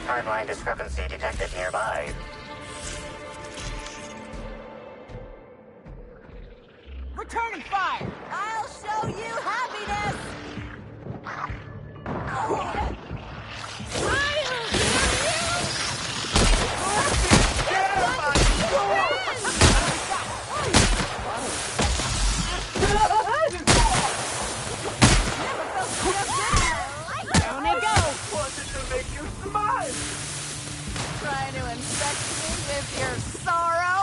Timeline discrepancy detected nearby. Returning fire! I'll show you happiness! Down they go! Wanted to make you smile! Trying to infect me with your sorrow?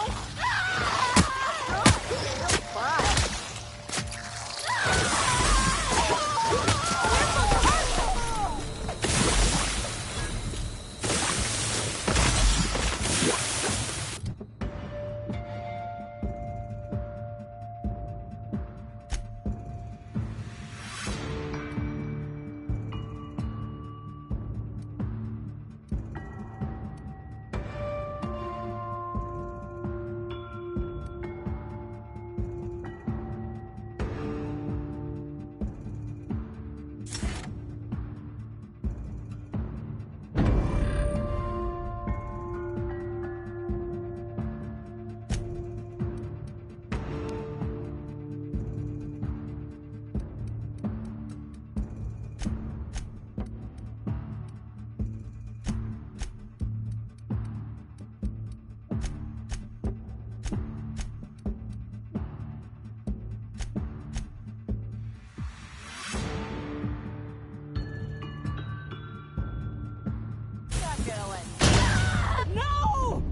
No!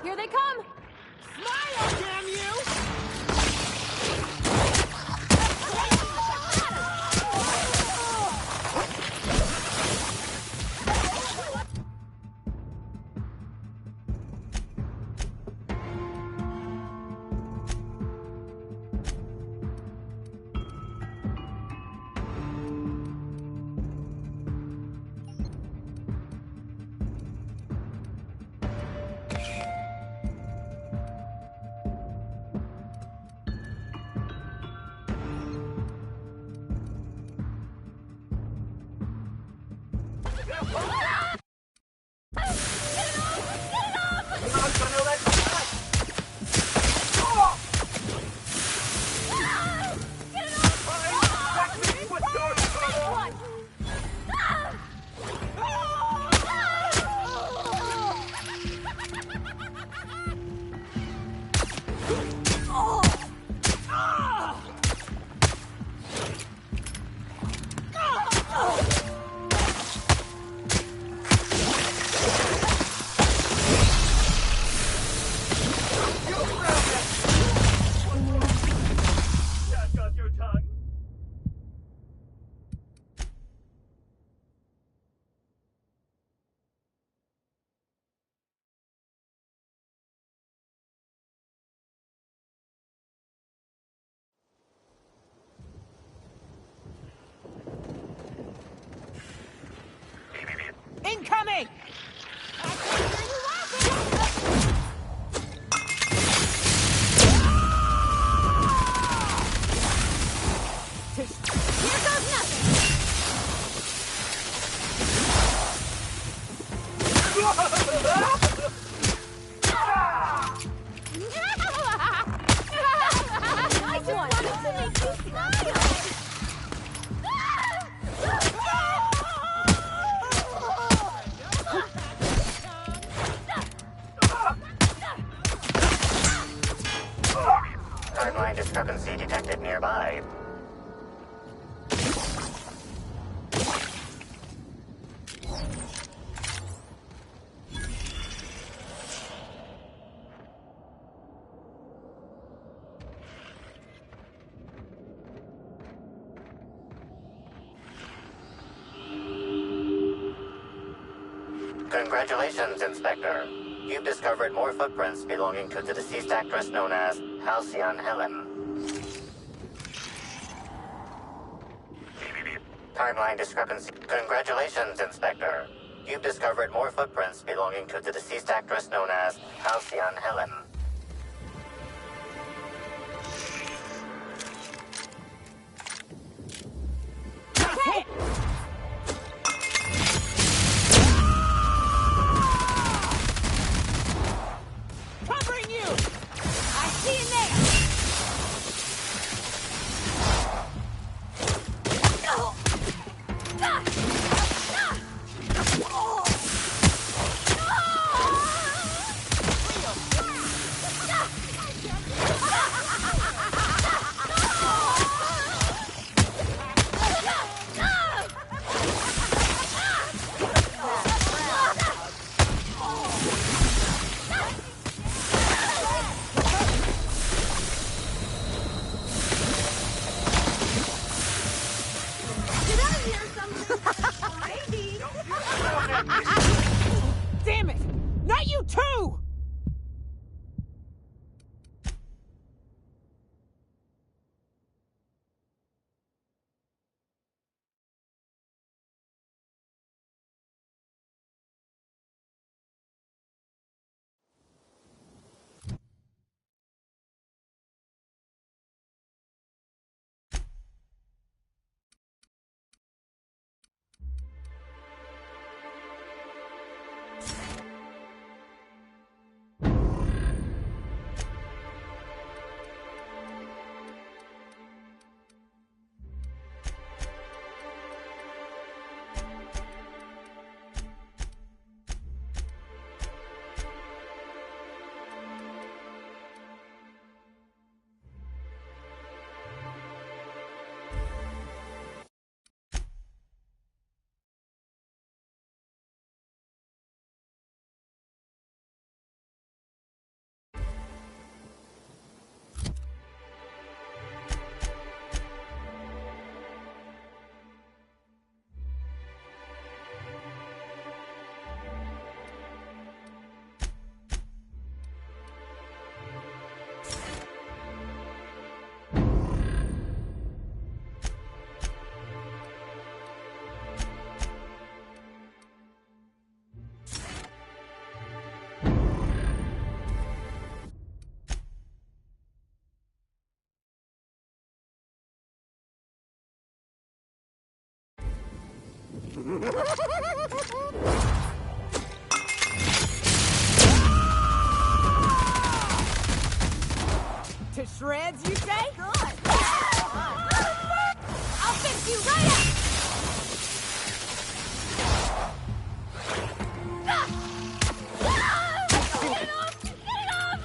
Here they come! Smile, damn you! Incoming! Here goes nothing! I just wanted to make you smile! Timeline discrepancy detected nearby. Congratulations, Inspector. You've discovered more footprints belonging to the deceased actress known as Halcyon Helen. Timeline discrepancy. Congratulations, Inspector. You've discovered more footprints belonging to the deceased actress known as Halcyon Helen. Hey! Covering you! I see you there! Damn it! Not you too! To shreds, you say? Good. I'll fix you right up! Get it off! Get it off!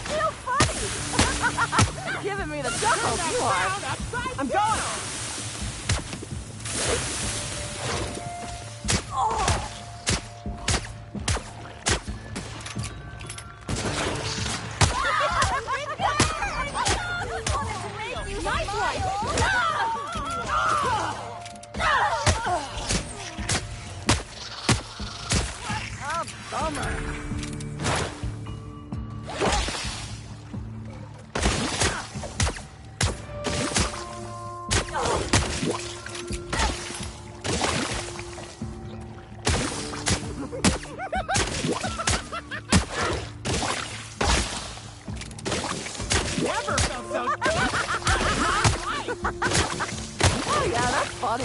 Feel funny! You're giving me the chuckles, you are. I'm going! Nice one! Oh, bummer. Never felt so good! Oh, yeah, that's funny.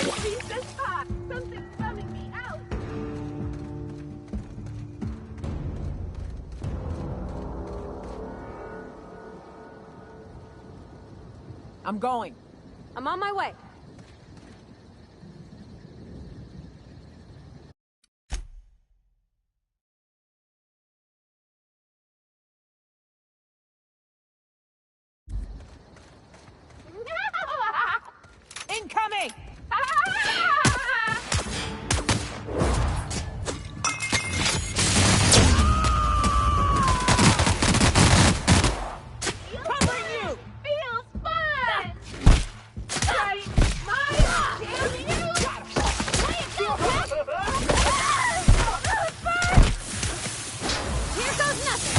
Recess hot. Something's bumming me out. I'm going. I'm on my way. Incoming! Covering you! Feels fun! Right, my damn you! Here goes nothing.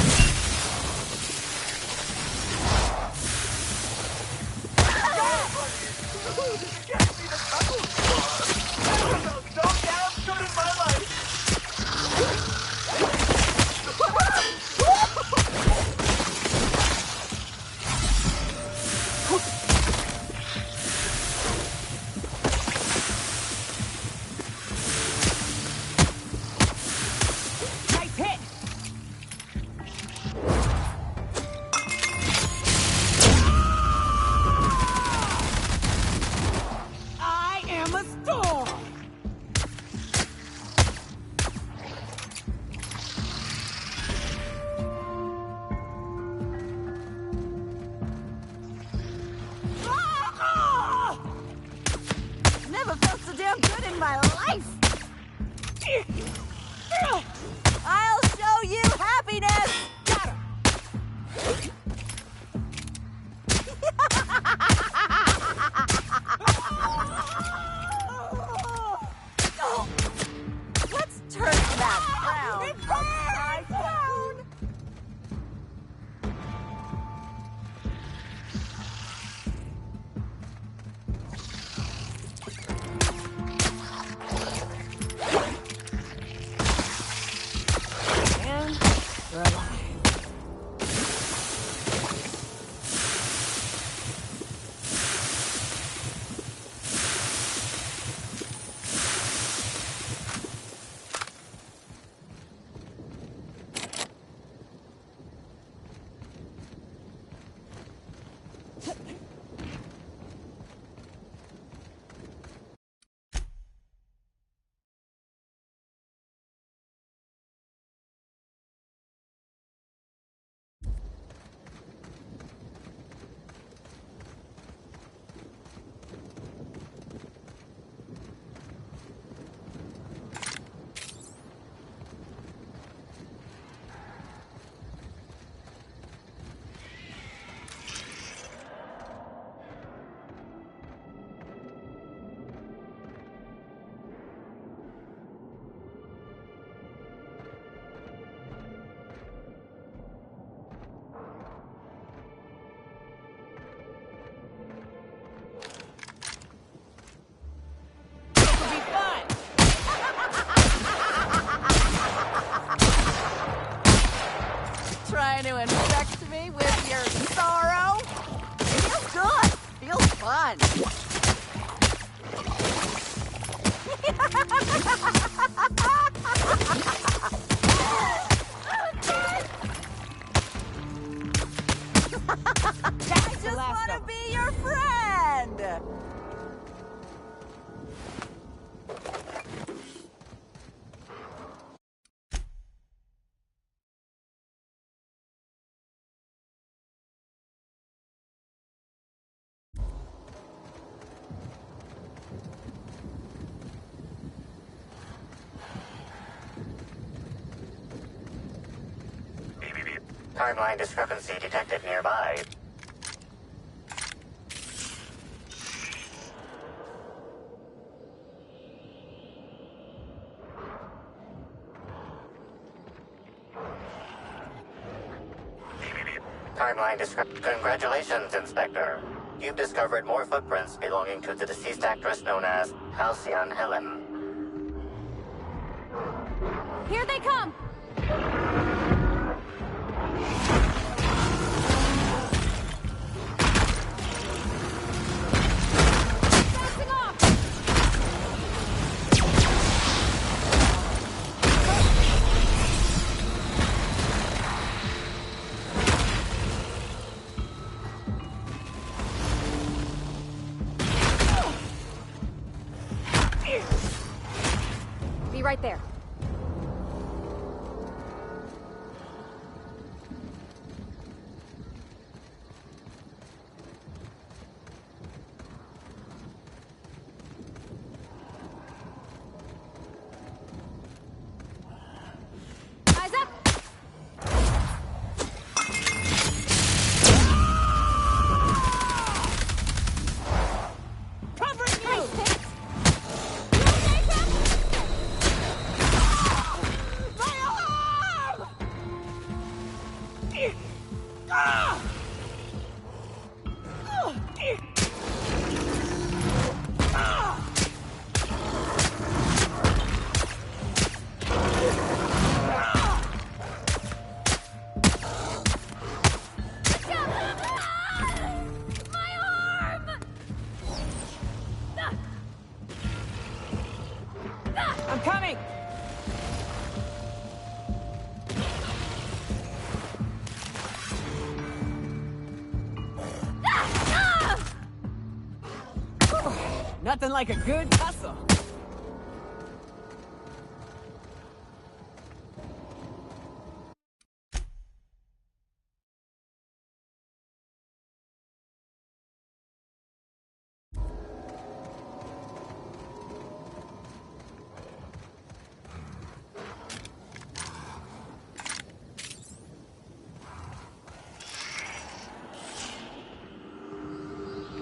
No downside in my life! Nice hit! I am a storm! Ah! Never felt so damn good in my life. I'll show you happiness. Got him! Let's turn that frown upside down. And we're alive. This'll be fun! Trying to infect me with your sorrow? Feels good. Feels fun. I just want to be your friend. Timeline discrepancy detected nearby. Timeline discrepancy. Congratulations, Inspector. You've discovered more footprints belonging to the deceased actress known as Halcyon Helen. Here they come. Bouncing off. I'm coming! Nothing like a good tussle.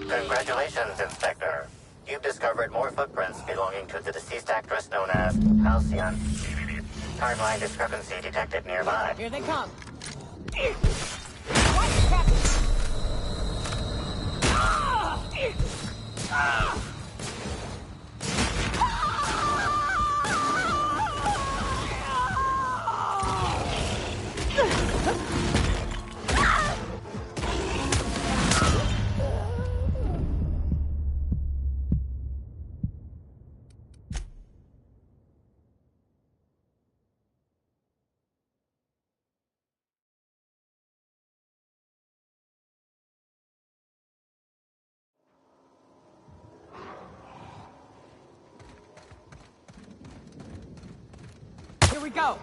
Congratulations, Inspector. You've discovered more footprints belonging to the deceased actress known as Halcyon. Timeline discrepancy detected nearby. Here they come. Watch it, Captain! Here we go!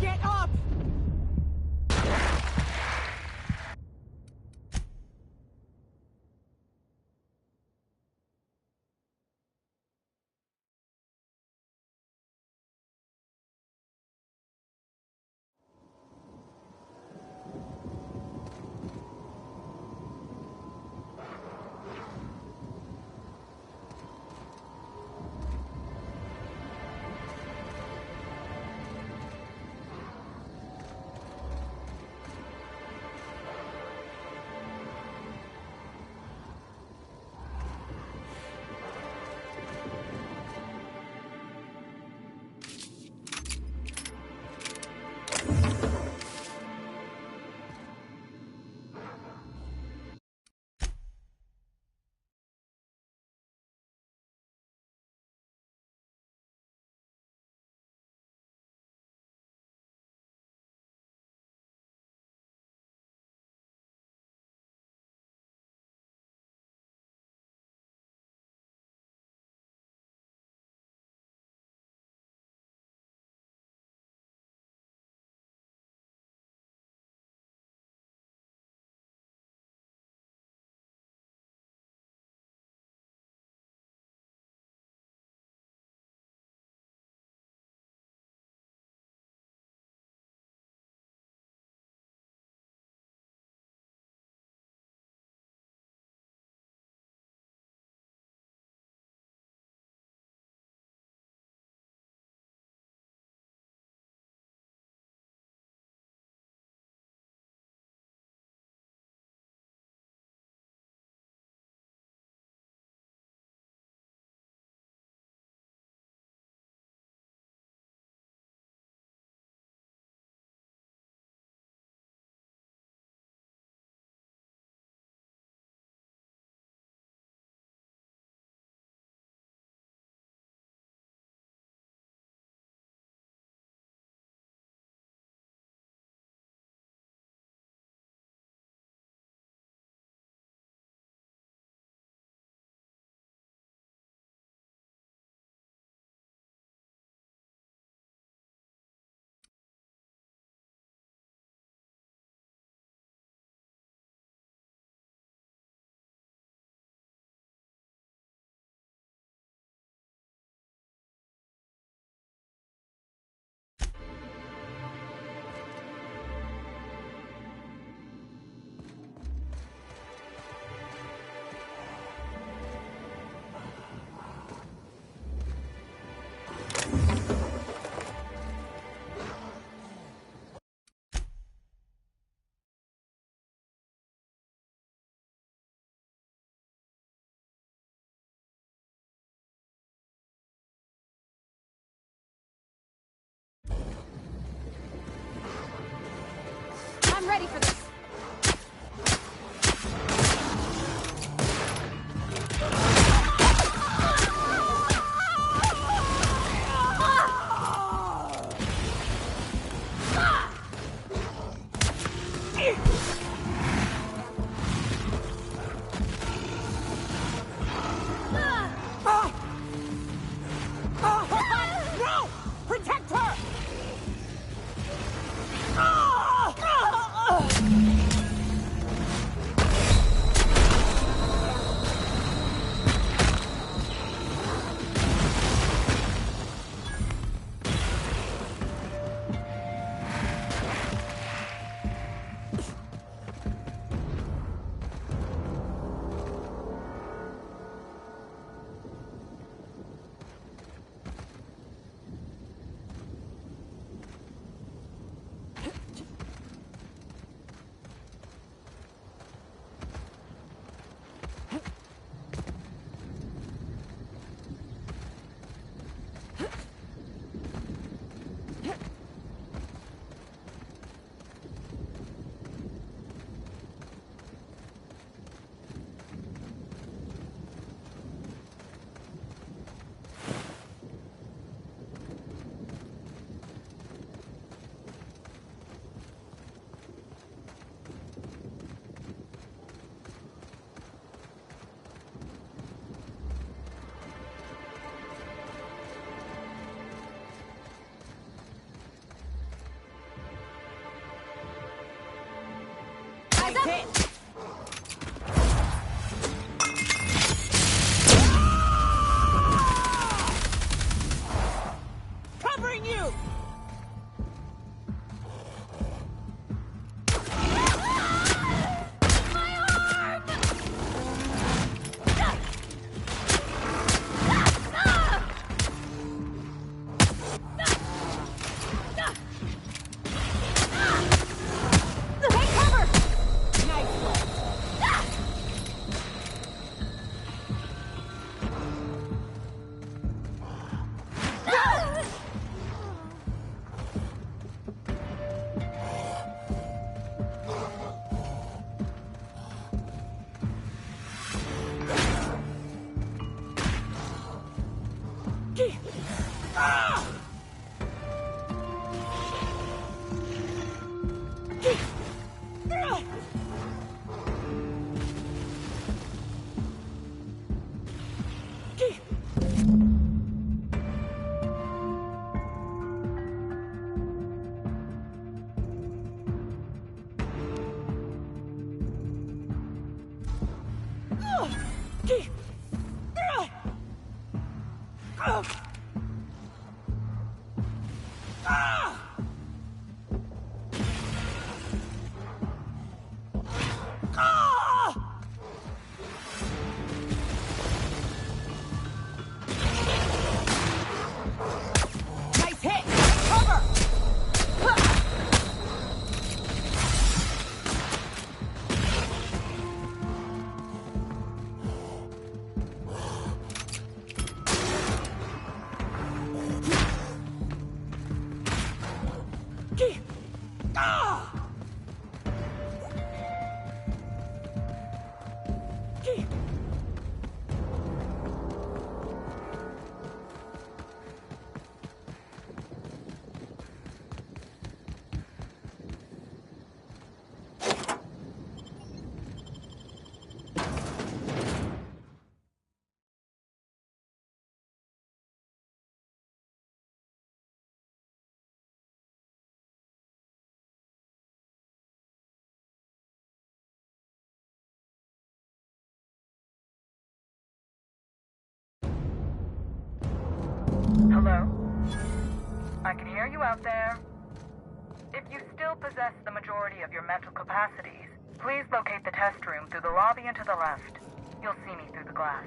Get up! Nice hit! Cover! Hello? I can hear you out there. If you still possess the majority of your mental capacities, please locate the test room through the lobby and to the left. You'll see me through the glass.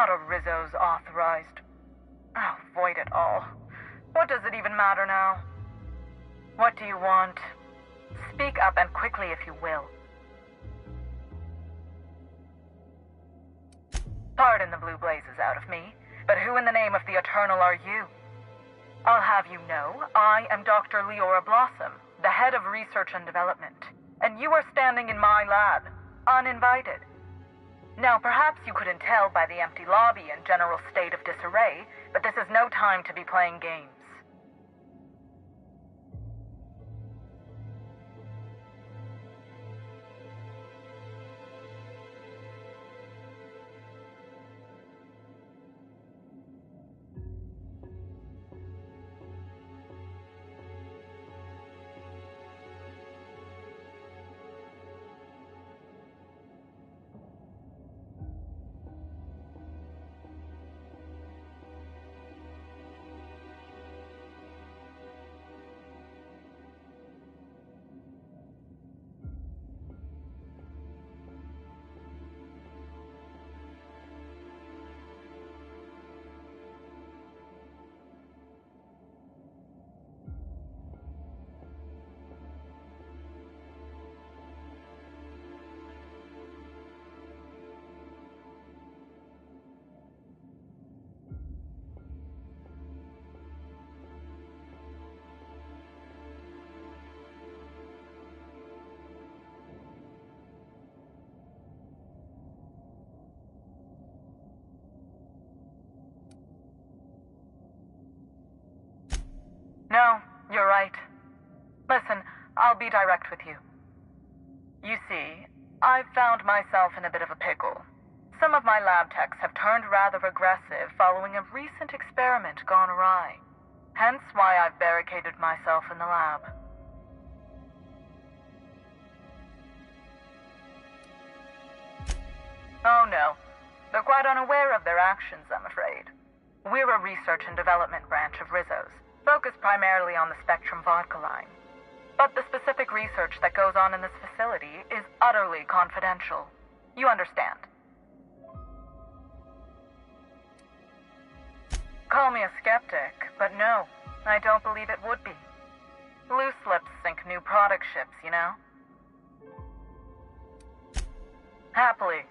Not a Rizzo's authorized. Oh, void it all. What does it even matter now? What do you want? Speak up and quickly if you will. Pardon the blue blazes out of me, but who in the name of the Eternal are you? I'll have you know, I am Dr. Leora Blossom, the head of research and development, and you are standing in my lab, uninvited. Now, perhaps you couldn't tell by the empty lobby and general state of disarray, but this is no time to be playing games. No, you're right. Listen, I'll be direct with you. You see, I've found myself in a bit of a pickle. Some of my lab techs have turned rather aggressive following a recent experiment gone awry. Hence why I've barricaded myself in the lab. Oh no, they're quite unaware of their actions, I'm afraid. We're a research and development branch of Rizzo's, focused primarily on the Spectrum vodka line. But the specific research that goes on in this facility is utterly confidential. You understand? Call me a skeptic, but no, I don't believe it would be. Loose lips sink new product ships, you know? Happily,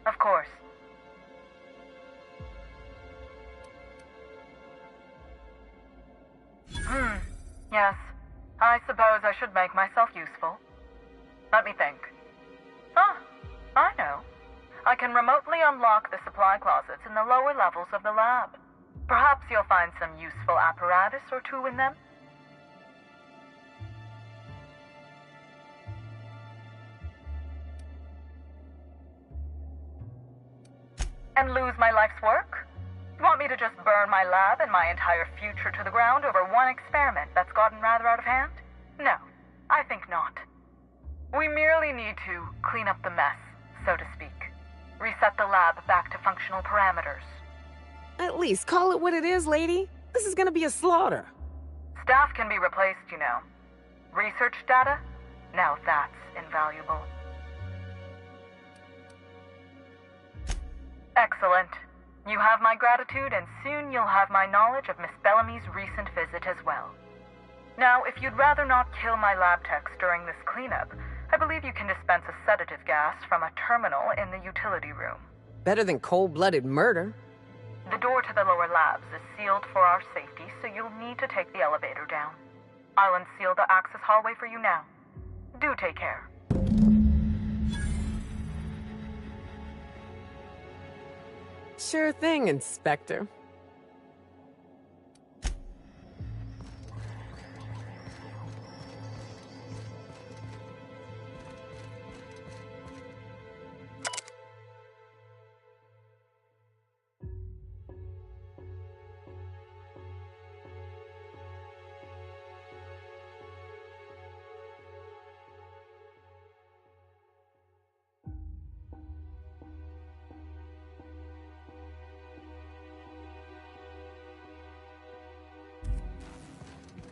of course. Yes. I suppose I should make myself useful. Let me think. Ah, I know. I can remotely unlock the supply closets in the lower levels of the lab. Perhaps you'll find some useful apparatus or two in them. And lose my life's work? You want me to just burn my lab and my entire future to the ground over one experiment that's gotten rather out of hand? No, I think not. We merely need to clean up the mess, so to speak. Reset the lab back to functional parameters. At least call it what it is, lady. This is gonna be a slaughter. Staff can be replaced, you know. Research data? Now that's invaluable. Excellent. You have my gratitude, and soon you'll have my knowledge of Miss Bellamy's recent visit as well. Now, if you'd rather not kill my lab techs during this cleanup, I believe you can dispense a sedative gas from a terminal in the utility room. Better than cold-blooded murder. The door to the lower labs is sealed for our safety, so you'll need to take the elevator down. I'll unseal the access hallway for you now. Do take care. Sure thing, Inspector.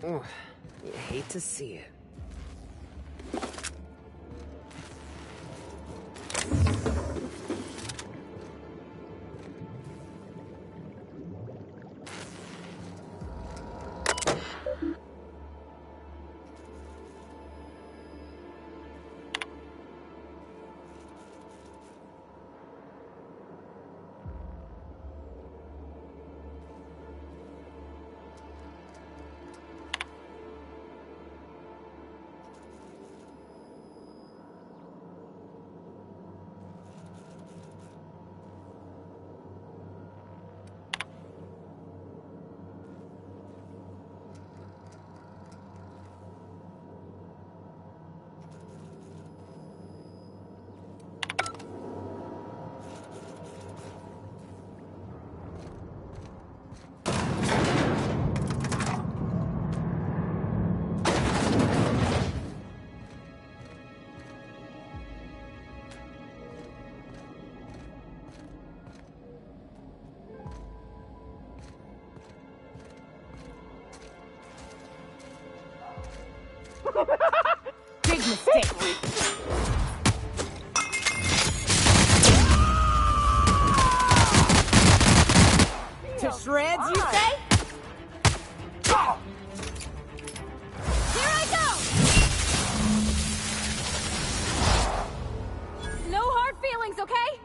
Ooh, you hate to see it. Big mistake. To shreds, you say? Here I go! No hard feelings, okay?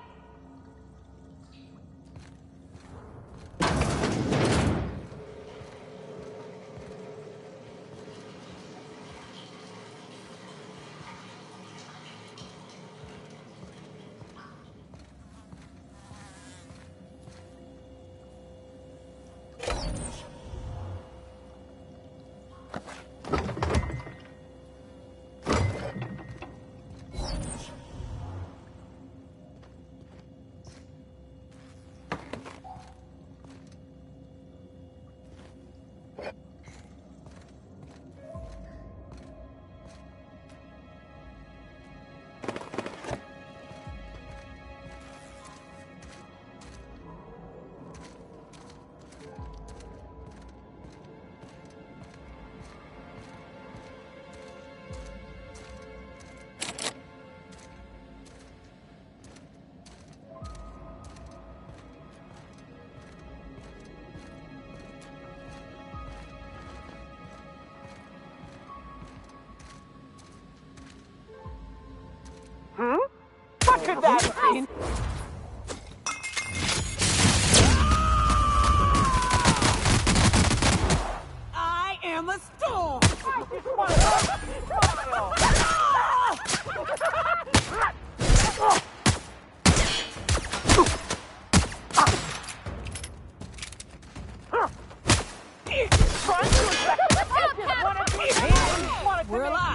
What could that mean? I am a storm! We're alive!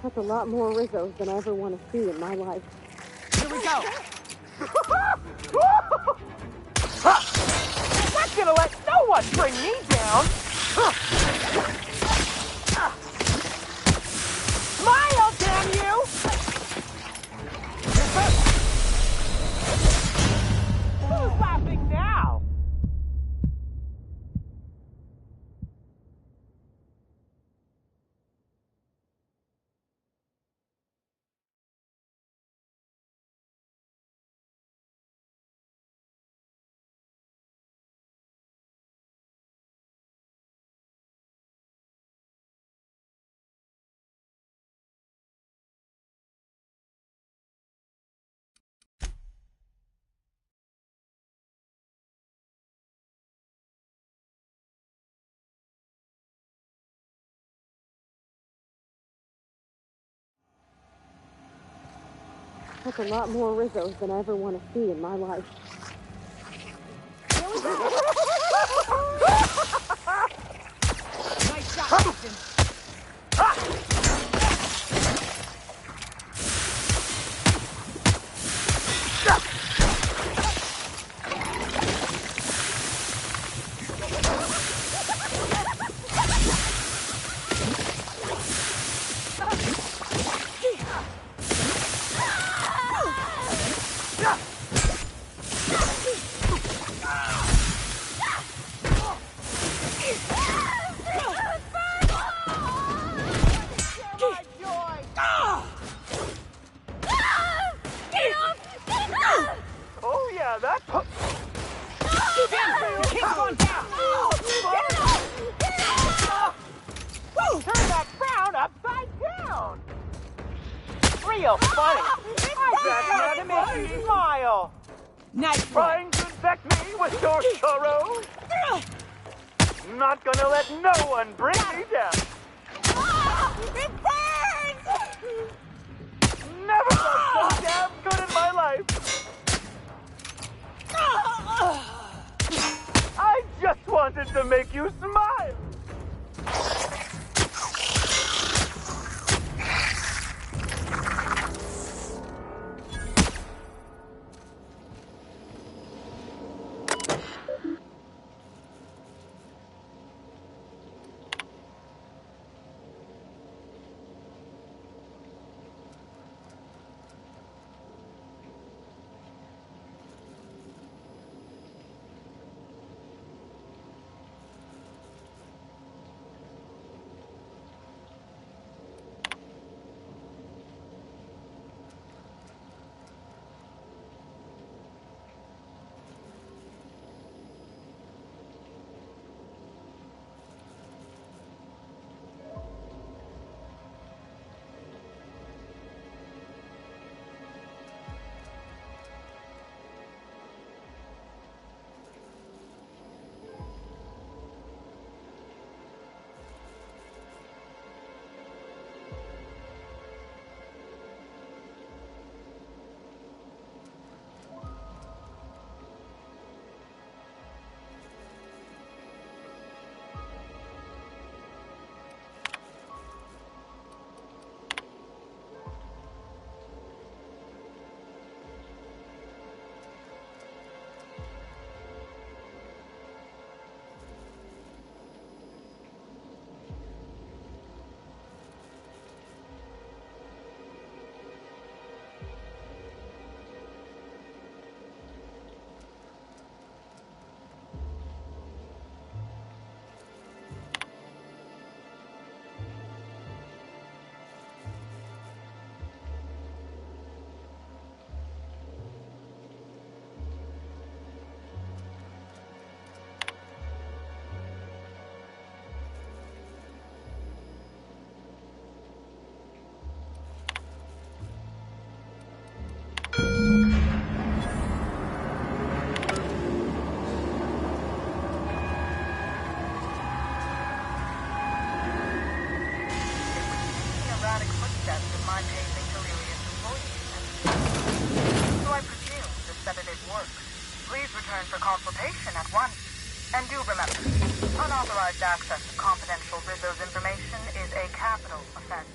That's a lot more Rizzos than I ever want to see in my life. Here we go. I'm not gonna let no one bring me down! Smile, damn you! Who's laughing now? That's a lot more Rizzos than I ever want to see in my life. Nice shot, Captain. Oh yeah, that's... Turn that frown upside down! Real funny! I bet not to make you smile! Nice one. Trying to infect me with your sorrow? Not gonna let no one bring me down! It burns! Never felt so damn good in my life! I just wanted to make you smile! for consultation at once. And do remember, unauthorized access to confidential Rizzo's information is a capital offense.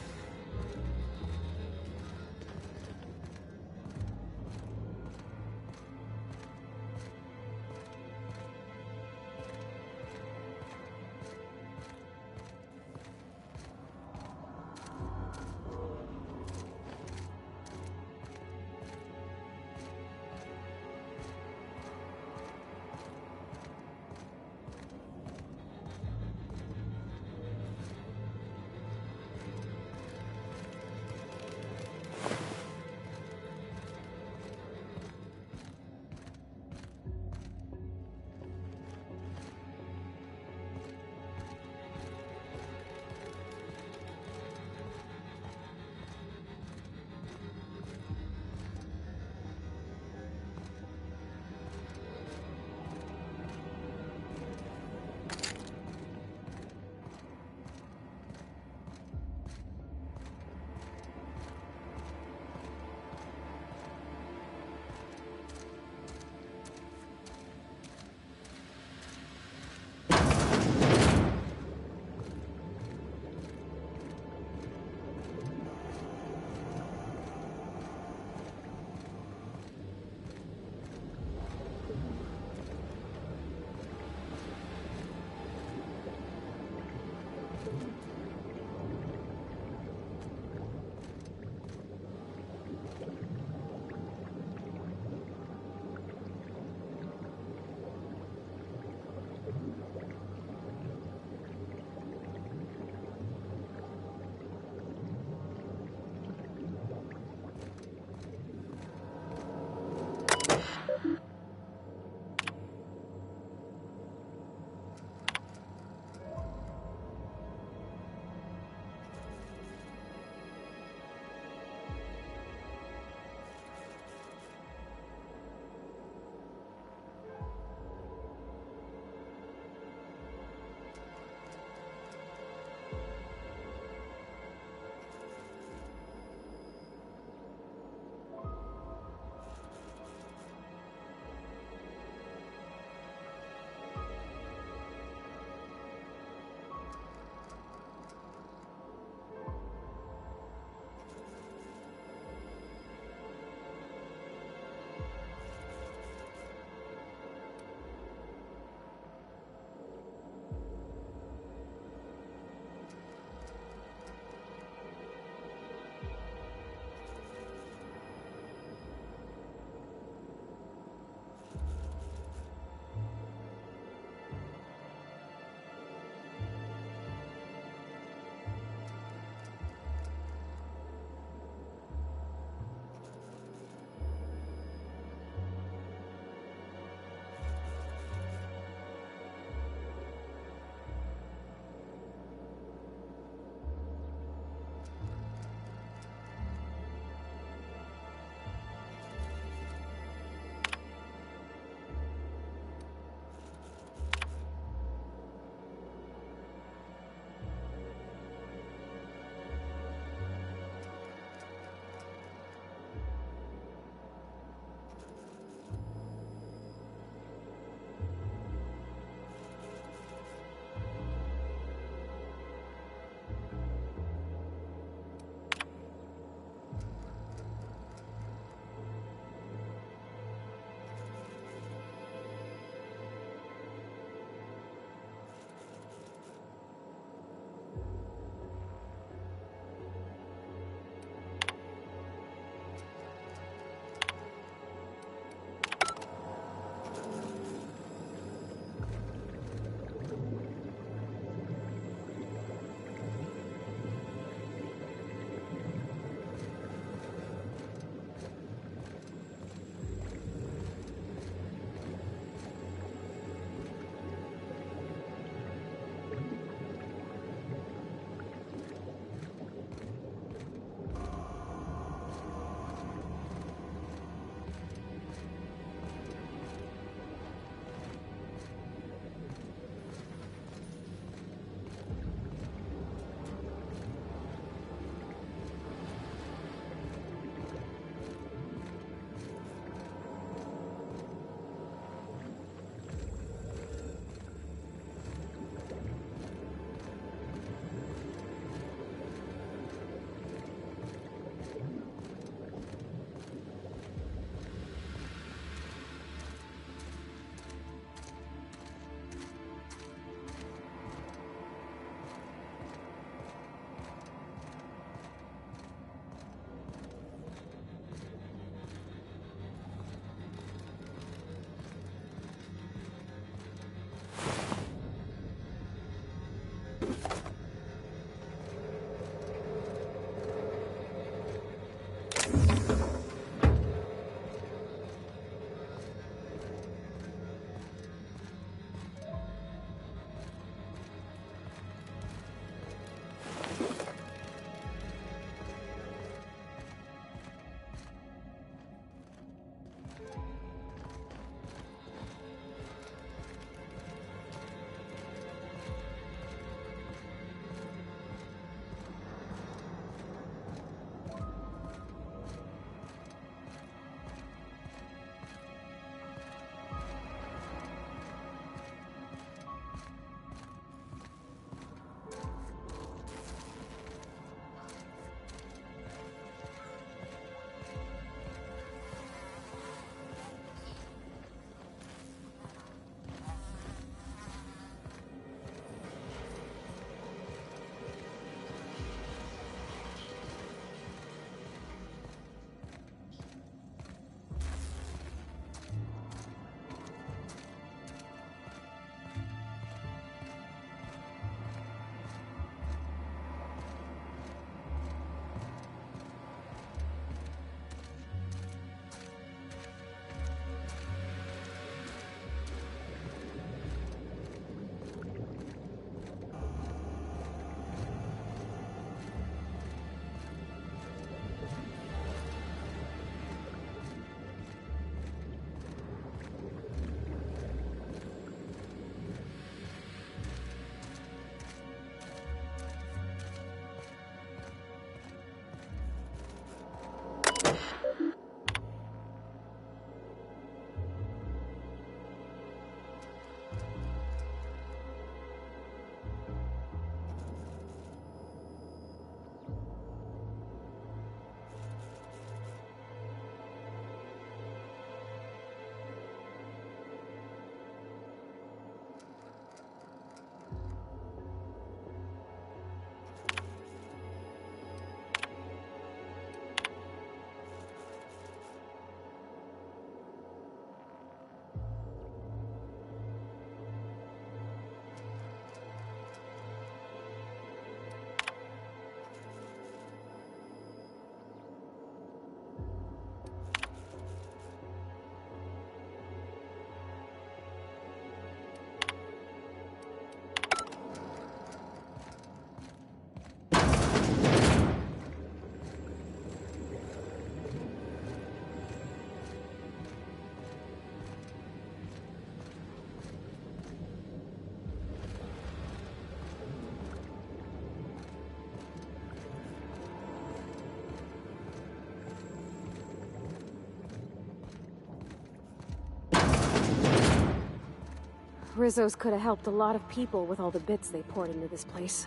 Rizzo's could have helped a lot of people with all the bits they poured into this place.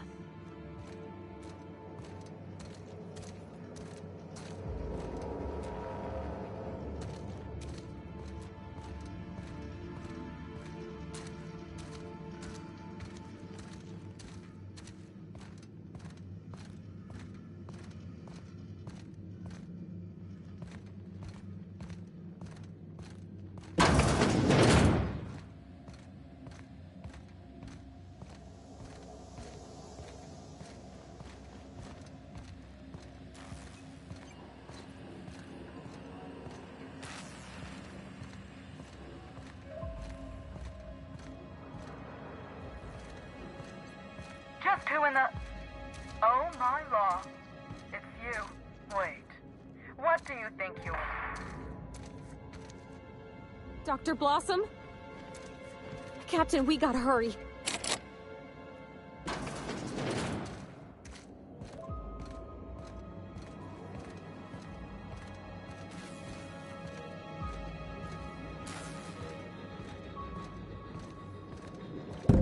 Just who in the... Oh my law. It's you. Wait. What do you think you are? Dr. Blossom? Captain, we gotta hurry.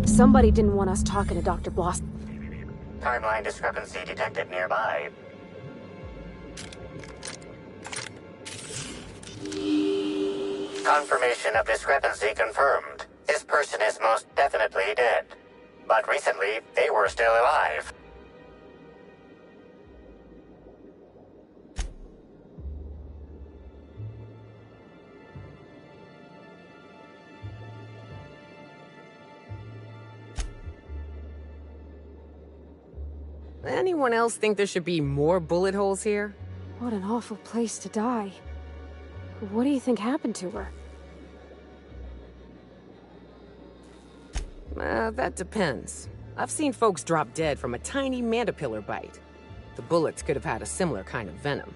Somebody didn't want us talking to Dr. Blossom. Timeline discrepancy detected nearby. Confirmation of discrepancy confirmed. This person is most definitely dead. But recently, they were still alive. Anyone else think there should be more bullet holes here? What an awful place to die. What do you think happened to her? That depends. I've seen folks drop dead from a tiny mandipillar bite. The bullets could have had a similar kind of venom.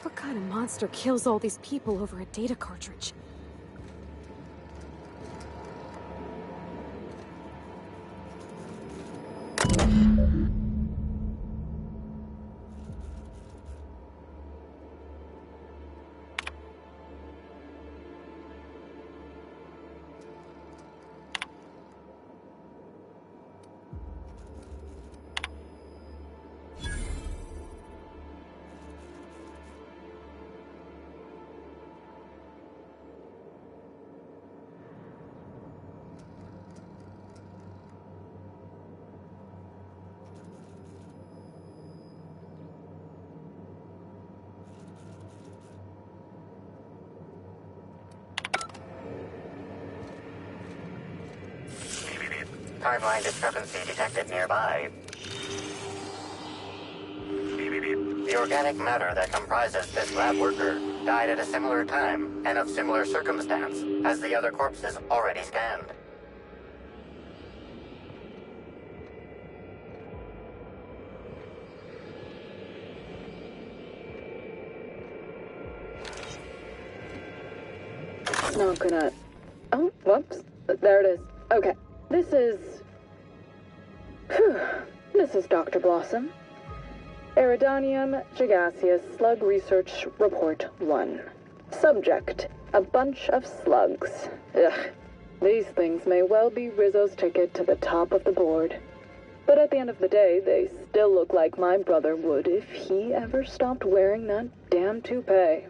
What kind of monster kills all these people over a data cartridge? Timeline discrepancy detected nearby. The organic matter that comprises this lab worker died at a similar time and of similar circumstance as the other corpses already scanned. Not gonna... Oh, whoops. There it is. Okay. This is... This is Dr. Blossom. Iridanium gigaseous slug research report 1. Subject, a bunch of slugs. Ugh. These things may well be Rizzo's ticket to the top of the board. But at the end of the day, they still look like my brother would if he ever stopped wearing that damn toupee.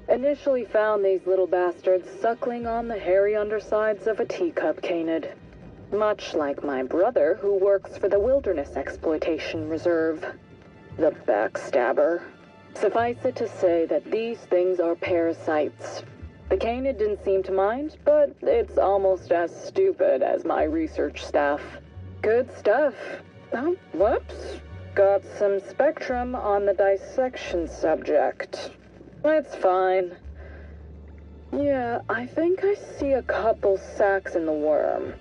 Initially found these little bastards suckling on the hairy undersides of a teacup canid. Much like my brother, who works for the Wilderness Exploitation Reserve. The backstabber. Suffice it to say that these things are parasites. The canid didn't seem to mind, but it's almost as stupid as my research staff. Good stuff. Oh, whoops. Got some spectrum on the dissection subject. It's fine. Yeah, I think I see a couple sacs in the worm.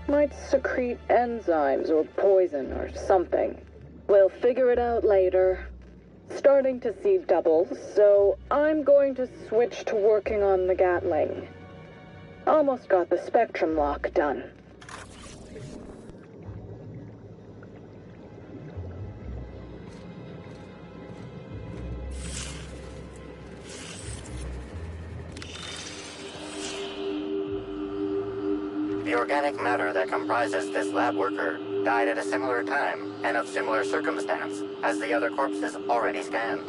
Might secrete enzymes or poison or something. We'll figure it out later. Starting to see doubles, so I'm going to switch to working on the Gatling. Almost got the spectrum lock done. The organic matter that comprises this lab worker died at a similar time and of similar circumstance as the other corpses already scanned.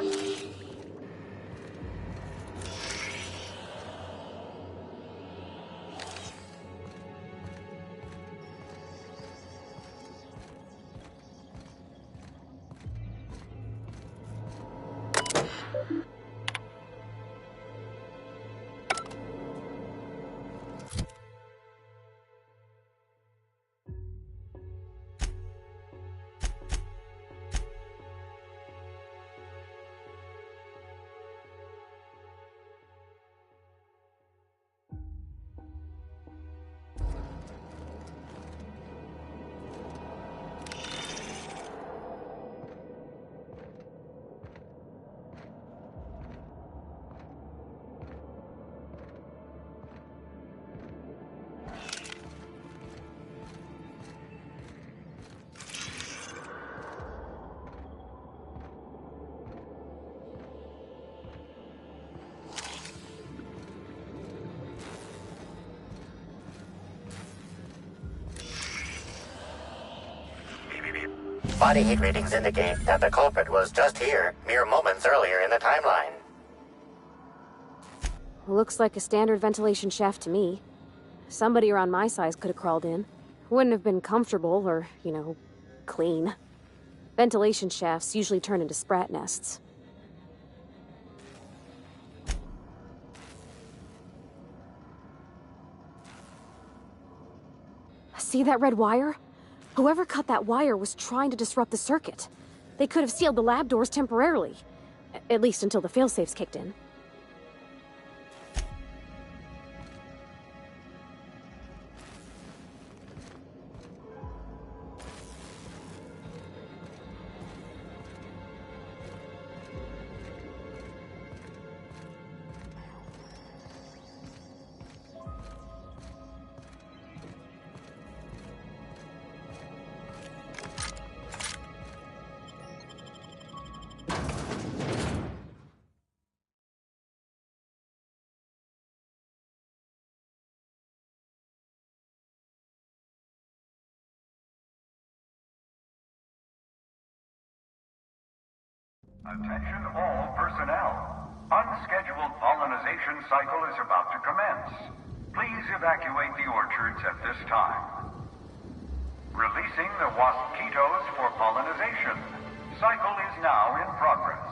Body heat readings indicate that the culprit was just here, mere moments earlier in the timeline. Looks like a standard ventilation shaft to me. Somebody around my size could have crawled in. Wouldn't have been comfortable or, clean. Ventilation shafts usually turn into sprat nests. See that red wire? Whoever cut that wire was trying to disrupt the circuit. They could have sealed the lab doors temporarily. At least until the failsafes kicked in. Attention all personnel. Unscheduled pollinization cycle is about to commence. Please evacuate the orchards at this time. Releasing the wasquitos for pollinization. Cycle is now in progress.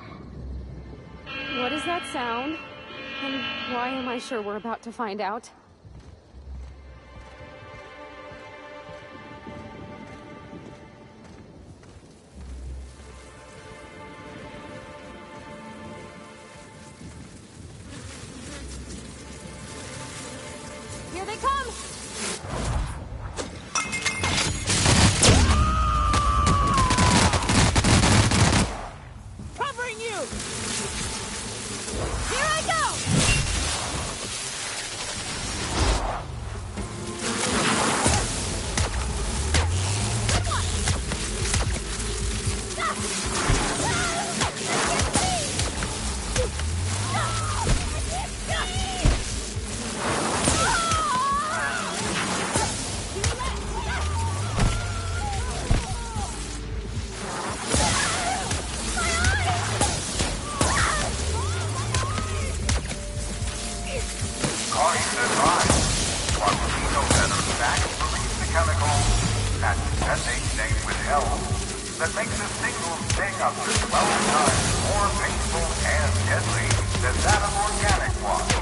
What does that sound? And why am I sure we're about to find out? Here they come! Covering you! Here I go! sometimes more painful and deadly than that of organic ones.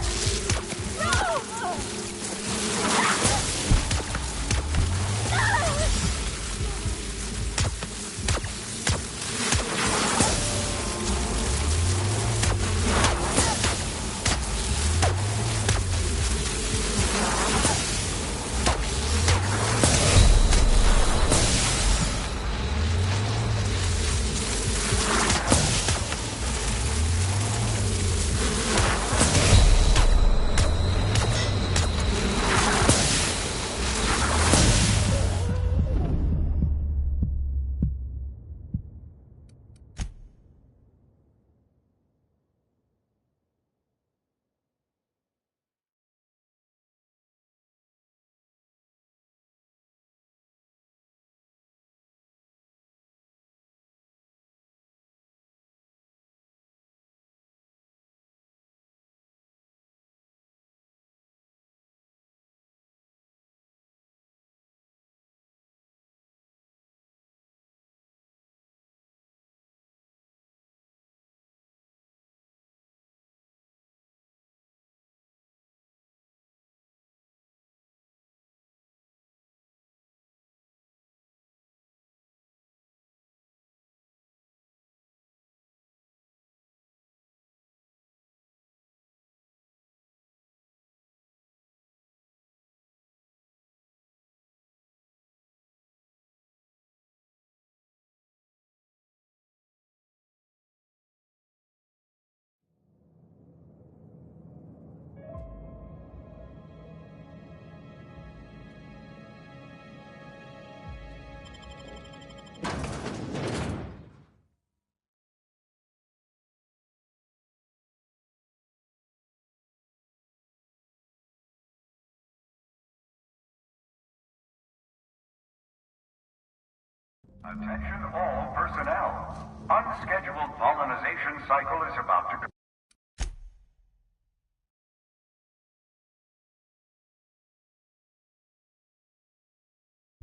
Attention all personnel. Unscheduled pollinization cycle is about to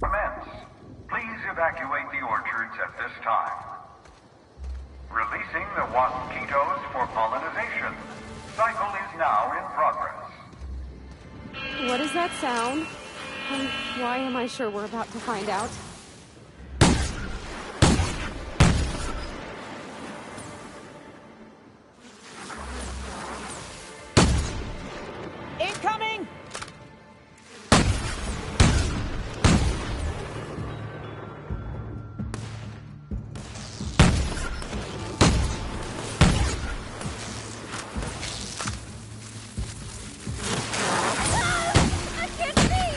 commence. Please evacuate the orchards at this time. Releasing the mosquitoes for pollinization. Cycle is now in progress. What is that sound? And why am I sure we're about to find out? Incoming! I can't see!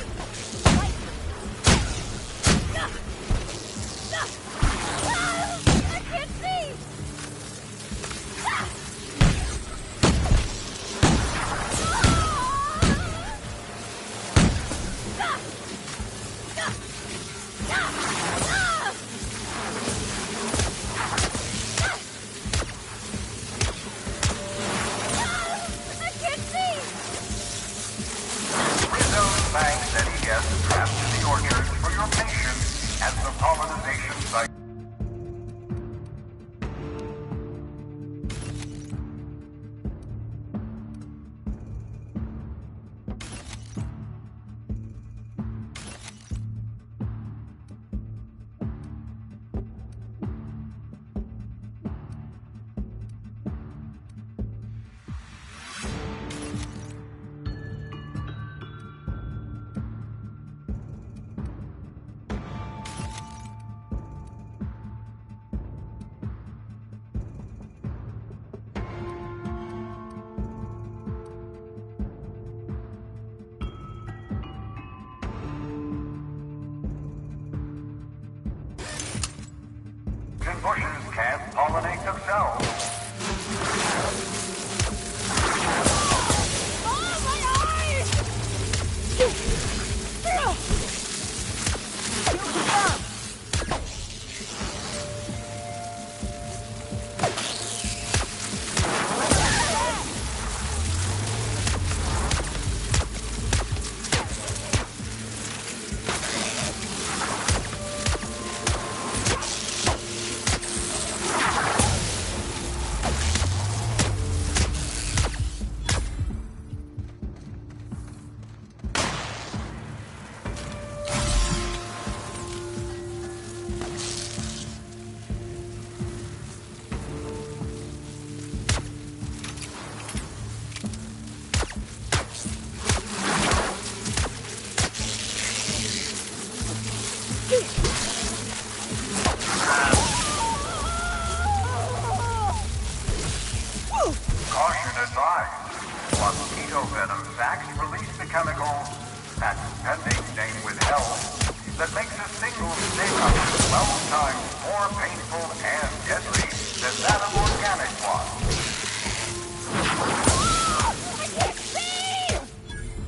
size. Mosquito venom sacs release the chemical, patent pending, name withheld, that makes a single stick-up 12 times more painful and deadly than that of organic one. I can't see!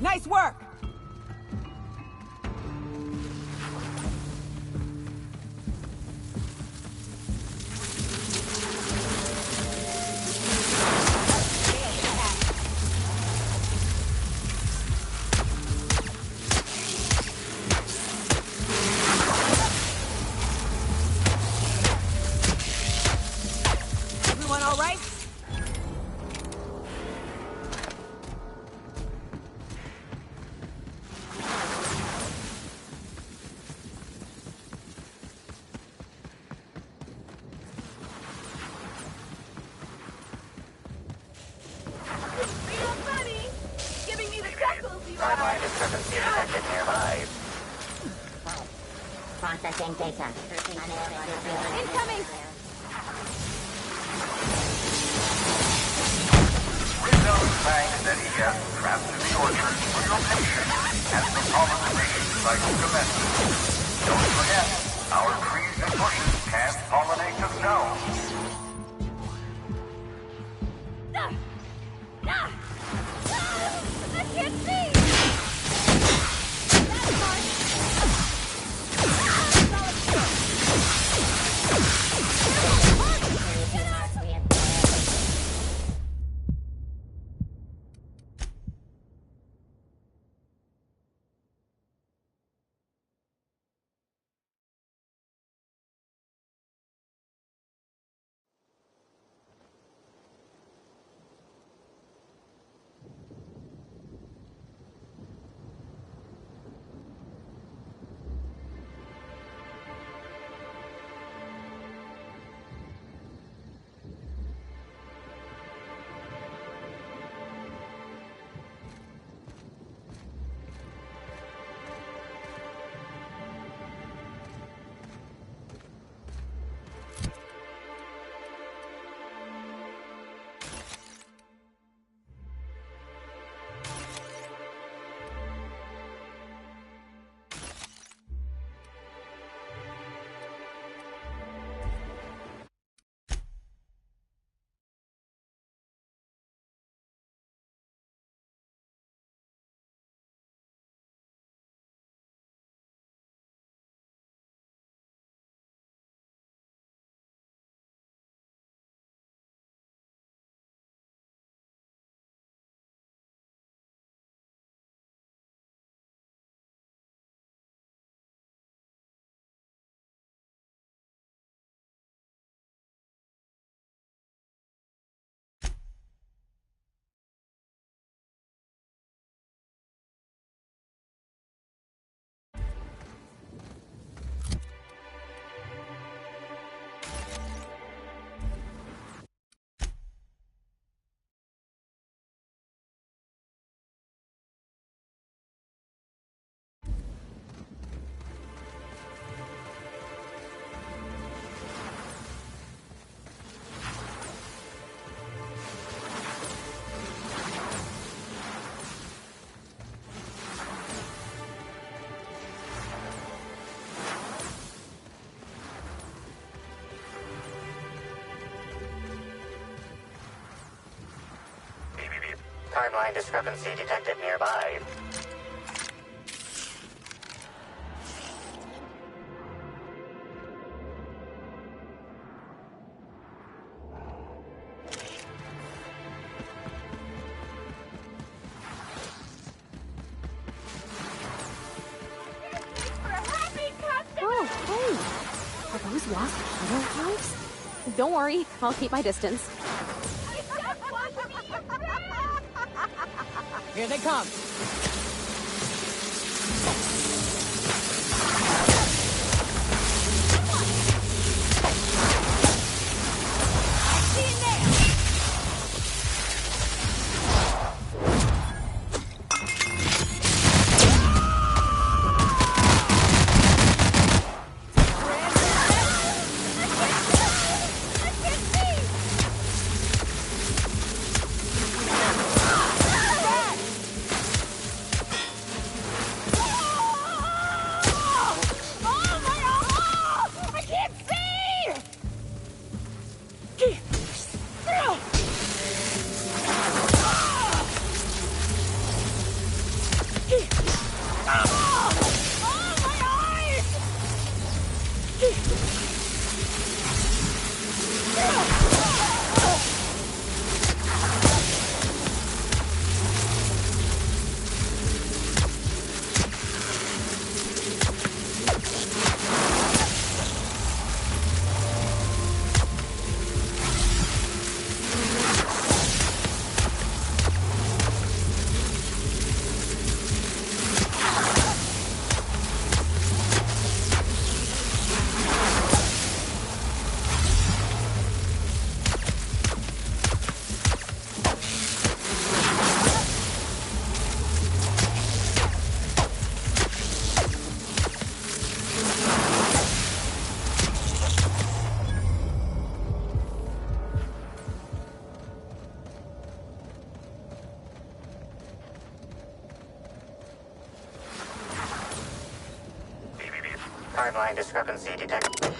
Nice work! Everyone all right? Real funny! Giving me the chuckles, you Timeline discrepancy detected nearby. Processing data. Incoming! Rizzo's thanks that he has trapped in the orchard for your patience as the pollination cycle commences. Don't forget, our trees and bushes can't pollinate themselves. I can't see! That's hard! Timeline discrepancy detected nearby. Oh, hey! Are those lost shadow elves? Don't worry, I'll keep my distance. Here they come. Timeline discrepancy detected.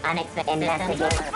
Unexpected investigation.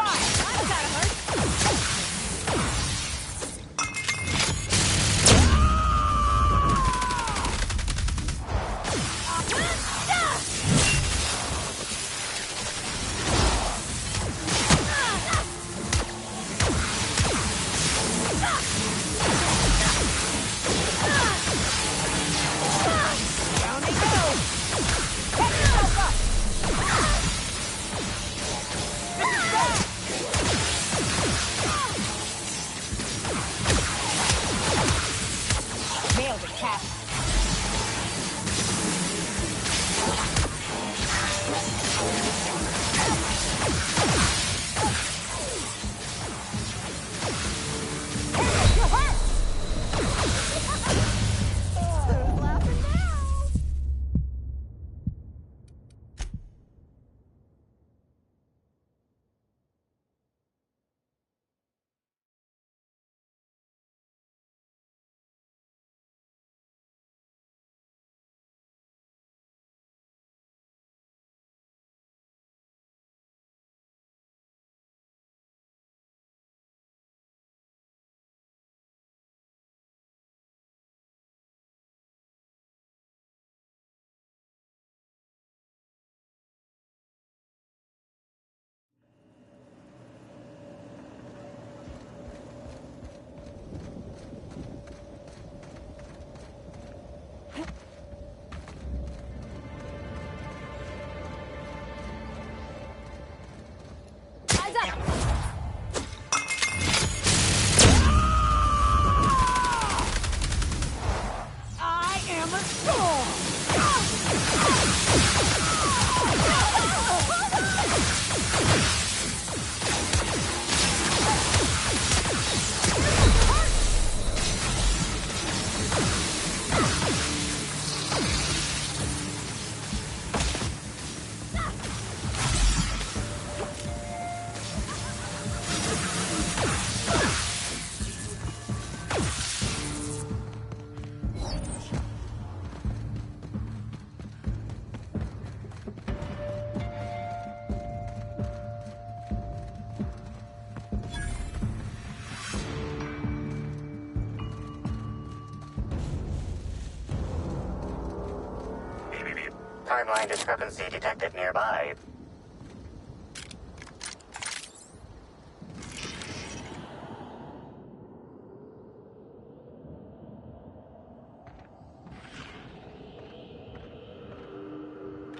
Timeline discrepancy detected nearby.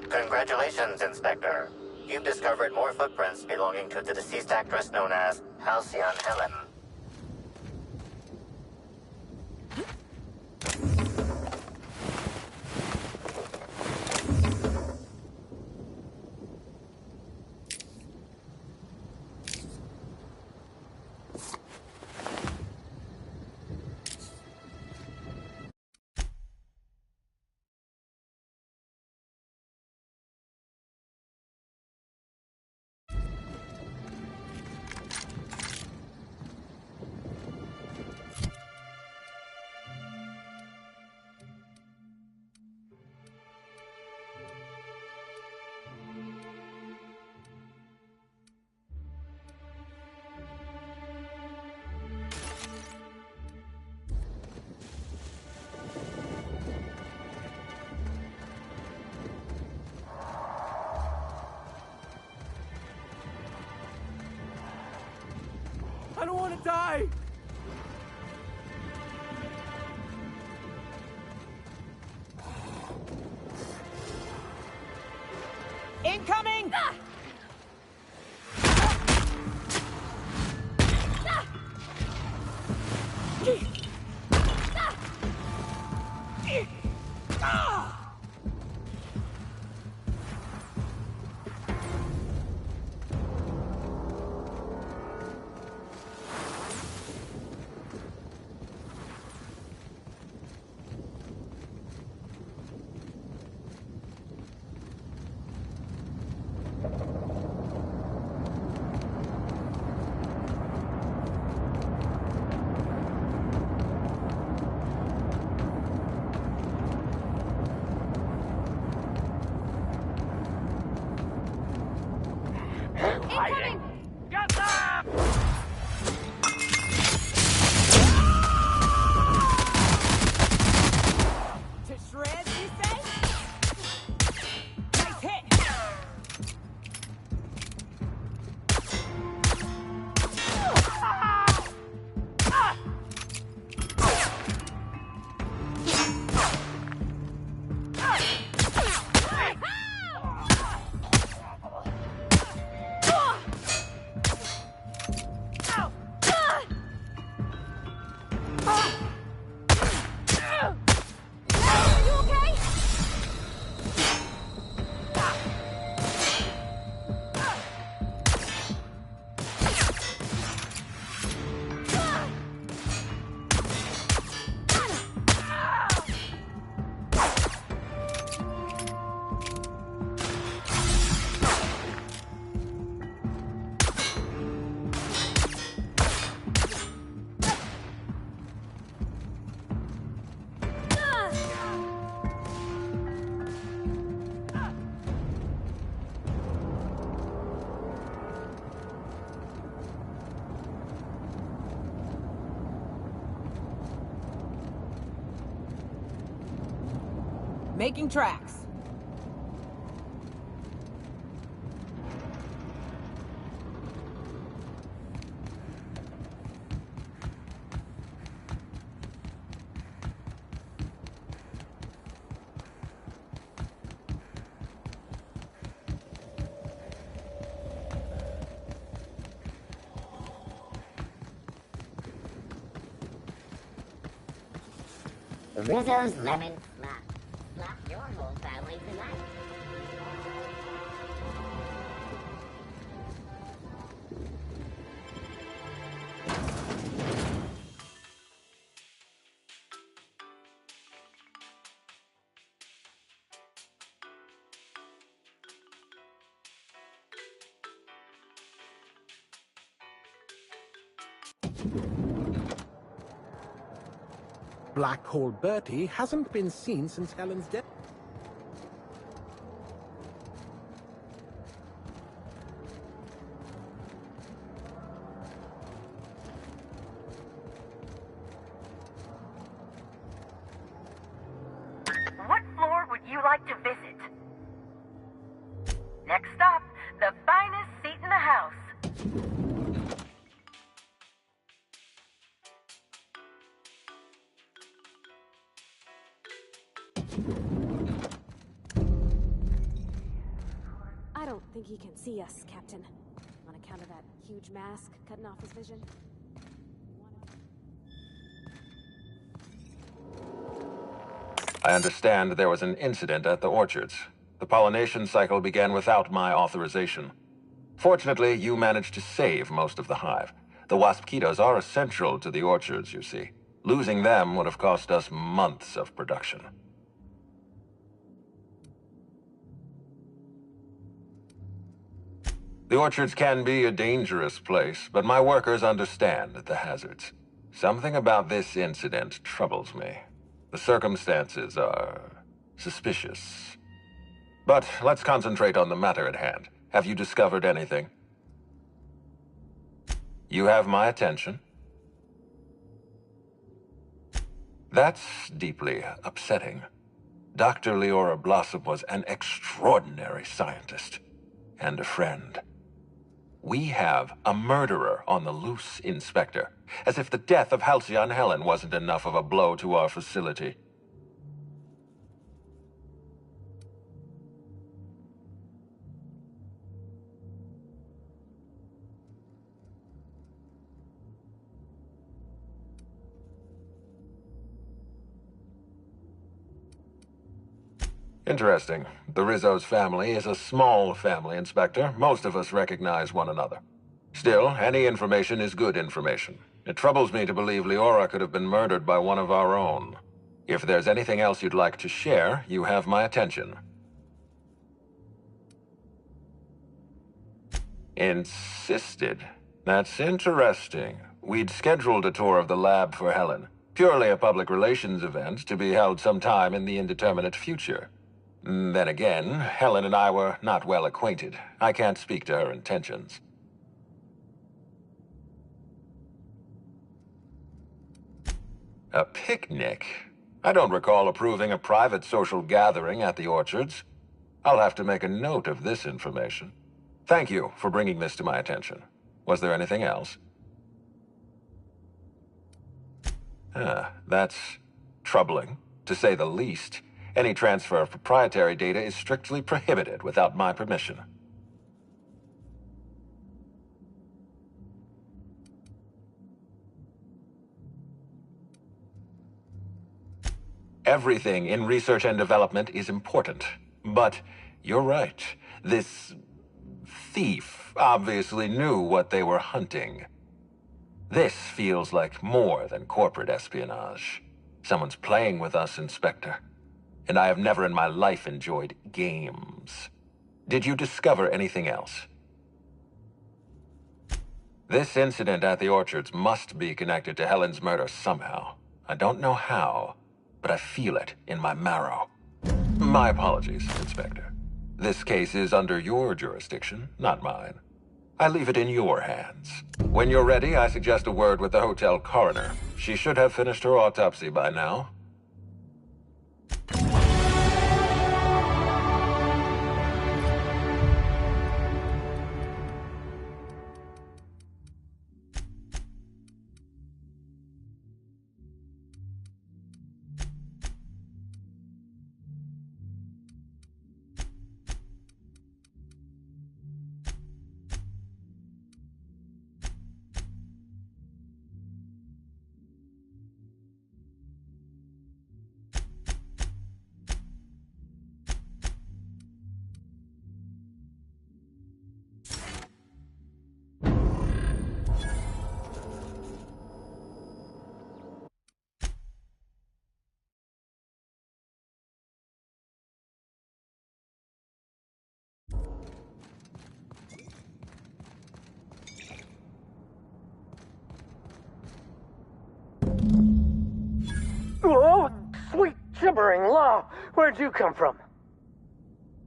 Congratulations, Inspector. You've discovered more footprints belonging to the deceased actress known as Halcyon Helen. I don't want to die! Incoming! Hiding! Get them! To shreds, you say? Nice hit! Making tracks. Rizzo's lemon flop. Flop your whole family tonight. Black Hole Bertie hasn't been seen since Helen's death. What floor would you like to visit? Next stop, the finest seat in the house. I don't think he can see us, Captain. On account of that huge mask cutting off his vision. I understand there was an incident at the orchards. The pollination cycle began without my authorization. Fortunately, you managed to save most of the hive. The wasp-ketos are essential to the orchards, you see. Losing them would have cost us months of production. The orchards can be a dangerous place, but my workers understand the hazards. Something about this incident troubles me. The circumstances are suspicious. But let's concentrate on the matter at hand. Have you discovered anything? You have my attention. That's deeply upsetting. Dr. Leora Blossom was an extraordinary scientist and a friend. We have a murderer on the loose, Inspector. As if the death of Halcyon Helen wasn't enough of a blow to our facility. Interesting. The Rizzo's family is a small family, Inspector. Most of us recognize one another. Still, any information is good information. It troubles me to believe Leora could have been murdered by one of our own. If there's anything else you'd like to share, you have my attention. Insisted? That's interesting. We'd scheduled a tour of the lab for Helen. Purely a public relations event to be held sometime in the indeterminate future. Then again, Helen and I were not well acquainted. I can't speak to her intentions. A picnic? I don't recall approving a private social gathering at the orchards. I'll have to make a note of this information. Thank you for bringing this to my attention. Was there anything else? That's troubling, to say the least. Any transfer of proprietary data is strictly prohibited without my permission. Everything in research and development is important. But you're right. This thief obviously knew what they were hunting. This feels like more than corporate espionage. Someone's playing with us, Inspector. And I have never in my life enjoyed games. Did you discover anything else? This incident at the orchards must be connected to Helen's murder somehow. I don't know how, but I feel it in my marrow. My apologies, Inspector. This case is under your jurisdiction, not mine. I leave it in your hands. When you're ready, I suggest a word with the hotel coroner. She should have finished her autopsy by now. Oh, sweet gibbering law! Where'd you come from?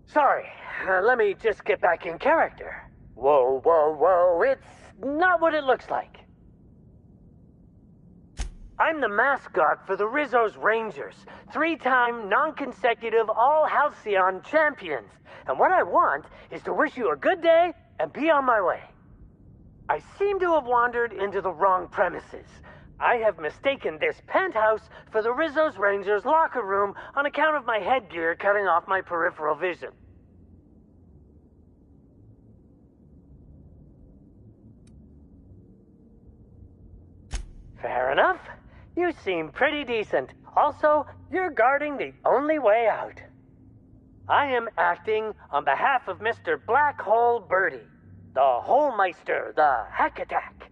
Sorry, let me just get back in character. Whoa, whoa, whoa, it's not what it looks like. I'm the mascot for the Rizzo's Rangers, 3-time, non-consecutive All-Halcyon champions. And what I want is to wish you a good day and be on my way. I seem to have wandered into the wrong premises. I have mistaken this penthouse for the Rizzo's Rangers locker room on account of my headgear cutting off my peripheral vision. Fair enough. You seem pretty decent. Also, you're guarding the only way out. I am acting on behalf of Mr. Black Hole Birdie, the Holmeister, the Hack Attack.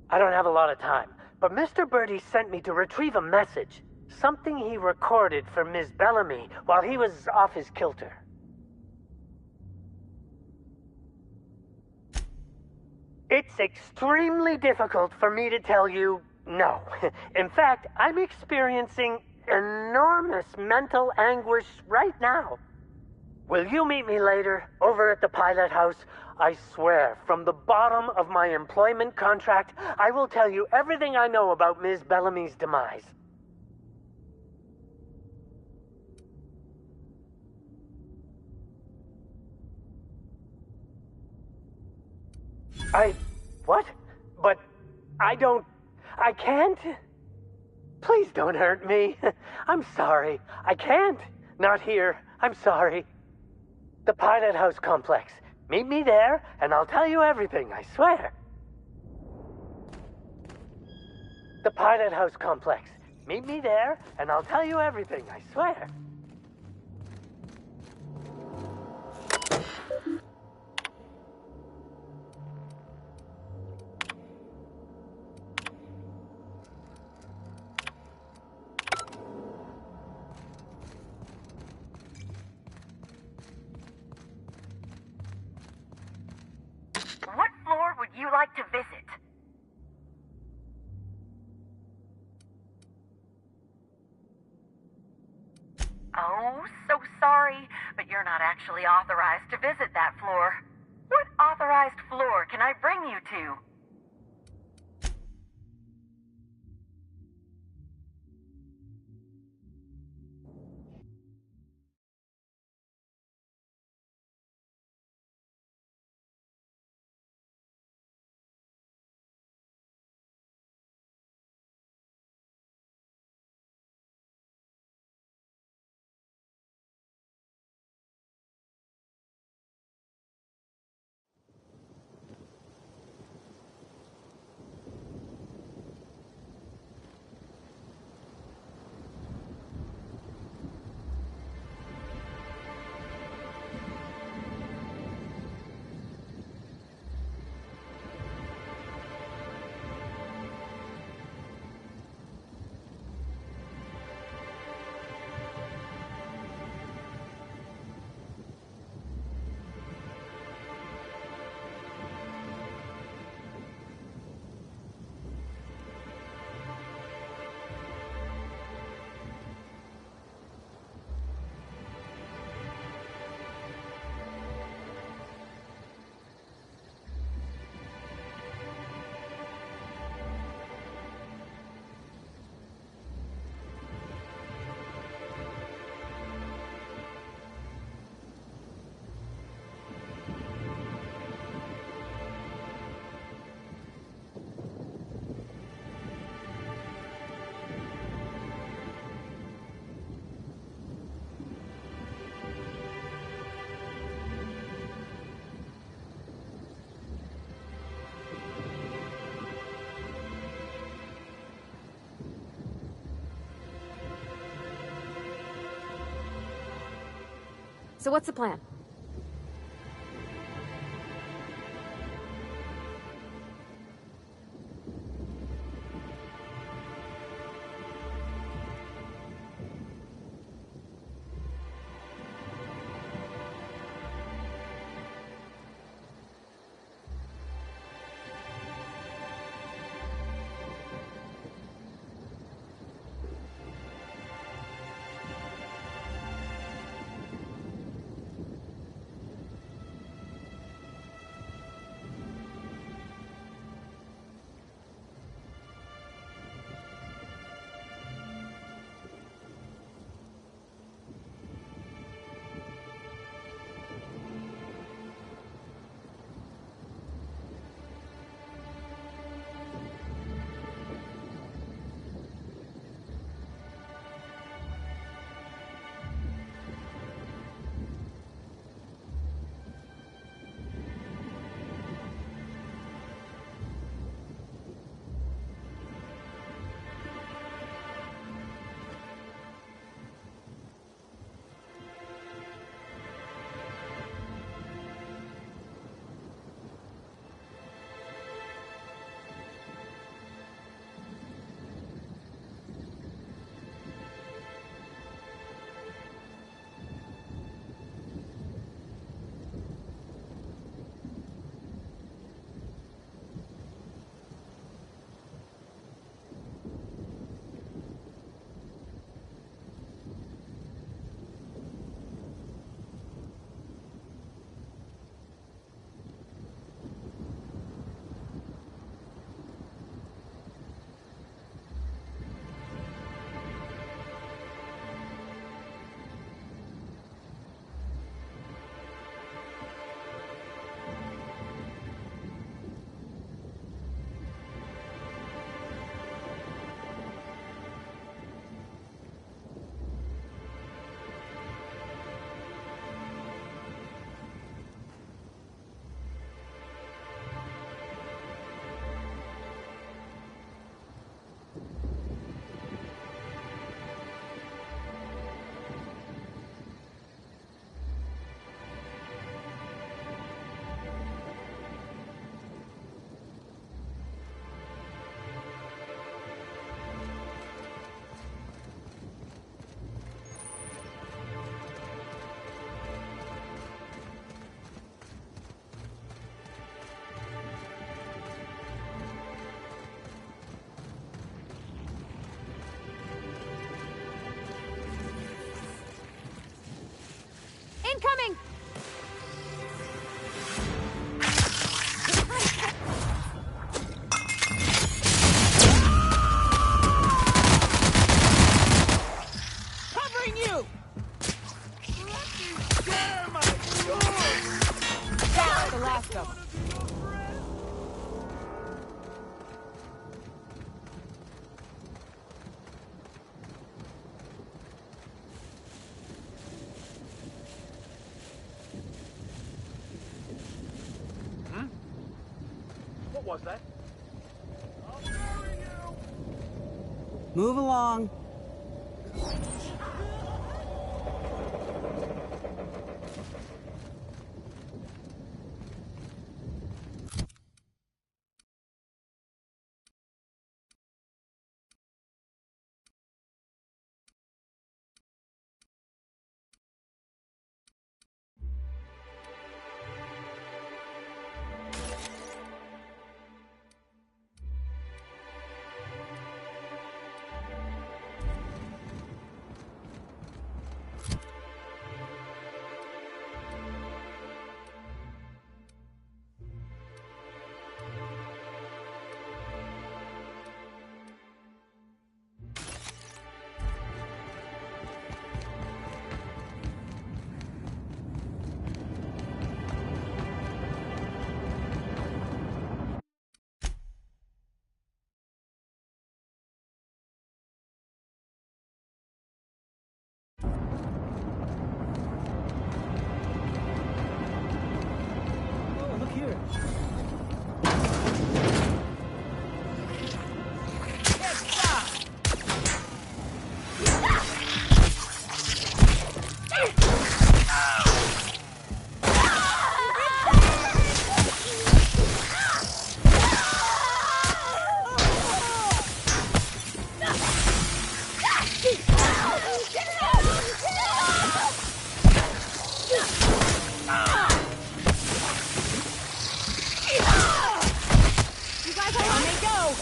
I don't have a lot of time, but Mr. Birdie sent me to retrieve a message, something he recorded for Ms. Bellamy while he was off his kilter. It's extremely difficult for me to tell you no. In fact, I'm experiencing enormous mental anguish right now. Will you meet me later, over at the pilot house? I swear, from the bottom of my employment contract, I will tell you everything I know about Ms. Bellamy's demise. What? But I can't? Please don't hurt me. I'm sorry. I can't. Not here. I'm sorry. The Pilot House Complex. Meet me there, and I'll tell you everything, I swear. The Pilot House Complex. Meet me there, and I'll tell you everything, I swear. What floor would you like to visit? Oh, so sorry, but you're not actually authorized to visit that floor. What authorized floor can I bring you to? So what's the plan? That's the last of them. What was that? Move along. Oh, look here. You guys are on me, go!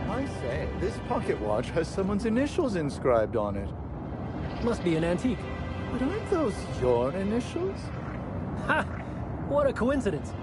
I say, this pocket watch has someone's initials inscribed on it. Must be an antique. But aren't those your initials? Ha! What a coincidence.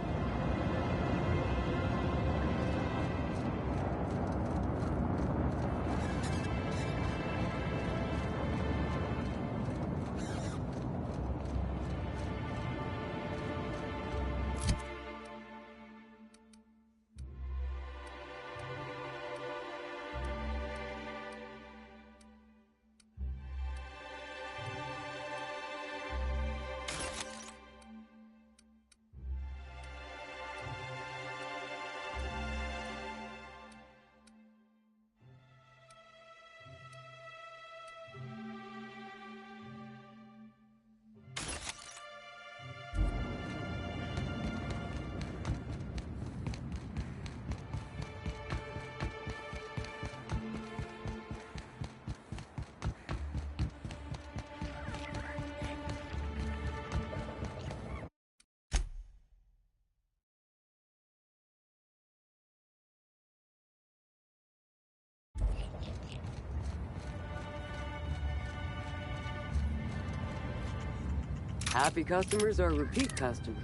Happy customers are repeat customers.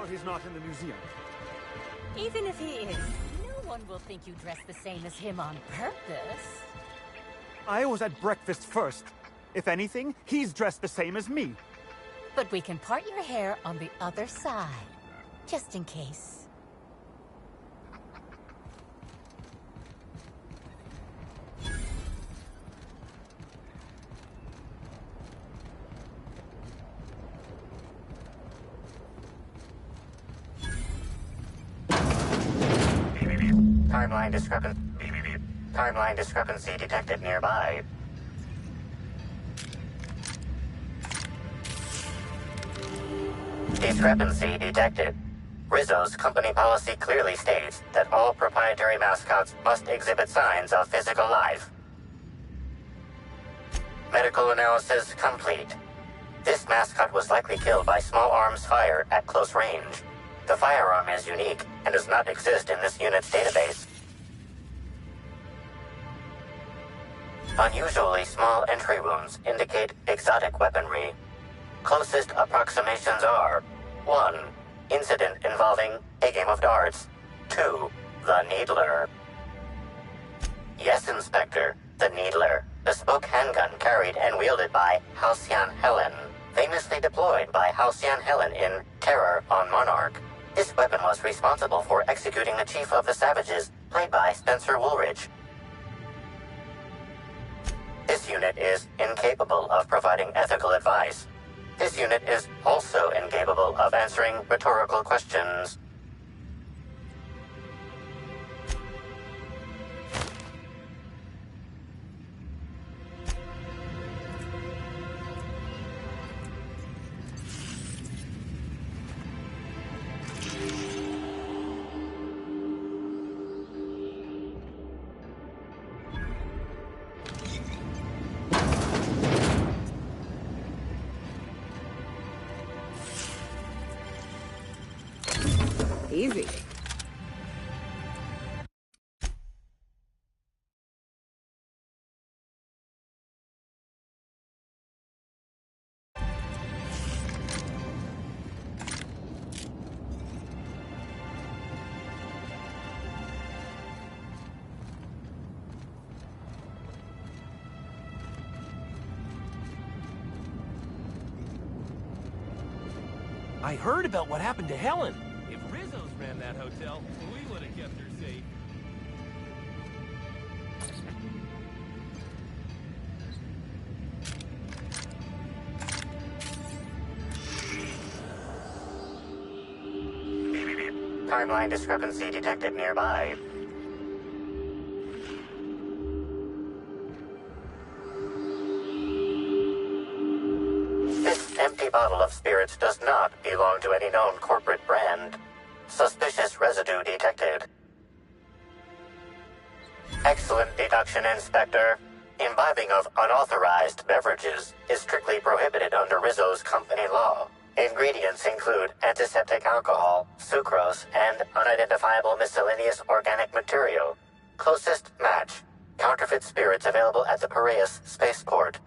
sure he's not in the museum? Even if he is, no one will think you dressed the same as him on purpose. I was at breakfast first. If anything, he's dressed the same as me. But we can part your hair on the other side, just in case. Timeline discrepancy detected nearby. Discrepancy detected. Rizzo's company policy clearly states that all proprietary mascots must exhibit signs of physical life. Medical analysis complete. This mascot was likely killed by small arms fire at close range. The firearm is unique and does not exist in this unit's database. Unusually small entry wounds indicate exotic weaponry. Closest approximations are 1. Incident involving a game of darts. 2. The Needler. Yes, Inspector. The Needler. Bespoke handgun carried and wielded by Halcyon Helen. Famously deployed by Halcyon Helen in Terror on Monarch. This weapon was responsible for executing the Chief of the Savages, played by Spencer Woolridge. This unit is incapable of providing ethical advice. This unit is also incapable of answering rhetorical questions. Easy. I heard about what happened to Helen. If Rizzo's ran that hotel, we would have kept her safe. Timeline discrepancy detected nearby. This empty bottle of spirits does not belong to any known corporate brand. Suspicious residue detected. Excellent deduction, Inspector. Imbibing of unauthorized beverages is strictly prohibited under Rizzo's company law. Ingredients include antiseptic alcohol, sucrose, and unidentifiable miscellaneous organic material. Closest match. Counterfeit spirits available at the Piraeus spaceport.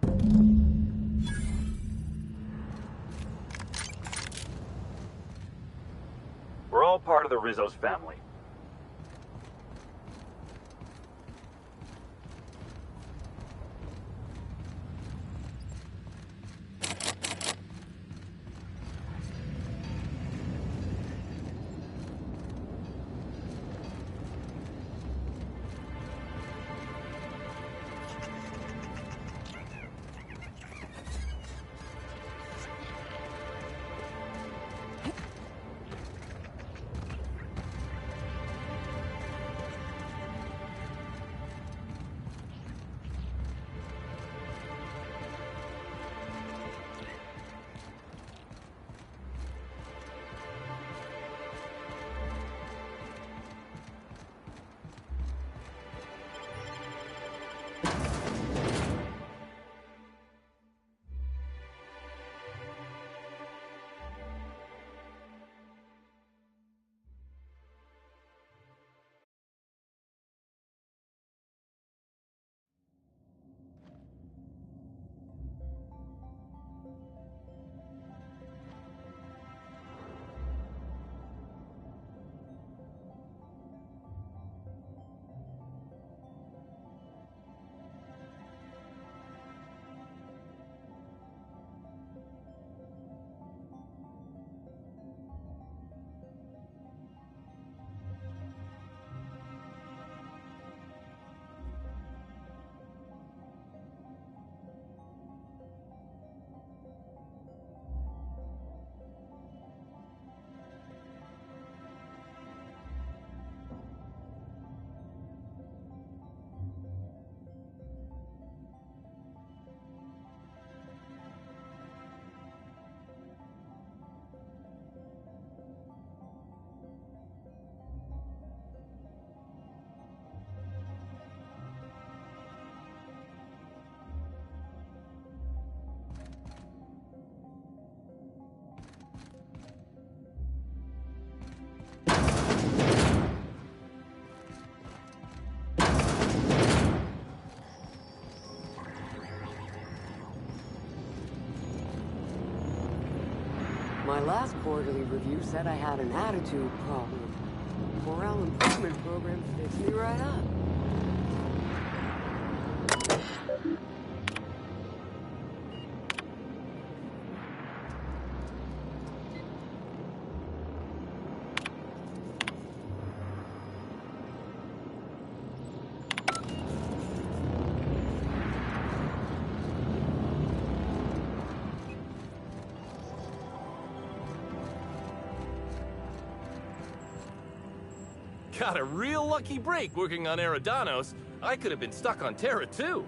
We're all part of the Rizzo's family. last quarterly review said I had an attitude problem. Morale improvement program fixed me right up. Got a real lucky break working on Eridanos. I could have been stuck on Terra too.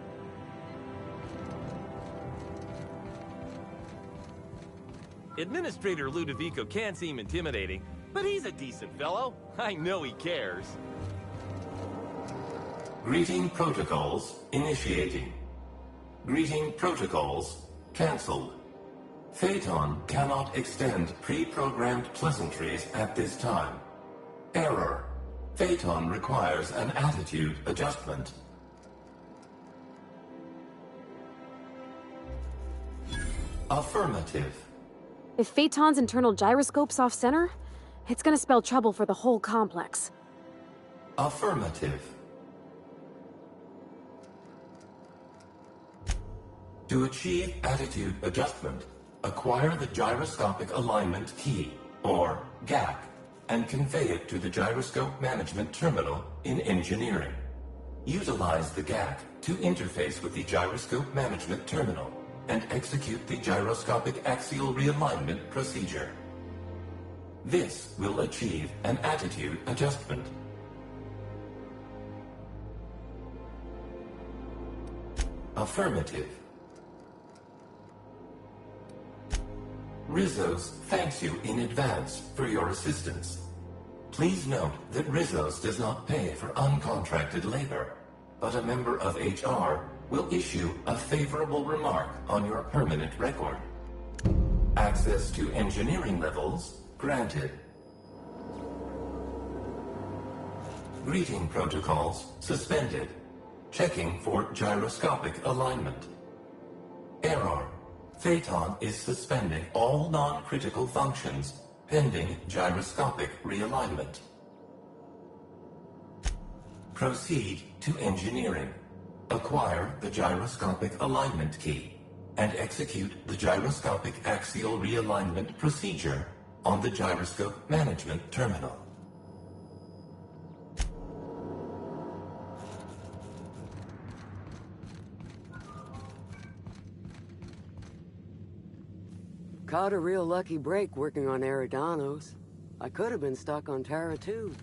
Administrator Ludovico can seem intimidating, but he's a decent fellow. I know he cares. Greeting protocols initiating. Greeting protocols cancelled. Phaeton cannot extend pre-programmed pleasantries at this time. Error. Phaeton requires an attitude adjustment. Affirmative. If Phaeton's internal gyroscope's off-center, it's gonna spell trouble for the whole complex. Affirmative. To achieve attitude adjustment, acquire the gyroscopic alignment key, or GAC, and convey it to the Gyroscope Management Terminal in Engineering. Utilize the GAC to interface with the Gyroscope Management Terminal and execute the Gyroscopic Axial Realignment procedure. This will achieve an attitude adjustment. Affirmative. Rizos thanks you in advance for your assistance. Please note that Rizos does not pay for uncontracted labor, but a member of HR will issue a favorable remark on your permanent record. Access to engineering levels granted. Greeting protocols suspended. Checking for gyroscopic alignment. Error. Phaeton is suspending all non-critical functions pending gyroscopic realignment. Proceed to engineering. Acquire the gyroscopic alignment key and execute the gyroscopic axial realignment procedure on the Gyroscope Management Terminal. Caught a real lucky break working on Eridanos. I could have been stuck on Terra too.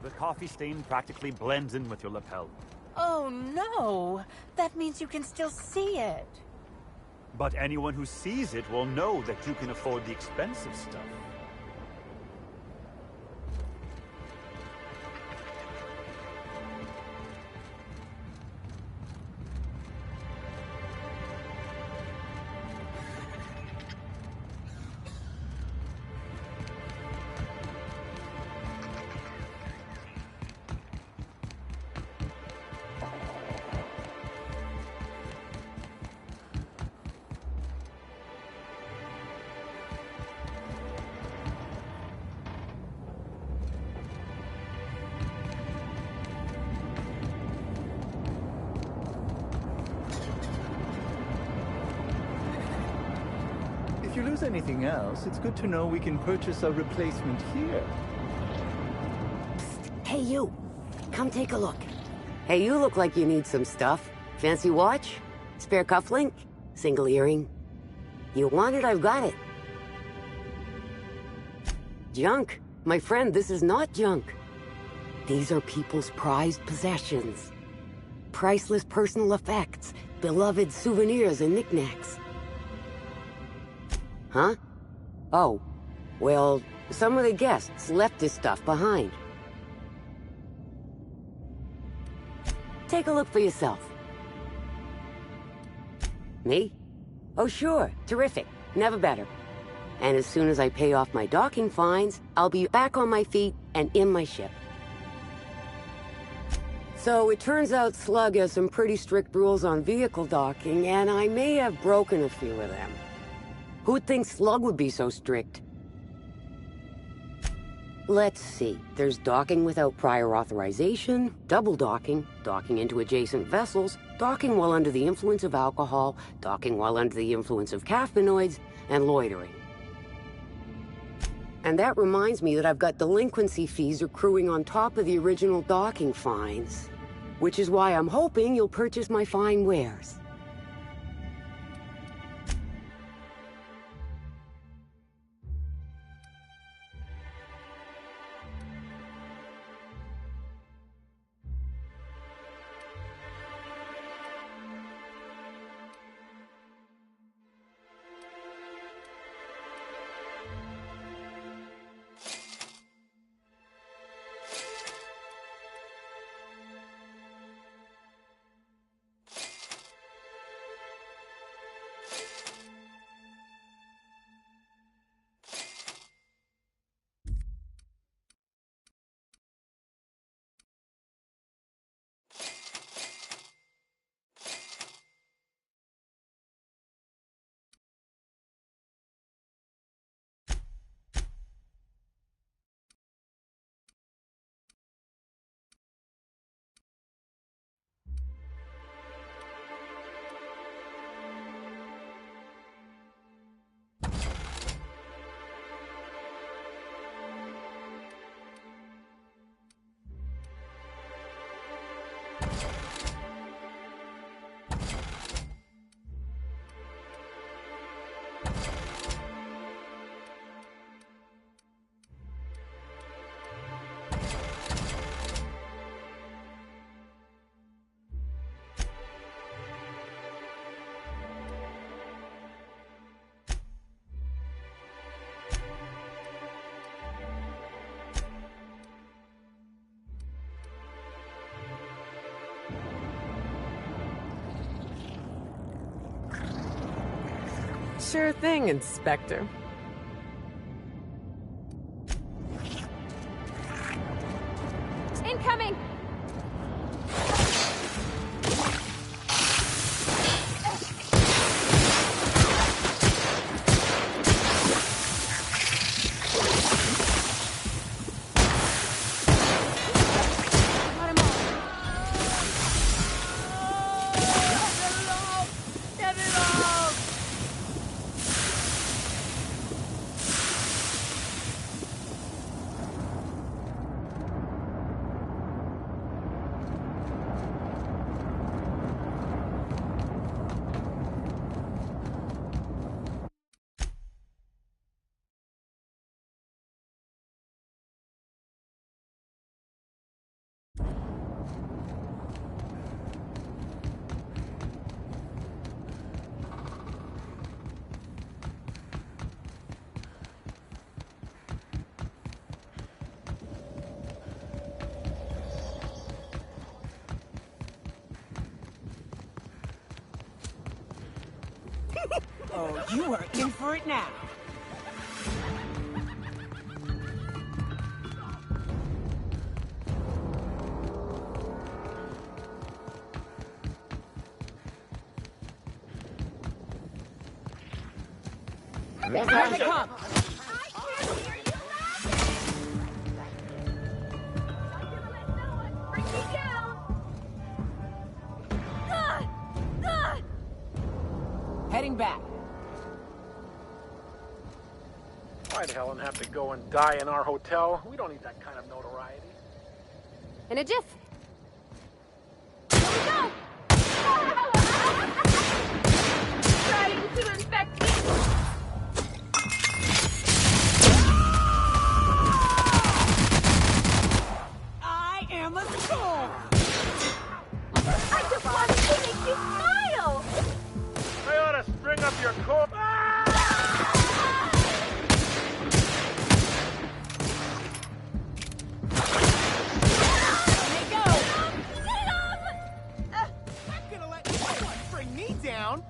The coffee stain practically blends in with your lapel. Oh no! That means you can still see it. But anyone who sees it will know that you can afford the expensive stuff. If you lose anything else, it's good to know we can purchase a replacement here. Hey, you. Come take a look. Hey, you look like you need some stuff. Fancy watch? Spare cufflink? Single earring? You want it, I've got it. Junk. My friend, this is not junk. These are people's prized possessions. Priceless personal effects, beloved souvenirs and knickknacks. Huh? Oh, well, some of the guests left this stuff behind. Take a look for yourself. Me? Oh, sure. Terrific. Never better. And as soon as I pay off my docking fines, I'll be back on my feet and in my ship. So it turns out Slug has some pretty strict rules on vehicle docking, and I may have broken a few of them. Who'd think Slug would be so strict? Let's see. There's docking without prior authorization, double docking, docking into adjacent vessels, docking while under the influence of alcohol, docking while under the influence of caffeinoids, and loitering. And that reminds me that I've got delinquency fees accruing on top of the original docking fines. Which is why I'm hoping you'll purchase my fine wares. Sure thing, Inspector. Incoming! Oh, you are in for it now. Here they come. Heading back. Why'd Helen have to go and die in our hotel? We don't need that kind of notoriety. In a jiff. Here we go! Trying to infect me. me down.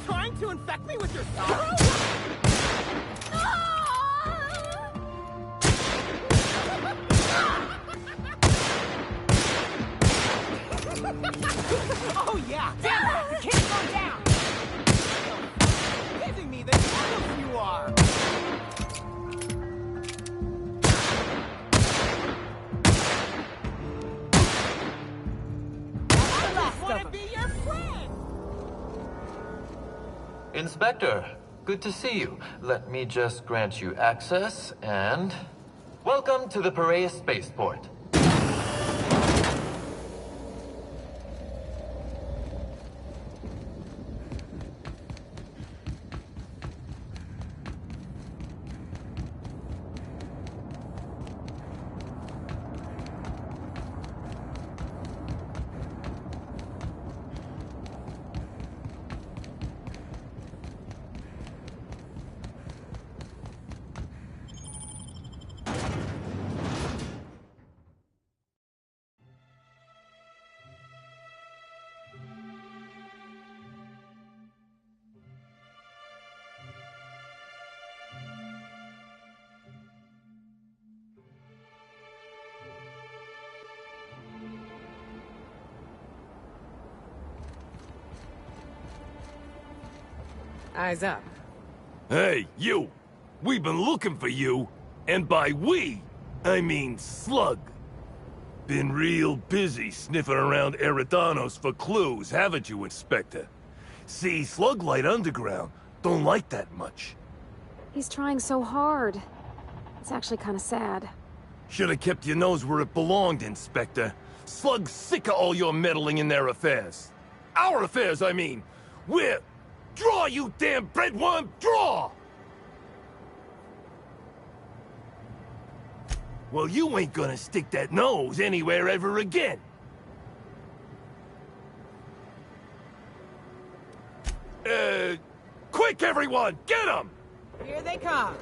Trying to infect me with your sorrow? Oh yeah! Damn it! You can't go down! Giving me the chills you are! I just want to be your friend! Inspector, good to see you. Let me just grant you access and... Welcome to the Piraeus Spaceport. Eyes up. Hey, you! We've been looking for you, and by we, I mean Slug. Been real busy sniffing around Eridanos for clues, haven't you, Inspector? See, Slug Light Underground don't like that much. He's trying so hard. It's actually kind of sad. Should have kept your nose where it belonged, Inspector. Slug's sick of all your meddling in their affairs. Our affairs, I mean. We're... Draw, you damn breadworm! Draw! Well, you ain't gonna stick that nose anywhere ever again. Quick, everyone! Get 'em! Here they come.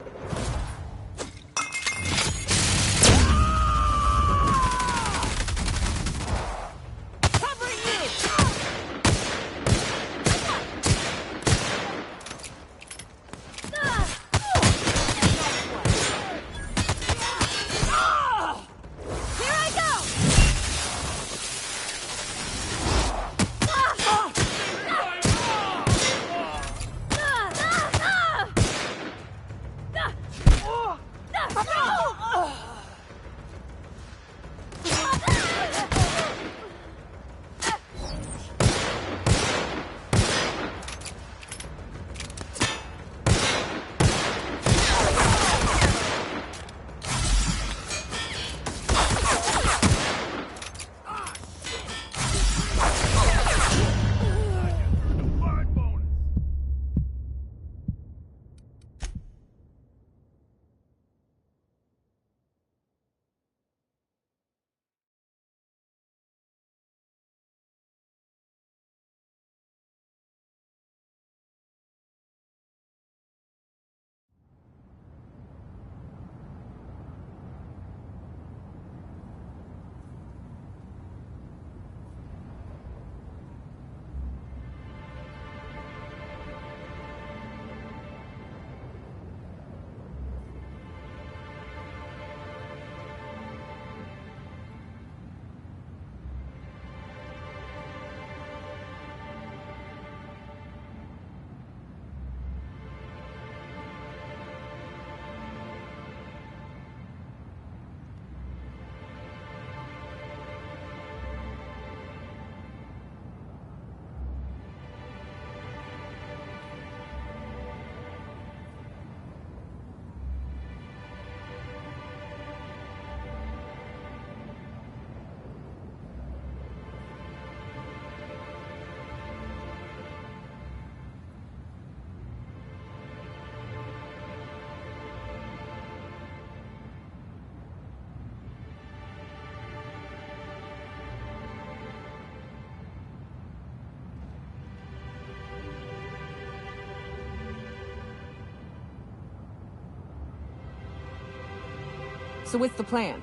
So what's the plan?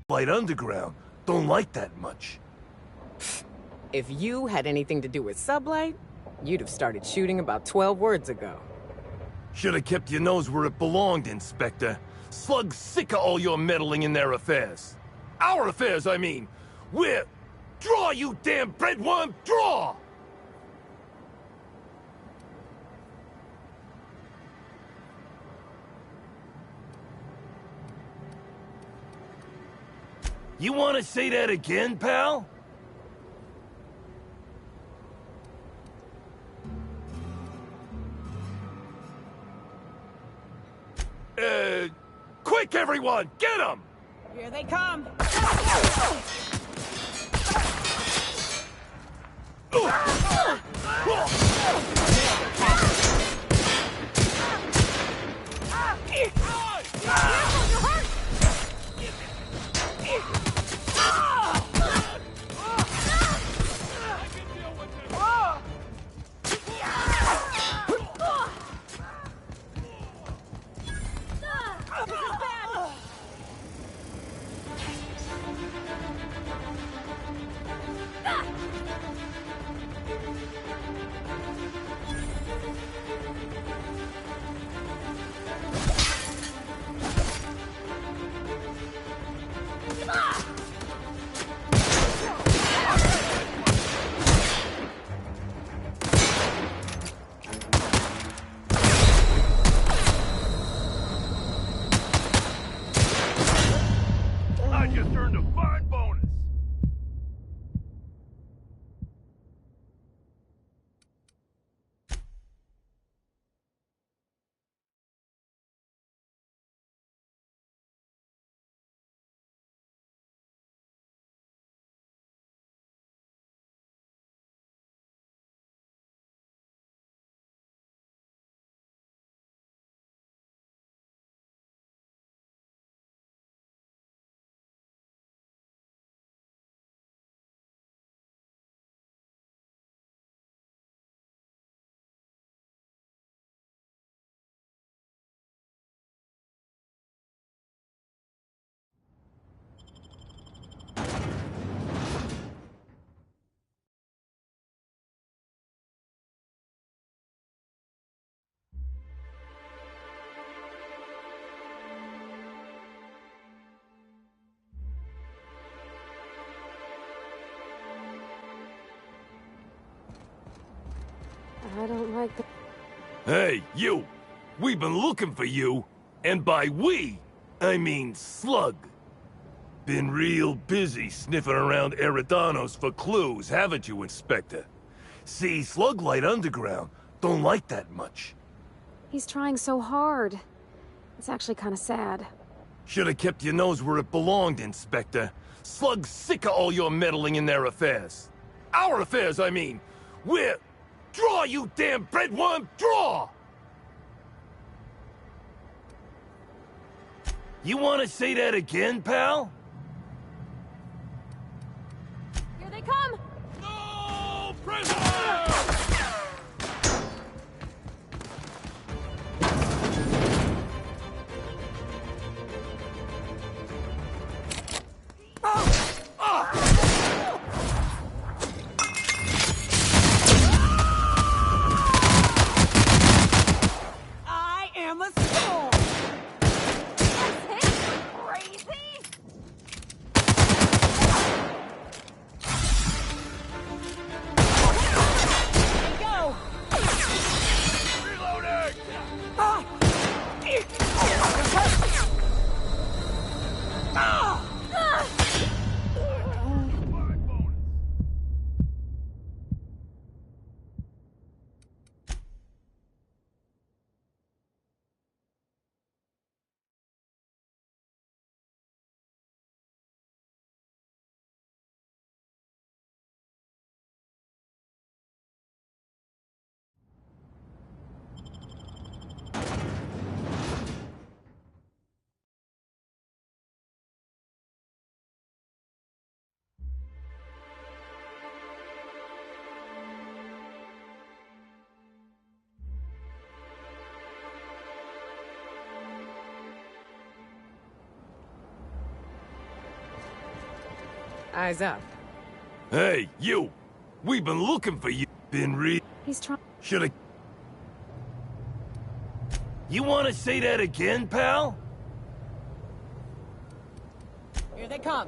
Light underground don't like that much. If you had anything to do with Sublight, you'd have started shooting about 12 words ago. Should have kept your nose where it belonged, Inspector. Slug's sick of all your meddling in their affairs. Our affairs, I mean. We're... Draw, you damn breadworm, draw! You want to say that again, pal? Quick, everyone! Get him! Here they come! I just earned a fine bonus. I don't like the... Hey, you! We've been looking for you. And by we, I mean Slug. Been real busy sniffing around Eridanos for clues, haven't you, Inspector? See, Slug Light Underground don't like that much. He's trying so hard. It's actually kind of sad. Should have kept your nose where it belonged, Inspector. Slug's sick of all your meddling in their affairs. Our affairs, I mean. We're... Draw, you damn breadworm, draw! You want to say that again, pal? Here they come! No, prisoner! I am a storm! Crazy? Eyes up. Hey, you! We've been looking for you. He's trying. Should've... You wanna say that again, pal? Here they come.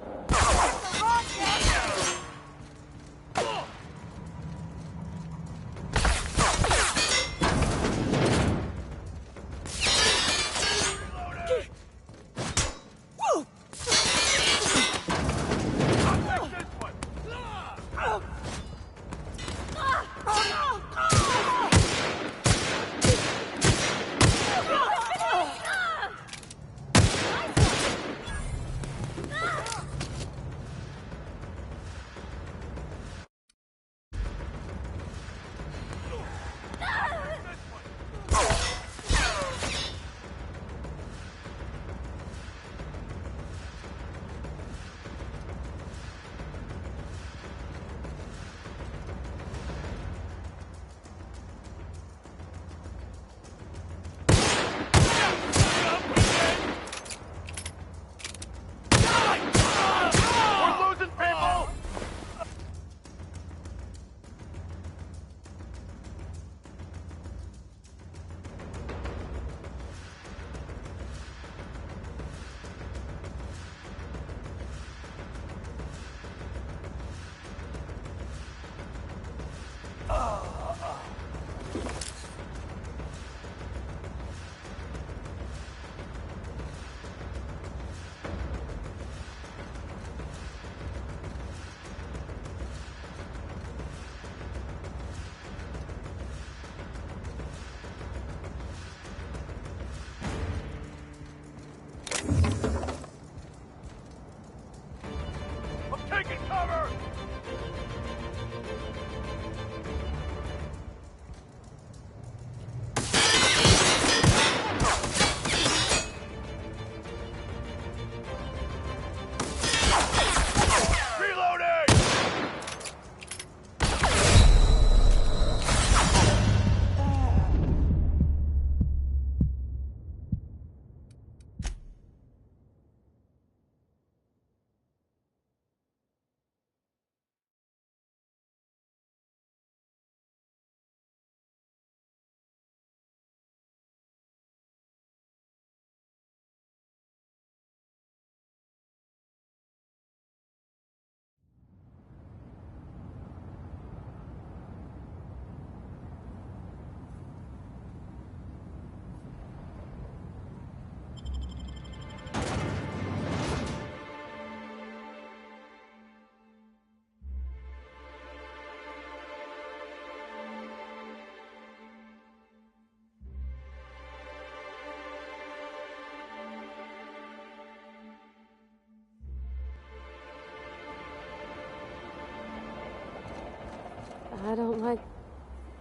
I don't like...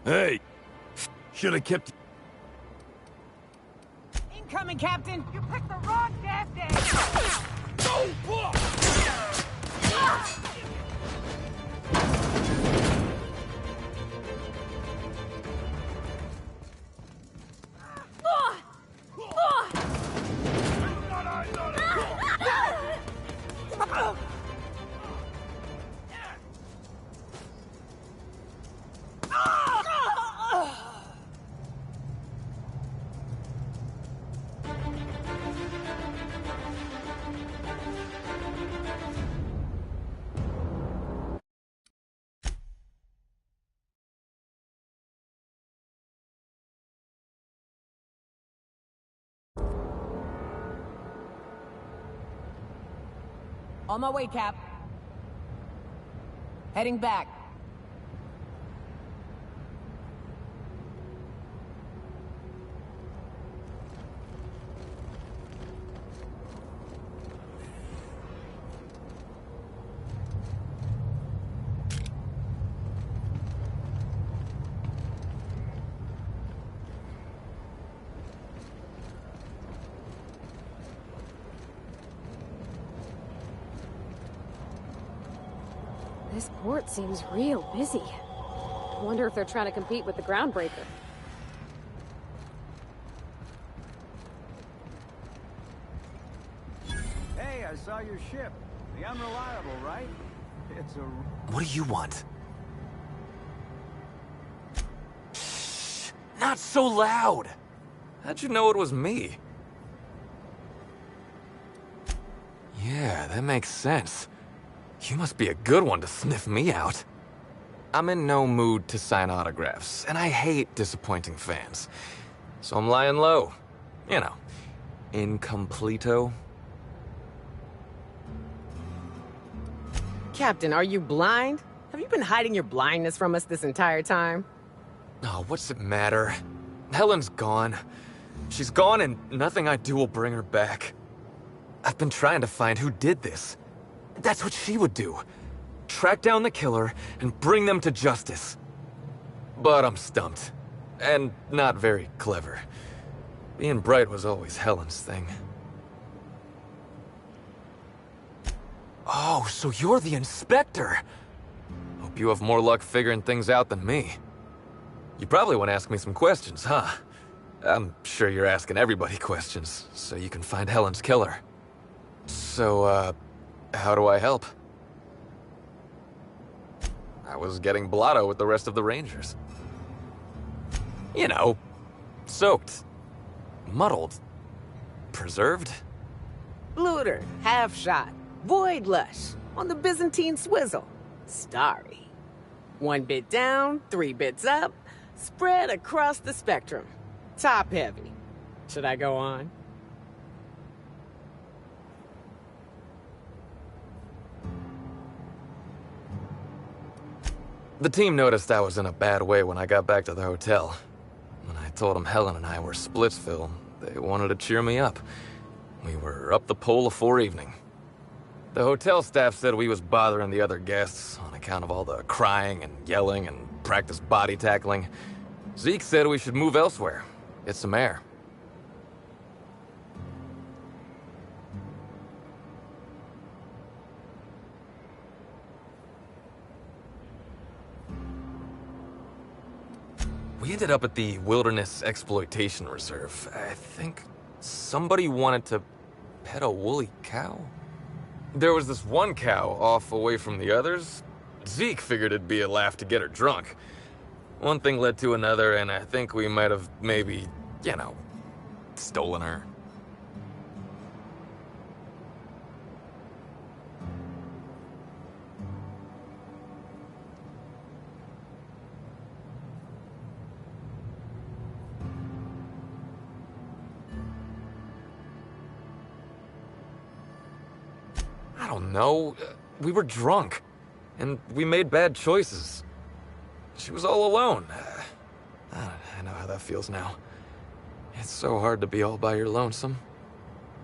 Hey! Should've kept... Incoming, Captain! You picked the wrong damn day! On my way, Cap. Heading back. This port seems real busy. Wonder if they're trying to compete with the Groundbreaker. Hey, I saw your ship. The Unreliable, right? It's a... What do you want? Shh! Not so loud! How'd you know it was me? Yeah, that makes sense. You must be a good one to sniff me out. I'm in no mood to sign autographs, and I hate disappointing fans. So I'm lying low. You know, incompleto. Captain, are you blind? Have you been hiding your blindness from us this entire time? Oh, what's it matter? Helen's gone. She's gone and nothing I do will bring her back. I've been trying to find who did this. That's what she would do. Track down the killer and bring them to justice. But I'm stumped. And not very clever. Being bright was always Helen's thing. Oh, so you're the inspector! Hope you have more luck figuring things out than me. You probably want to ask me some questions, huh? I'm sure you're asking everybody questions, so you can find Helen's killer. So, how do I help? I was getting blotto with the rest of the Rangers. You know, soaked, muddled, preserved. Looter, half shot, void lush, on the Byzantine swizzle, starry. 1 bit down, 3 bits up, spread across the spectrum. Top heavy. Should I go on? The team noticed I was in a bad way when I got back to the hotel. When I told them Helen and I were Splitsville, they wanted to cheer me up. We were up the pole afore evening. The hotel staff said we was bothering the other guests on account of all the crying and yelling and practice body tackling. Zeke said we should move elsewhere, get some air. We ended up at the Wilderness Exploitation Reserve. I think somebody wanted to pet a woolly cow? There was this one cow off away from the others. Zeke figured it'd be a laugh to get her drunk. One thing led to another, and I think we might have maybe, you know, stolen her. I don't know. We were drunk, and we made bad choices. She was all alone. I know how that feels now. It's so hard to be all by your lonesome.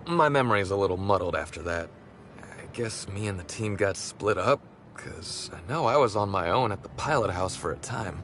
My memory's a little muddled after that. I guess me and the team got split up, because I know I was on my own at the pilot house for a time.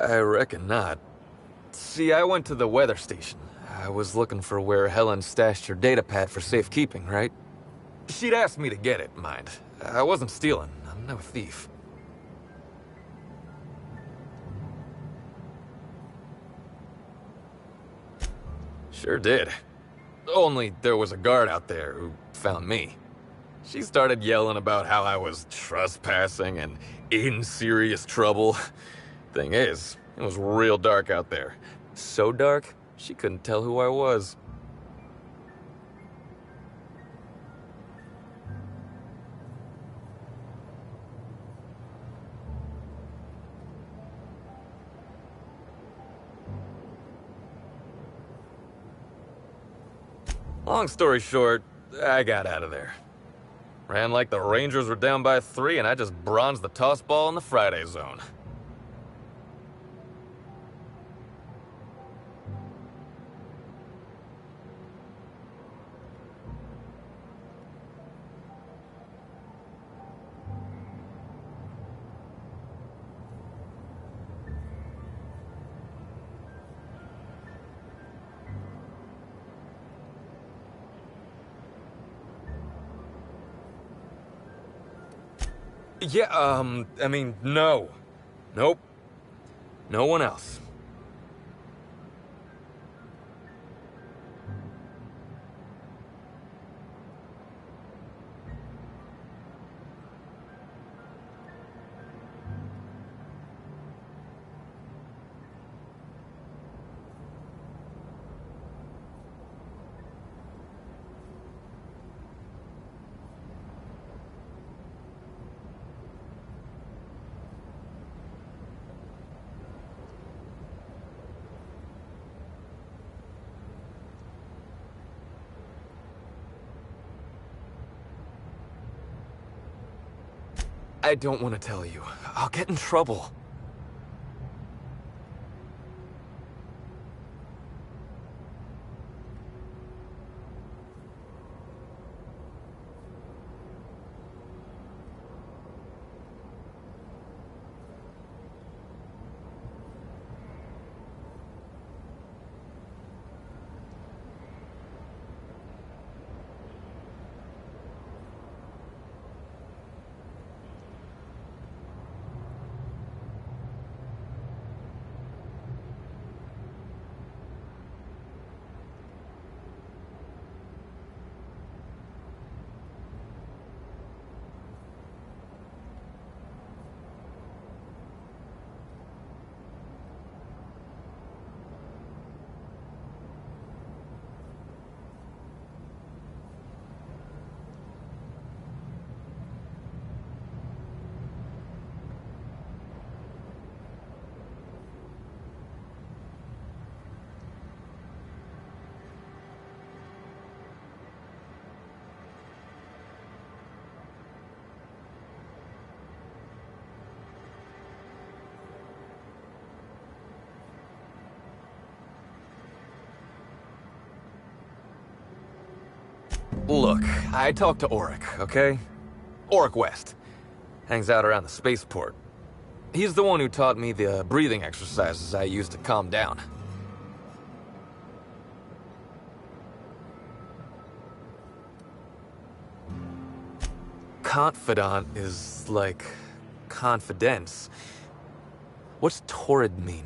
I reckon not. See, I went to the weather station. I was looking for where Helen stashed her datapad for safekeeping, right? She'd asked me to get it, mind. I wasn't stealing. I'm no thief. Sure did. Only there was a guard out there who found me. She started yelling about how I was trespassing and in serious trouble. Thing is, it was real dark out there. So dark, she couldn't tell who I was. Long story short, I got out of there. Ran like the Rangers were down by 3, and I just bronzed the toss ball in the Friday zone. Yeah, I mean, no. Nope. No one else. I don't want to tell you. I'll get in trouble. Look, I talked to Auric, okay? Auric West. Hangs out around the spaceport. He's the one who taught me the breathing exercises I use to calm down. Confidant is like confidence. What's torrid mean?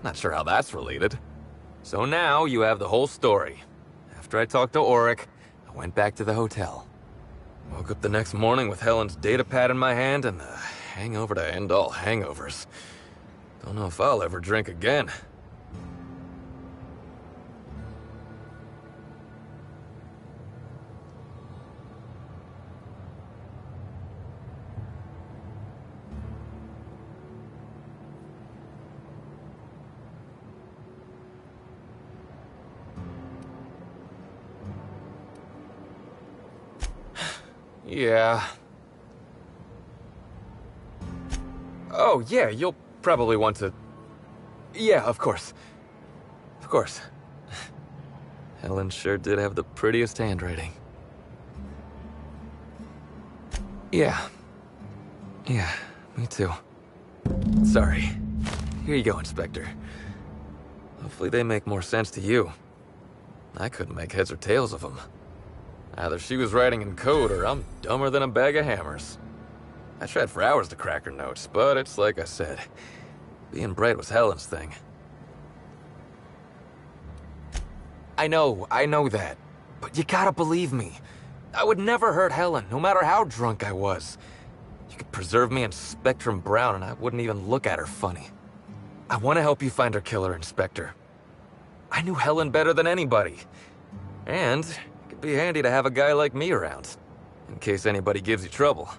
Not sure how that's related. So now you have the whole story. After I talked to Auric, I went back to the hotel. Woke up the next morning with Helen's datapad in my hand and the hangover to end all hangovers. Don't know if I'll ever drink again. Yeah. Oh, yeah, you'll probably want to... Yeah, of course. Of course. Helen sure did have the prettiest handwriting. Yeah. Yeah, me too. Sorry. Here you go, Inspector. Hopefully they make more sense to you. I couldn't make heads or tails of them. Either she was writing in code or I'm dumber than a bag of hammers. I tried for hours to crack her notes, but it's like I said. Being bright was Helen's thing. I know that. But you gotta believe me. I would never hurt Helen, no matter how drunk I was. You could preserve me in Spectrum Brown and I wouldn't even look at her funny. I want to help you find her killer, Inspector. I knew Helen better than anybody. And it could be handy to have a guy like me around, in case anybody gives you trouble.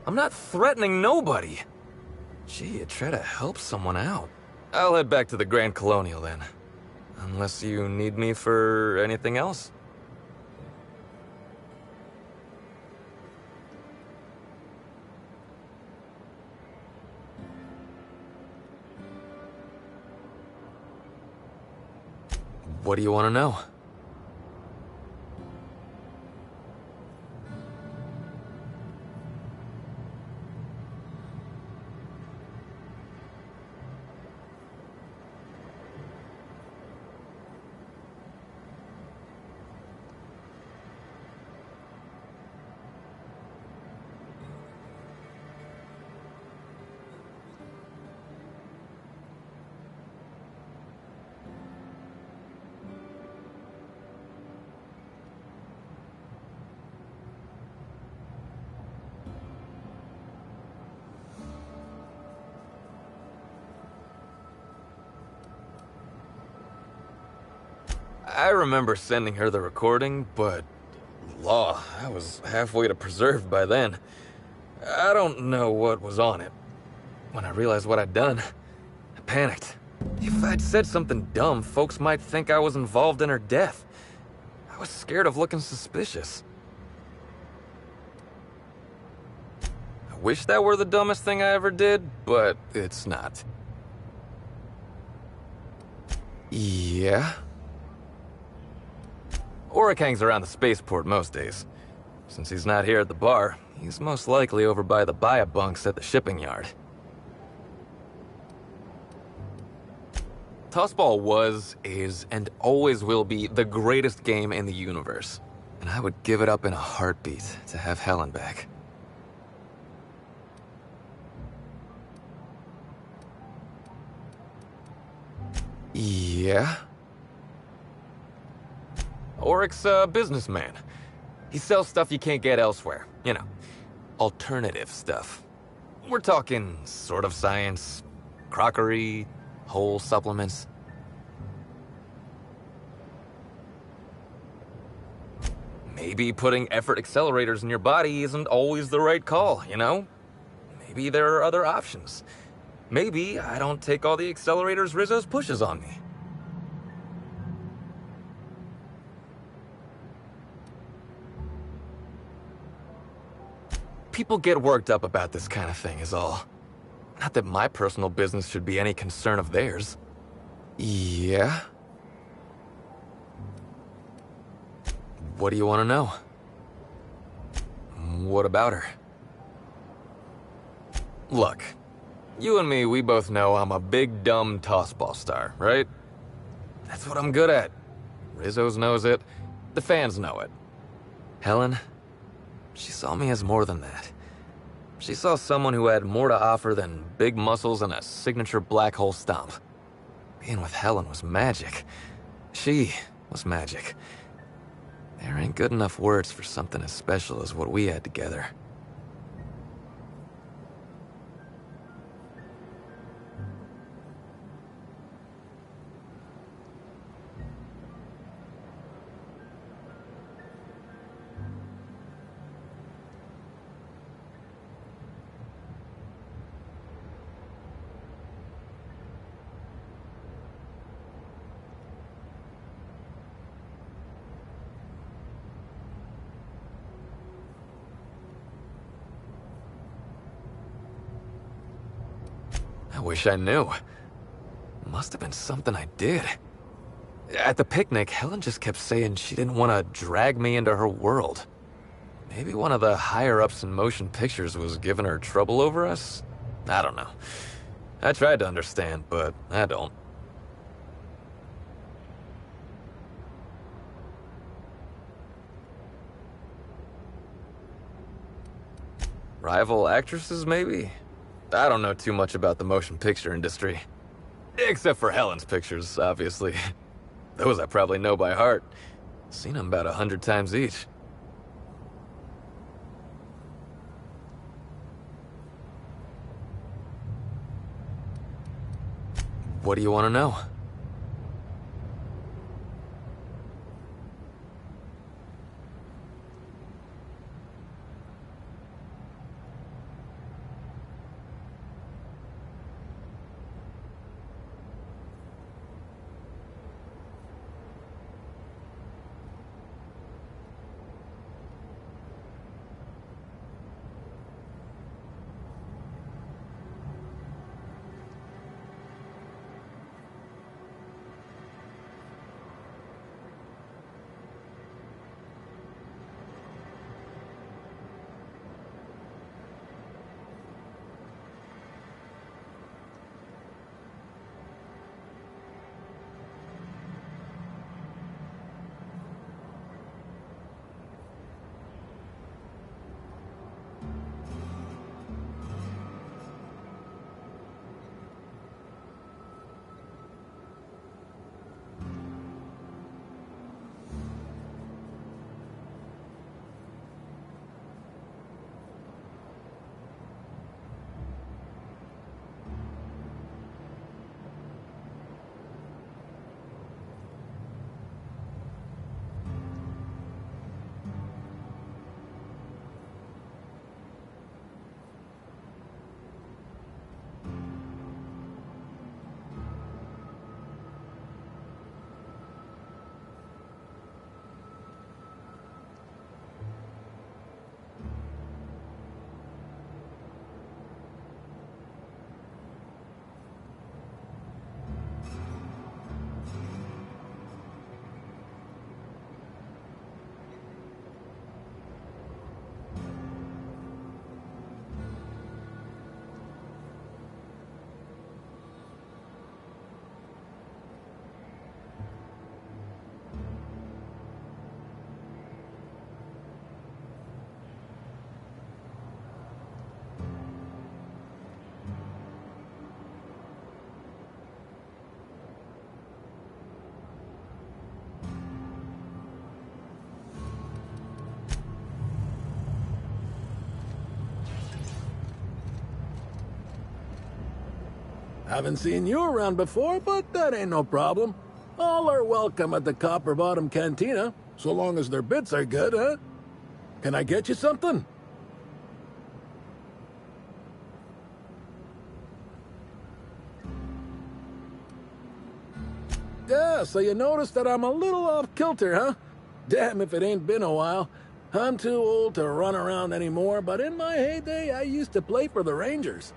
I'm not threatening nobody. Gee, you try to help someone out. I'll head back to the Grand Colonial then. Unless you need me for anything else. What do you want to know? I remember sending her the recording, but... Law, I was halfway to preserved by then. I don't know what was on it. When I realized what I'd done, I panicked. If I'd said something dumb, folks might think I was involved in her death. I was scared of looking suspicious. I wish that were the dumbest thing I ever did, but it's not. Yeah? Oric hangs around the spaceport most days. Since he's not here at the bar, he's most likely over by the buy-up bunks at the shipping yard. Tossball was, is, and always will be the greatest game in the universe. And I would give it up in a heartbeat to have Helen back. Yeah? Oric's a businessman. He sells stuff you can't get elsewhere. You know, alternative stuff. We're talking sort of science, crockery, whole supplements. Maybe putting effort accelerators in your body isn't always the right call, you know? Maybe there are other options. Maybe I don't take all the accelerators Rizzo's pushes on me. People get worked up about this kind of thing is all. Not that my personal business should be any concern of theirs. Yeah? What do you want to know? What about her? Look, you and me, we both know I'm a big dumb tossball star, right? That's what I'm good at. Rizzo's knows it. The fans know it. Helen, she saw me as more than that. She saw someone who had more to offer than big muscles and a signature black hole stomp. Being with Helen was magic. She was magic. There ain't good enough words for something as special as what we had together. wish I knew. Must have been something I did. At the picnic, Helen just kept saying she didn't want to drag me into her world. Maybe one of the higher-ups in motion pictures was giving her trouble over us? I don't know. I tried to understand, but I don't. Rival actresses, maybe? I don't know too much about the motion picture industry. Except for Helen's pictures, obviously. Those I probably know by heart. Seen them about 100 times each. What do you want to know? Haven't seen you around before, but that ain't no problem. All are welcome at the Copper Bottom Cantina, so long as their bits are good, huh? Can I get you something? Yeah, so you noticed that I'm a little off kilter, huh? Damn if it ain't been a while. I'm too old to run around anymore, but in my heyday, I used to play for the Rangers.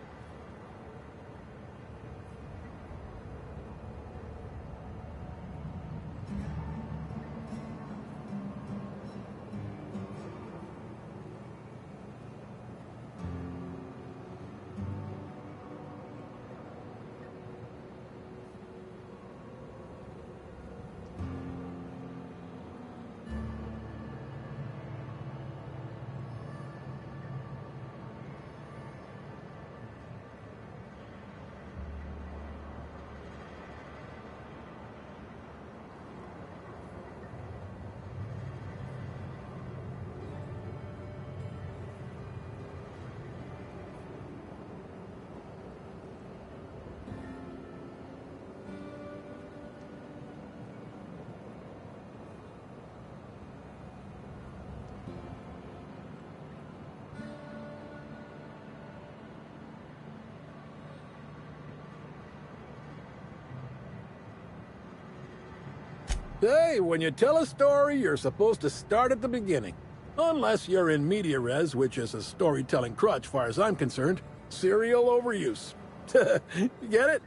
Hey, when you tell a story, you're supposed to start at the beginning. Unless you're in media res, which is a storytelling crutch far as I'm concerned. Serial overuse. Get it?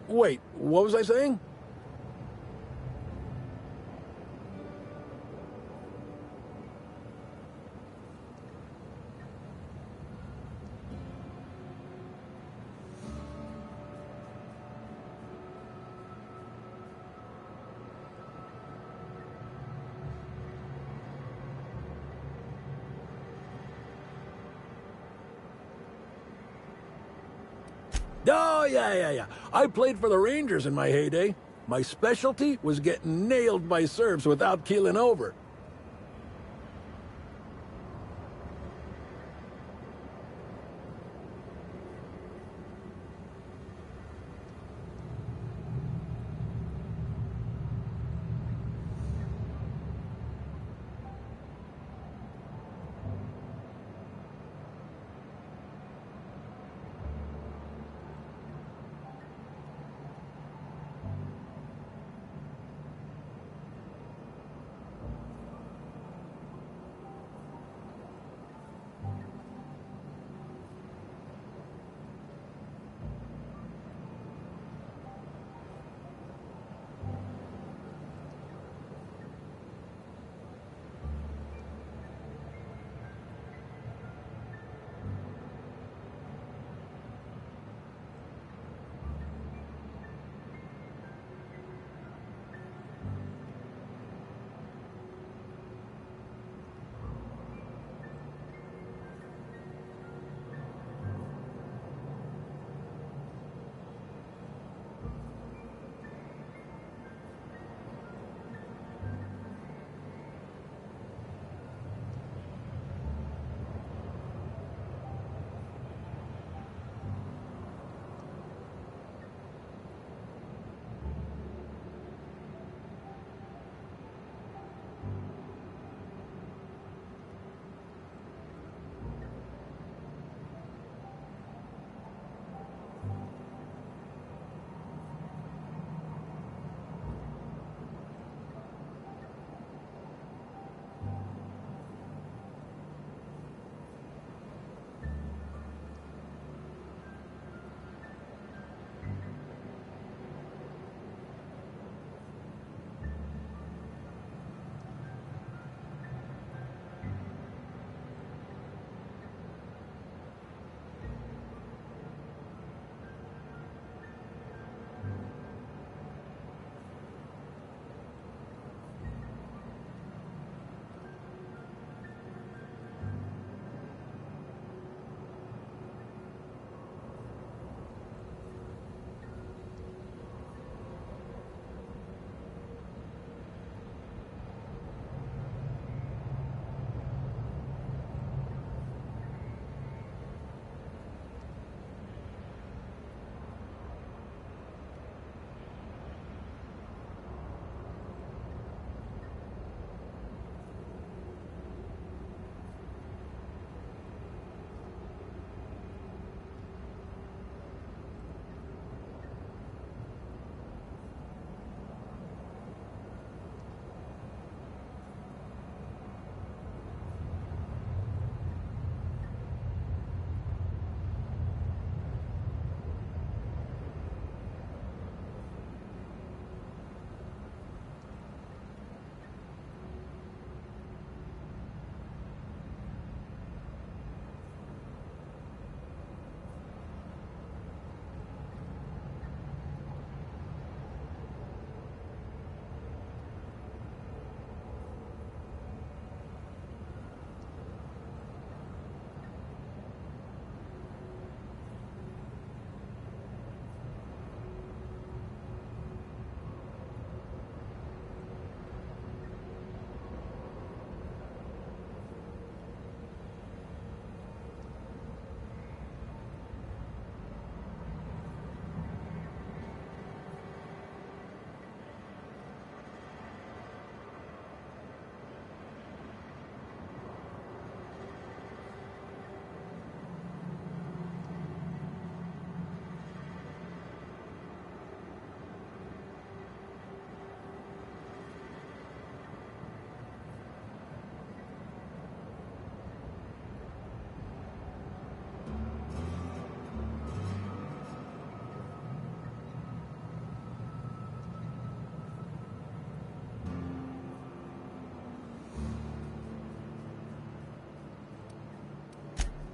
Wait, what was I saying? Oh, yeah. I played for the Rangers in my heyday. My specialty was getting nailed by serves without keeling over.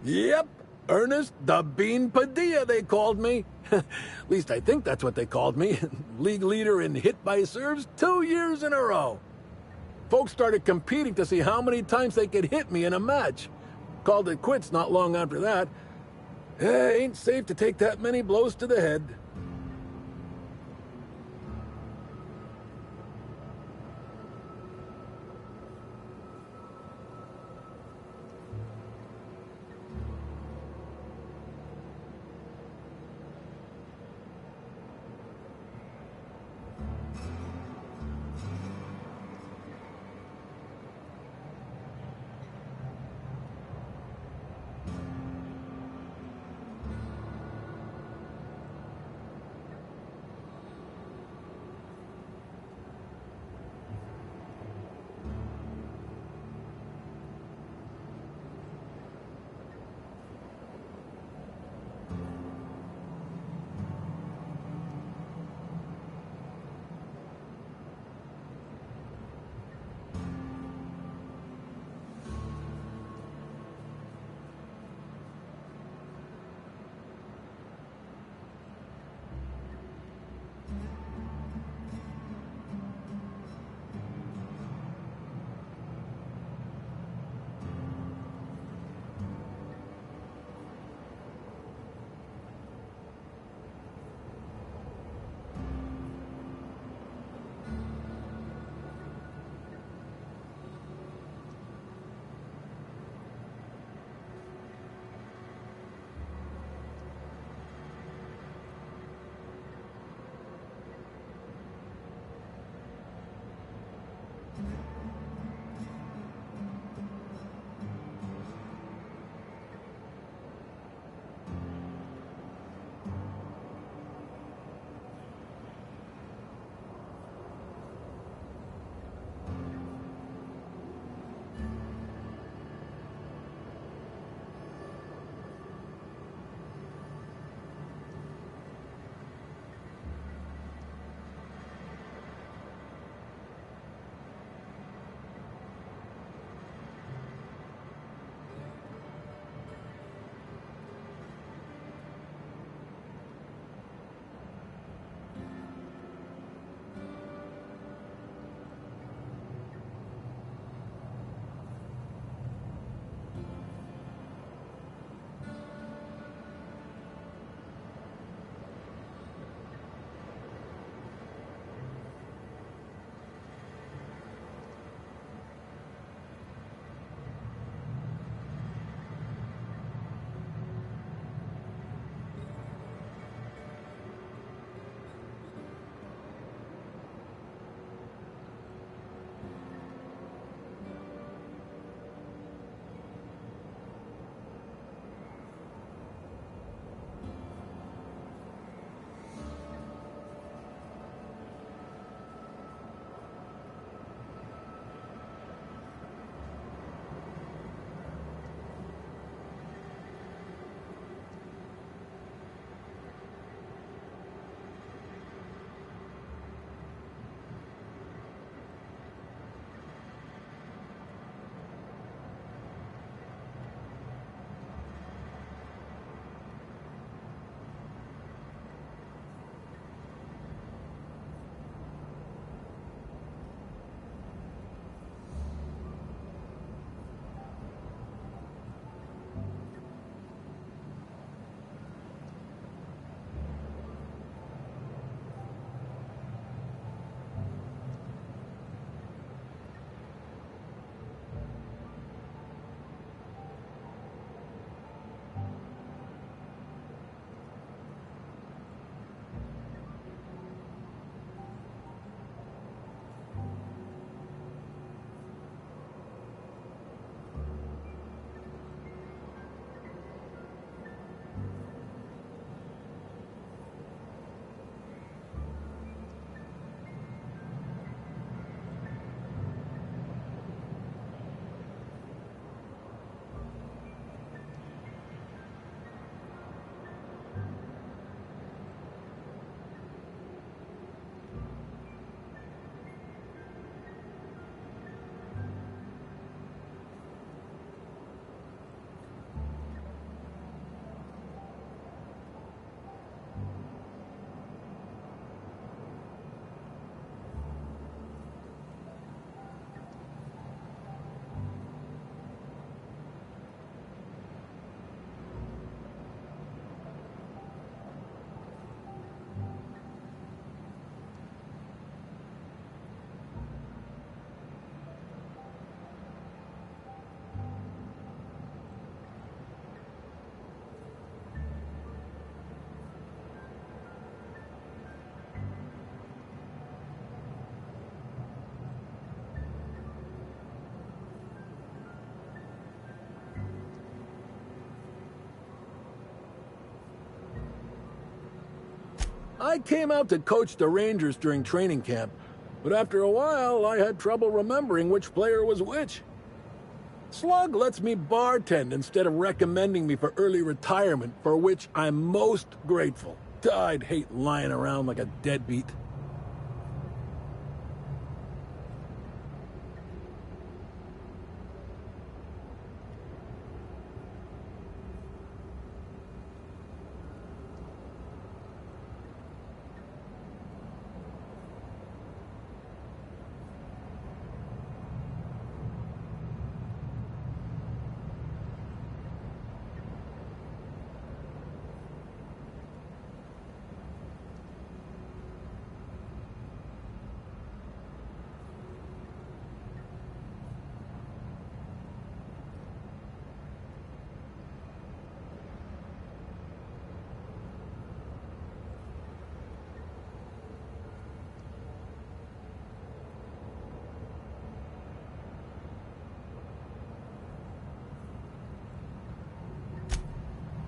Yep, Ernest the Bean Padilla, they called me. At least I think that's what they called me. League leader in hit by serves 2 years in a row. Folks started competing to see how many times they could hit me in a match. Called it quits not long after that. Ain't safe to take that many blows to the head. I came out to coach the Rangers during training camp, but after a while, I had trouble remembering which player was which. Slug lets me bartend instead of recommending me for early retirement, for which I'm most grateful. I'd hate lying around like a deadbeat.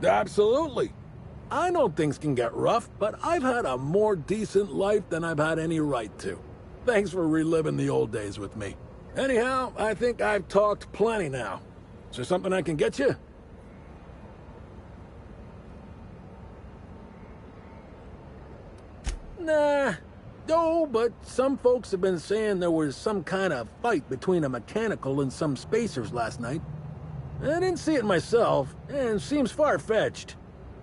Absolutely. I know things can get rough, but I've had a more decent life than I've had any right to. Thanks for reliving the old days with me. Anyhow, I think I've talked plenty now. Is there something I can get you? Nah. No, but some folks have been saying there was some kind of fight between a mechanical and some spacers last night. I didn't see it myself, and seems far-fetched.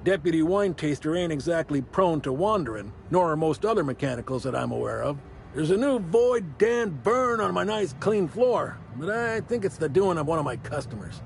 Deputy Wine Taster ain't exactly prone to wandering, nor are most other mechanicals that I'm aware of. There's a new Void Dan burn on my nice clean floor, but I think it's the doing of one of my customers.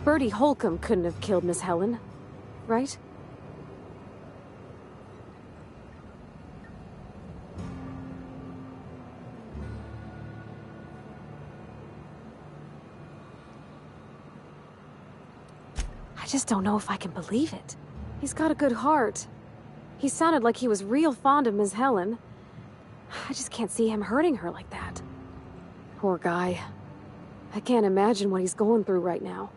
Bertie Holcomb couldn't have killed Miss Helen, right? I just don't know if I can believe it. He's got a good heart. He sounded like he was real fond of Miss Helen. I just can't see him hurting her like that. Poor guy. I can't imagine what he's going through right now.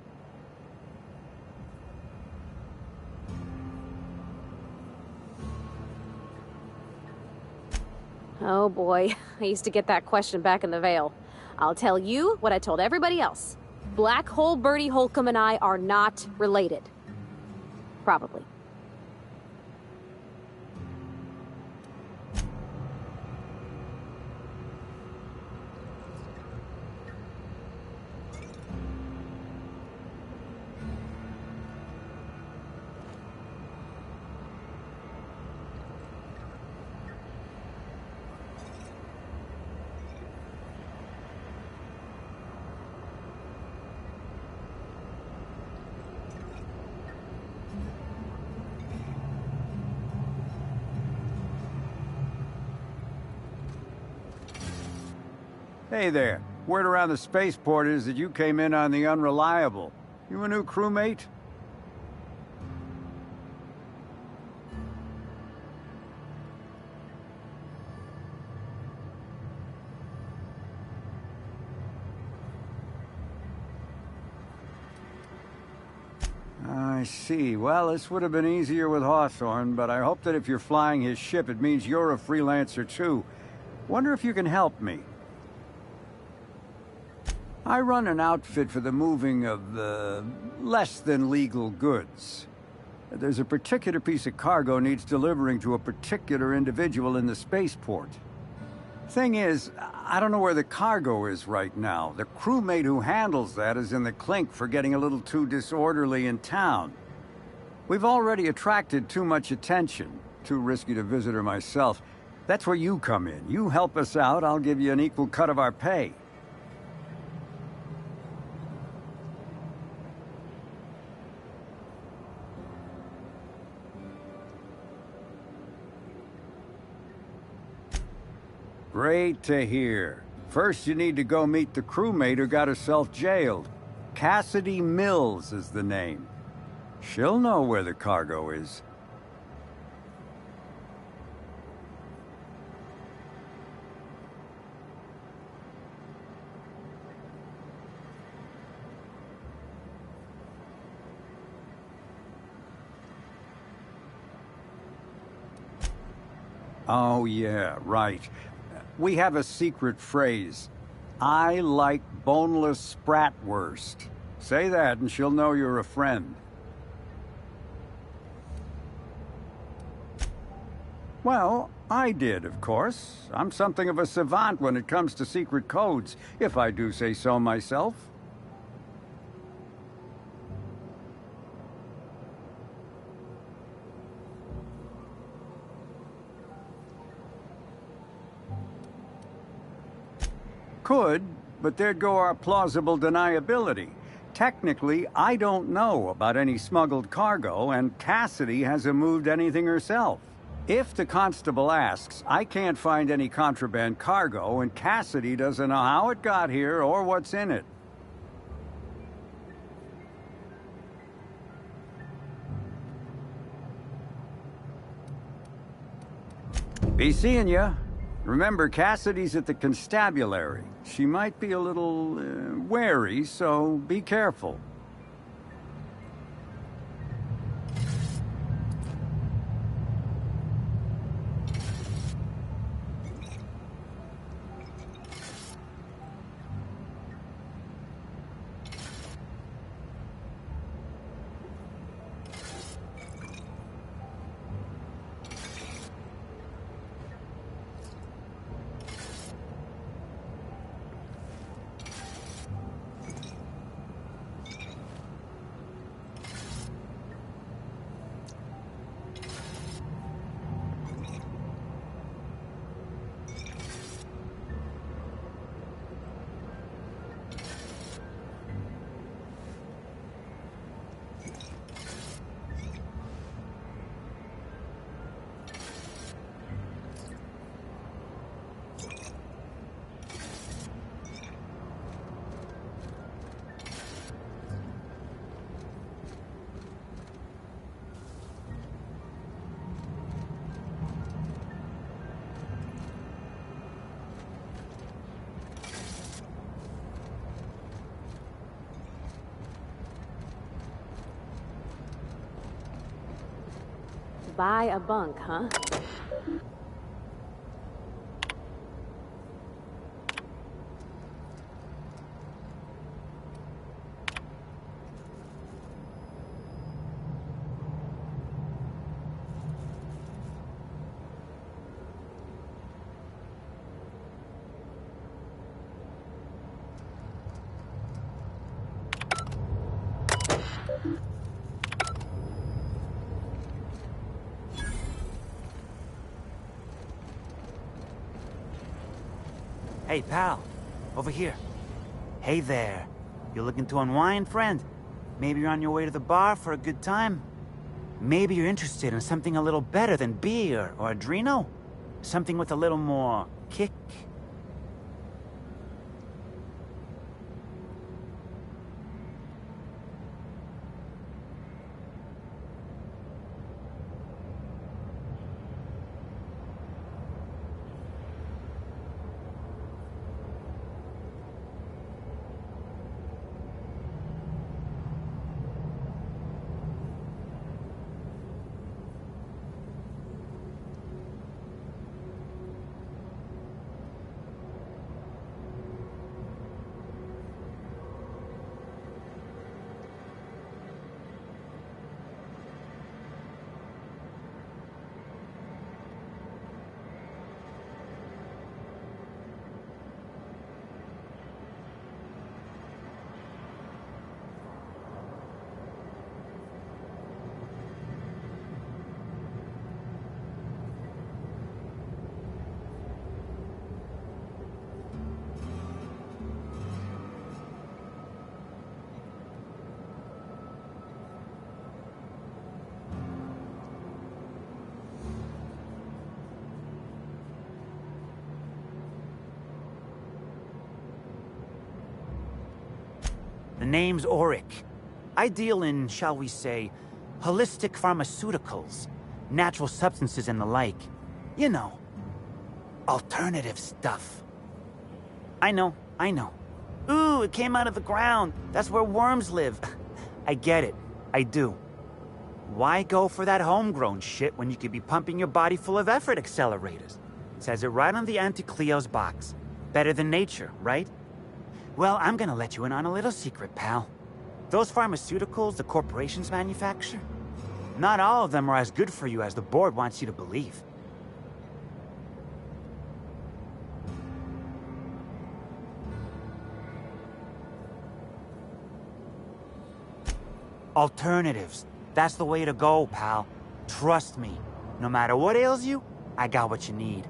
Oh boy, I used to get that question back in the Vale. I'll tell you what I told everybody else. Black Hole Bertie Holcomb and I are not related. Probably. Hey there. Word around the spaceport is that you came in on the Unreliable. You a new crewmate? I see. Well, this would have been easier with Hawthorne, but I hope that if you're flying his ship, it means you're a freelancer too. Wonder if you can help me. I run an outfit for the moving of less than legal goods. There's a particular piece of cargo needs delivering to a particular individual in the spaceport. Thing is, I don't know where the cargo is right now. The crewmate who handles that is in the clink for getting a little too disorderly in town. We've already attracted too much attention. Too risky to visit her myself. That's where you come in. You help us out, I'll give you an equal cut of our pay. Great to hear. First, you need to go meet the crewmate who got herself jailed. Cassidy Mills is the name. She'll know where the cargo is. Oh, yeah, right. We have a secret phrase. I like boneless spratwurst. Say that and she'll know you're a friend. Well, I did, of course. I'm something of a savant when it comes to secret codes, if I do say so myself. Could, but there'd go our plausible deniability. Technically, I don't know about any smuggled cargo, and Cassidy hasn't moved anything herself. If the constable asks, I can't find any contraband cargo, and Cassidy doesn't know how it got here or what's in it. Be seeing ya. Remember, Cassidy's at the constabulary. She might be a little wary, so be careful. Buy a bunk, huh? Hey, pal. Over here. Hey there. You looking to unwind, friend? Maybe you're on your way to the bar for a good time? Maybe you're interested in something a little better than beer or Adreno? Something with a little more kick? name's Auric. I deal in, shall we say, holistic pharmaceuticals, natural substances and the like. You know, alternative stuff. I know. Ooh, it came out of the ground. That's where worms live. I get it. I do. Why go for that homegrown shit when you could be pumping your body full of effort accelerators? Says it right on the Anti-Cleo's box. Better than nature, right? Well, I'm gonna let you in on a little secret, pal. Those pharmaceuticals the corporations manufacture, not all of them are as good for you as the board wants you to believe. Alternatives. That's the way to go, pal. Trust me. No matter what ails you, I got what you need.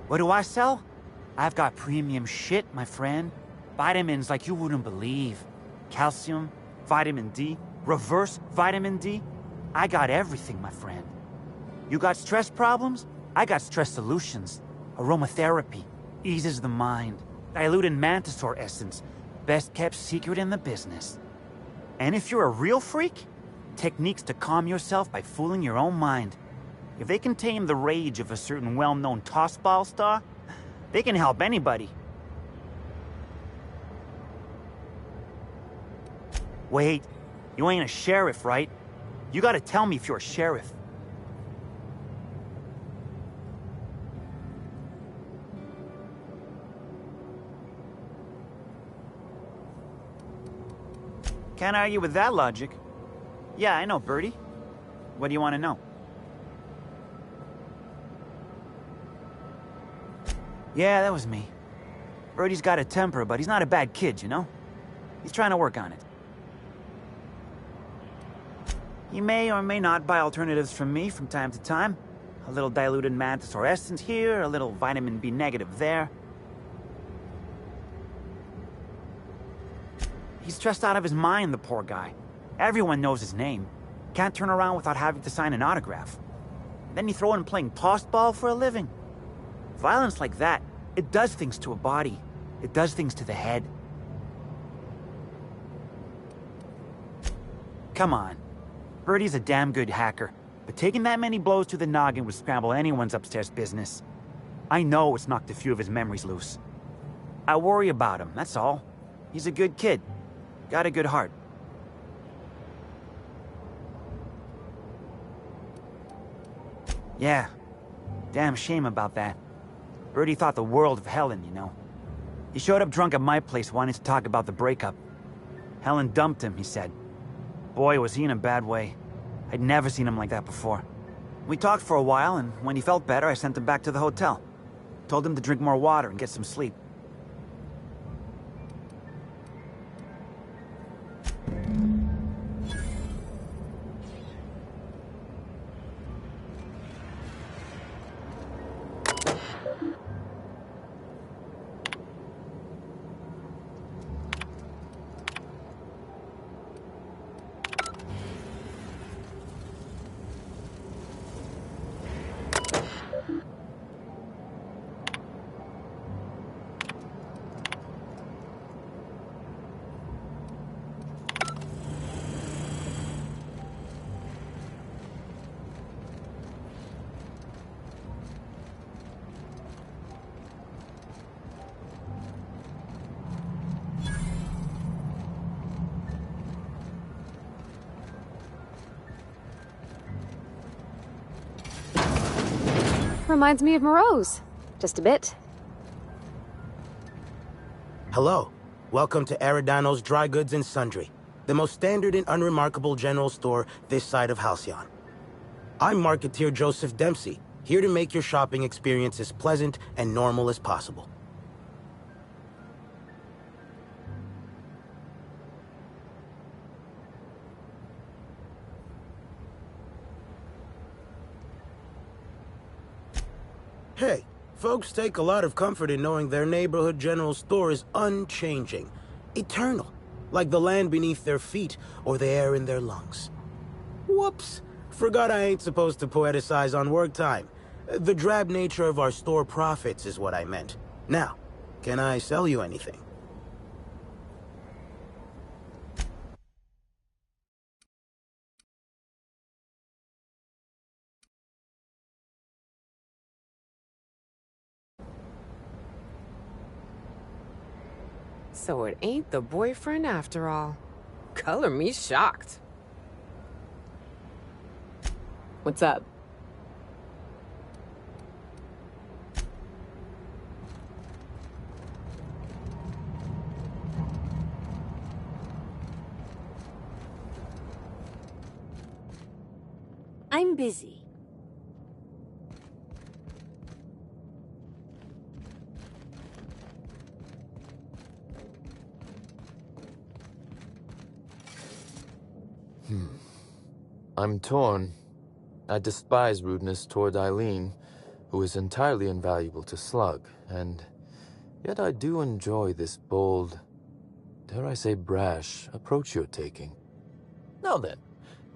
What do I sell? I've got premium shit, my friend. Vitamins like you wouldn't believe. Calcium, vitamin D, reverse vitamin D. I got everything, my friend. You got stress problems? I got stress solutions. Aromatherapy, eases the mind. Diluted mantisaur essence, best kept secret in the business. And if you're a real freak, techniques to calm yourself by fooling your own mind. If they can tame the rage of a certain well-known tossball star, they can help anybody. Wait, you ain't a sheriff, right? You gotta tell me if you're a sheriff. Can't argue with that logic. Yeah, I know, Birdie. What do you want to know? Yeah, that was me. Birdie's got a temper, but he's not a bad kid, you know? He's trying to work on it. He may or may not buy alternatives from me from time to time. A little diluted mantisaur essence here, a little vitamin B negative there. He's stressed out of his mind, the poor guy. Everyone knows his name. Can't turn around without having to sign an autograph. Then you throw in playing tossball for a living. Violence like that, it does things to a body. It does things to the head. Come on. Birdie's a damn good hacker, but taking that many blows to the noggin would scramble anyone's upstairs business. I know it's knocked a few of his memories loose. I worry about him, that's all. He's a good kid. Got a good heart. Yeah. Damn shame about that. Birdie thought the world of Helen, you know. He showed up drunk at my place wanting to talk about the breakup. Helen dumped him, he said. Boy, was he in a bad way. I'd never seen him like that before. We talked for a while, and when he felt better, I sent him back to the hotel. Told him to drink more water and get some sleep. Reminds me of Moreau's. Just a bit. Hello. Welcome to Aridano's Dry Goods and Sundry, the most standard and unremarkable general store this side of Halcyon. I'm Marketeer Joseph Dempsey, here to make your shopping experience as pleasant and normal as possible. Hey, folks take a lot of comfort in knowing their neighborhood general store is unchanging, eternal, like the land beneath their feet or the air in their lungs. Whoops, forgot I ain't supposed to poeticize on work time. The drab nature of our store profits is what I meant. Now, can I sell you anything? So it ain't the boyfriend after all. Color me shocked. What's up? I'm busy. I'm torn. I despise rudeness toward Eileen, who is entirely invaluable to Slug, and yet I do enjoy this bold, dare I say brash, approach you're taking. Now then,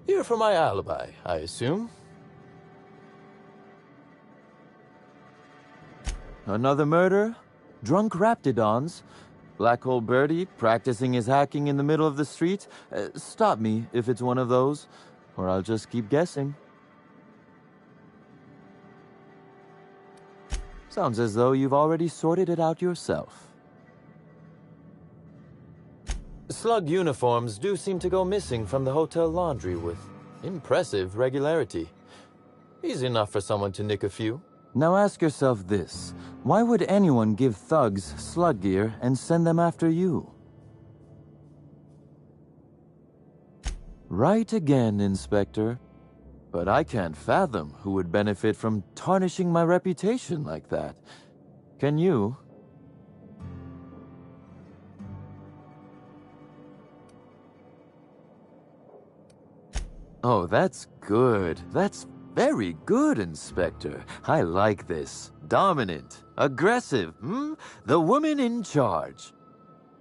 here for my alibi, I assume. Another murder? Drunk Raptidons? Black Hole Birdie practicing his hacking in the middle of the street? Stop me if it's one of those, or I'll just keep guessing. Sounds as though you've already sorted it out yourself. Slug uniforms do seem to go missing from the hotel laundry with impressive regularity. Easy enough for someone to nick a few. Now ask yourself this. Why would anyone give thugs Slug gear and send them after you? Right again, Inspector. But I can't fathom who would benefit from tarnishing my reputation like that. Can you? Oh, that's good. That's very good, Inspector. I like this. Dominant. Aggressive, The woman in charge.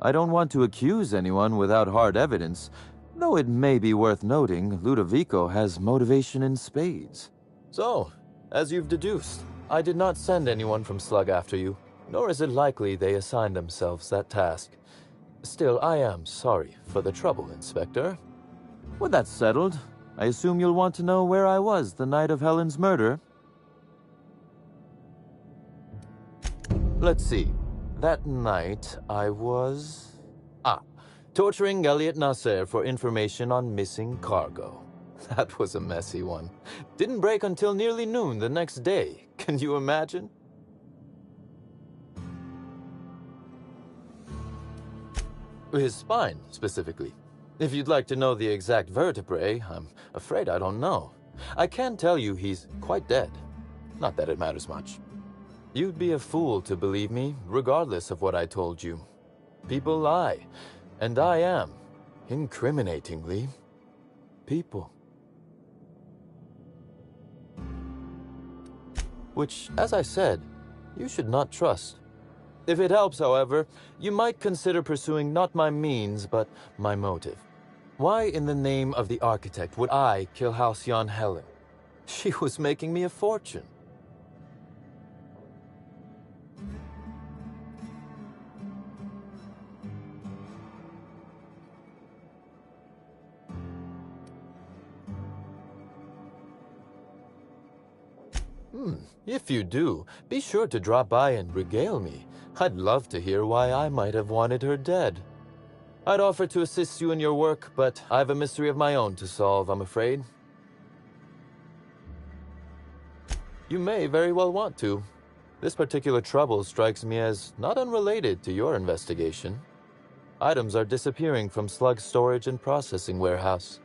I don't want to accuse anyone without hard evidence, though it may be worth noting Ludovico has motivation in spades. So, as you've deduced, I did not send anyone from Slug after you, nor is it likely they assigned themselves that task. Still, I am sorry for the trouble, Inspector. With that settled, I assume you'll want to know where I was the night of Helen's murder. Let's see. That night, I was... torturing Elliot Nasser for information on missing cargo. That was a messy one. Didn't break until nearly noon the next day. Can you imagine? His spine, specifically. If you'd like to know the exact vertebrae, I'm afraid I don't know. I can tell you he's quite dead. Not that it matters much. You'd be a fool to believe me, regardless of what I told you. People lie, and I am, incriminatingly, people. Which, as I said, you should not trust. If it helps, however, you might consider pursuing not my means, but my motive. Why in the name of the architect would I kill Halcyon Helen? She was making me a fortune. If you do, be sure to drop by and regale me. I'd love to hear why I might have wanted her dead. I'd offer to assist you in your work, but I have a mystery of my own to solve, I'm afraid. You may very well want to. This particular trouble strikes me as not unrelated to your investigation. Items are disappearing from Slug's storage and processing warehouse.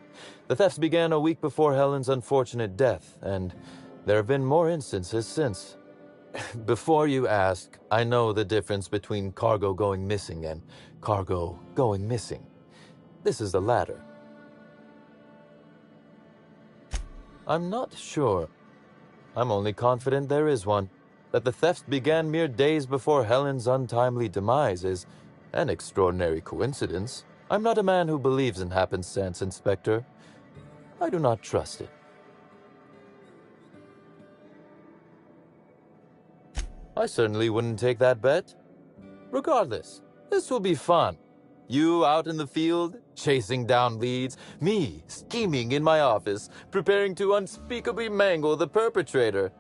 The thefts began a week before Helen's unfortunate death, and there have been more instances since. Before you ask, I know the difference between cargo going missing and cargo going missing. This is the latter. I'm not sure. I'm only confident there is one. That the thefts began mere days before Helen's untimely demise is an extraordinary coincidence. I'm not a man who believes in happenstance, Inspector. I do not trust it. I certainly wouldn't take that bet. Regardless, this will be fun. You out in the field, chasing down leads, me scheming in my office, preparing to unspeakably mangle the perpetrator.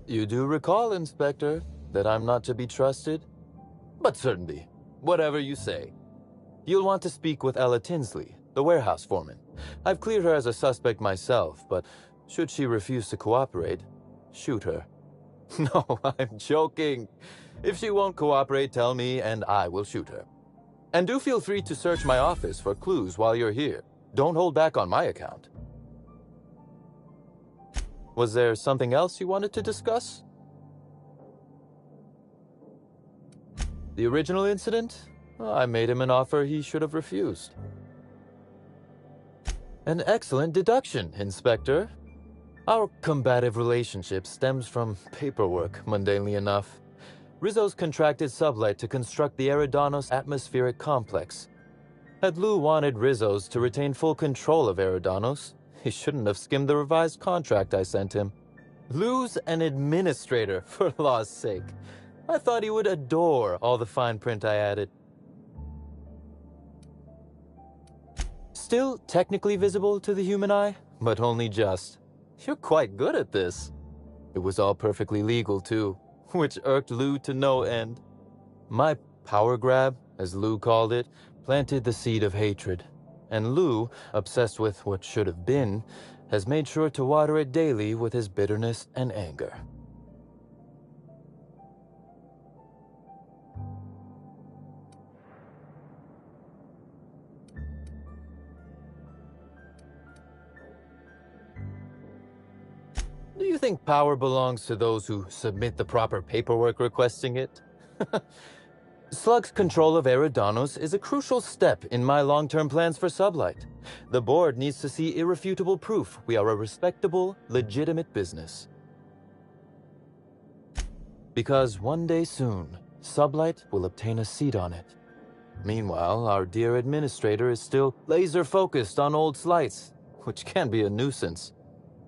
You do recall, Inspector, that I'm not to be trusted? But certainly, whatever you say. You'll want to speak with Ella Tinsley, the warehouse foreman. I've cleared her as a suspect myself, but should she refuse to cooperate, shoot her. No, I'm joking. If she won't cooperate, tell me and I will shoot her. And do feel free to search my office for clues while you're here. Don't hold back on my account. Was there something else you wanted to discuss? The original incident? Well, I made him an offer he should have refused. An excellent deduction, Inspector. Our combative relationship stems from paperwork, mundanely enough. Rizzo's contracted Sublight to construct the Eridanos atmospheric complex. Had Lou wanted Rizzo's to retain full control of Eridanos, he shouldn't have skimmed the revised contract I sent him. Lou's an administrator, for law's sake. I thought he would adore all the fine print I added. Still technically visible to the human eye, but only just. You're quite good at this. It was all perfectly legal, too, which irked Lou to no end. My power grab, as Lou called it, planted the seed of hatred. And Lou, obsessed with what should have been, has made sure to water it daily with his bitterness and anger. Do you think power belongs to those who submit the proper paperwork requesting it? Slug's control of Eridanos is a crucial step in my long-term plans for Sublight. The board needs to see irrefutable proof we are a respectable, legitimate business. Because one day soon, Sublight will obtain a seat on it. Meanwhile, our dear administrator is still laser-focused on old slights, which can be a nuisance.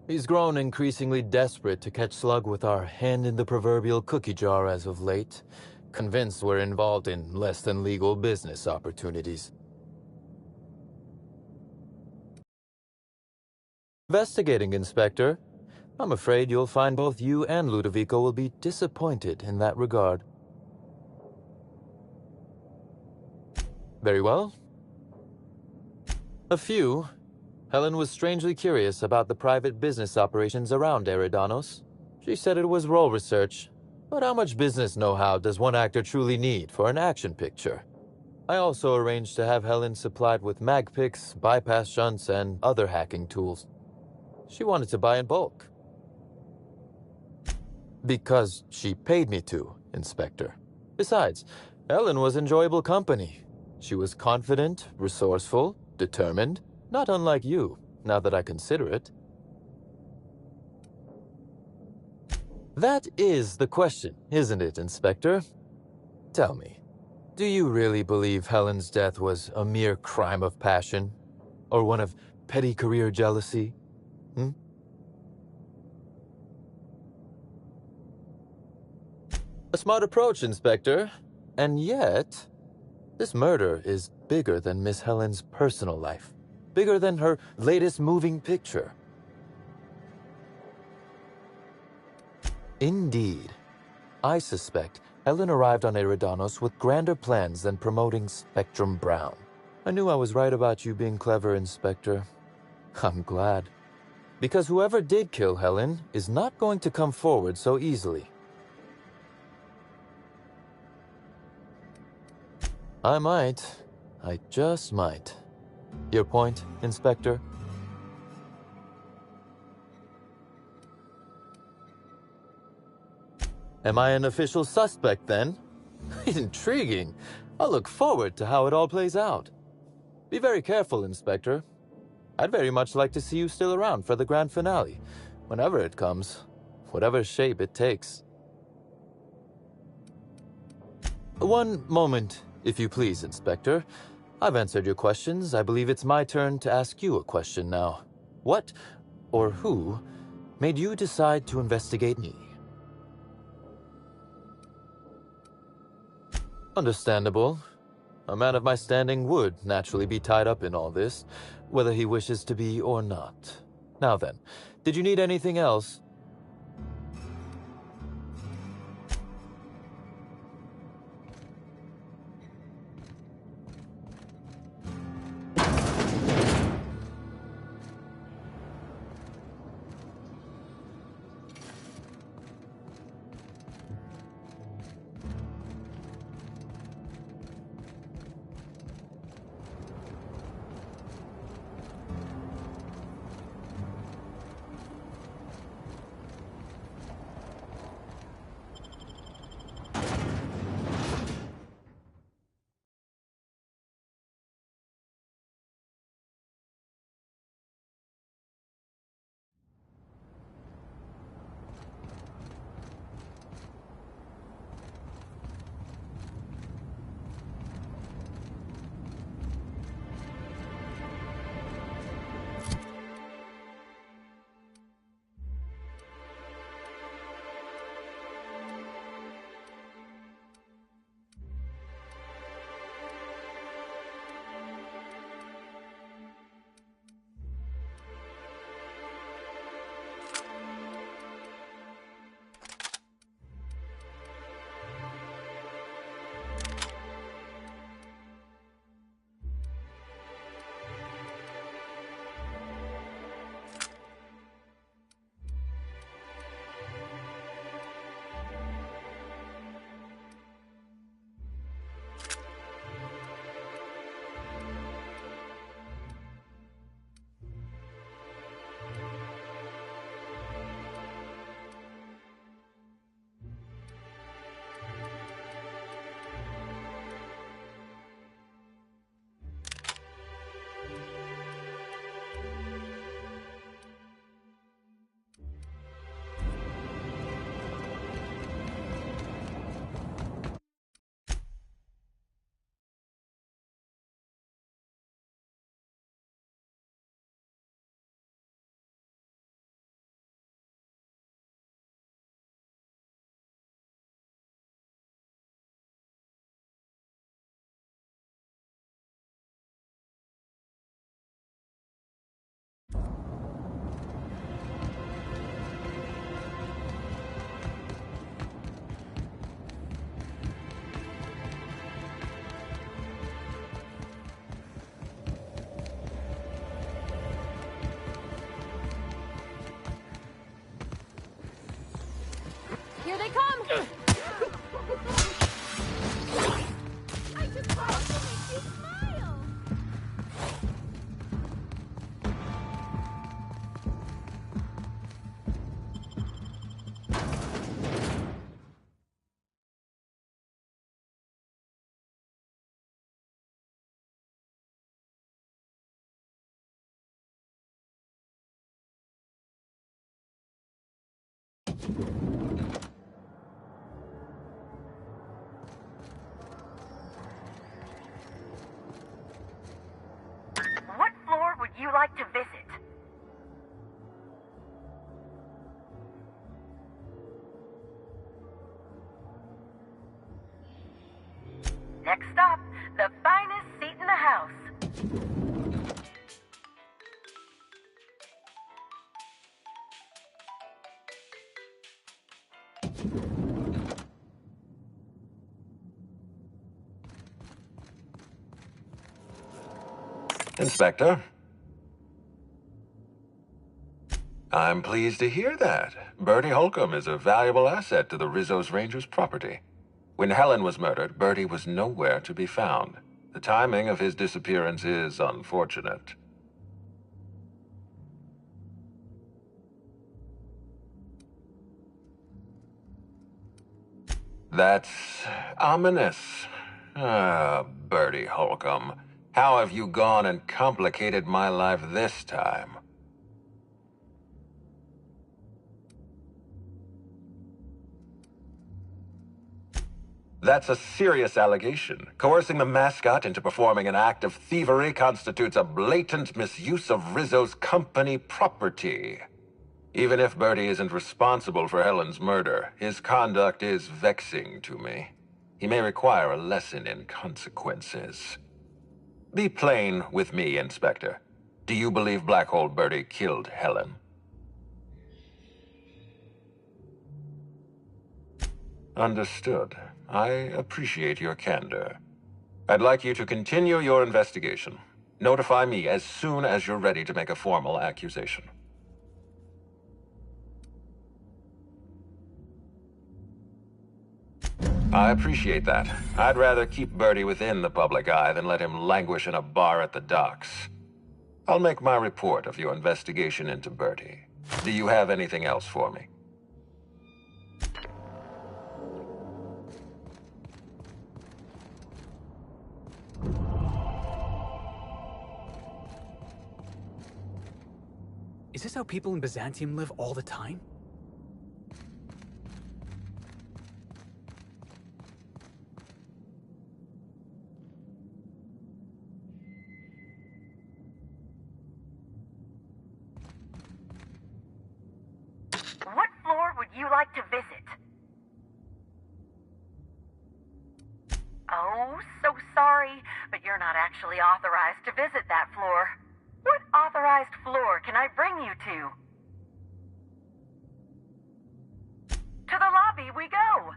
He's grown increasingly desperate to catch Slug with our hand in the proverbial cookie jar as of late, convinced we're involved in less than legal business opportunities. Investigating, Inspector. I'm afraid you'll find both you and Ludovico will be disappointed in that regard. Very well. A few. Helen was strangely curious about the private business operations around Eridanos. She said it was role research. But how much business know-how does one actor truly need for an action picture? I also arranged to have Helen supplied with mag picks, bypass shunts, and other hacking tools. She wanted to buy in bulk. Because she paid me to, Inspector. Besides, Helen was enjoyable company. She was confident, resourceful, determined, not unlike you, now that I consider it. That is the question, isn't it, Inspector? Tell me, do you really believe Helen's death was a mere crime of passion? Or one of petty career jealousy? smart approach, Inspector. And yet, this murder is bigger than Miss Helen's personal life. Bigger than her latest moving picture. Indeed. I suspect Helen arrived on Eridanos with grander plans than promoting Spectrum Brown. I knew I was right about you being clever, Inspector. I'm glad. Because whoever did kill Helen is not going to come forward so easily. I might. I just might. Your point, Inspector? Am I an official suspect, then? Intriguing. I'll look forward to how it all plays out. Be very careful, Inspector. I'd very much like to see you still around for the grand finale, whenever it comes, whatever shape it takes. One moment, if you please, Inspector. I've answered your questions. I believe it's my turn to ask you a question now. What, or who, made you decide to investigate me? Understandable. A man of my standing would naturally be tied up in all this, whether he wishes to be or not. Now then, did you need anything else? Here they come! I just wanted to make you smile! What floor would you like to visit? Next stop, the finest seat in the house. Inspector. I'm pleased to hear that. Bertie Holcomb is a valuable asset to the Rizzo's Rangers property. When Helen was murdered, Bertie was nowhere to be found. The timing of his disappearance is unfortunate. That's ominous. Ah, Bertie Holcomb. How have you gone and complicated my life this time? That's a serious allegation. Coercing the mascot into performing an act of thievery constitutes a blatant misuse of Rizzo's company property. Even if Bertie isn't responsible for Helen's murder, his conduct is vexing to me. He may require a lesson in consequences. Be plain with me, Inspector. Do you believe Black Hole Bertie killed Helen? Understood. I appreciate your candor. I'd like you to continue your investigation. Notify me as soon as you're ready to make a formal accusation. I appreciate that. I'd rather keep Bertie within the public eye than let him languish in a bar at the docks. I'll make my report of your investigation into Bertie. Do you have anything else for me? Is this how people in Byzantium live all the time? What floor would you like to visit? Oh, so sorry, but you're not actually authorized to visit that floor. What authorized floor can I bring you to? To the lobby we go!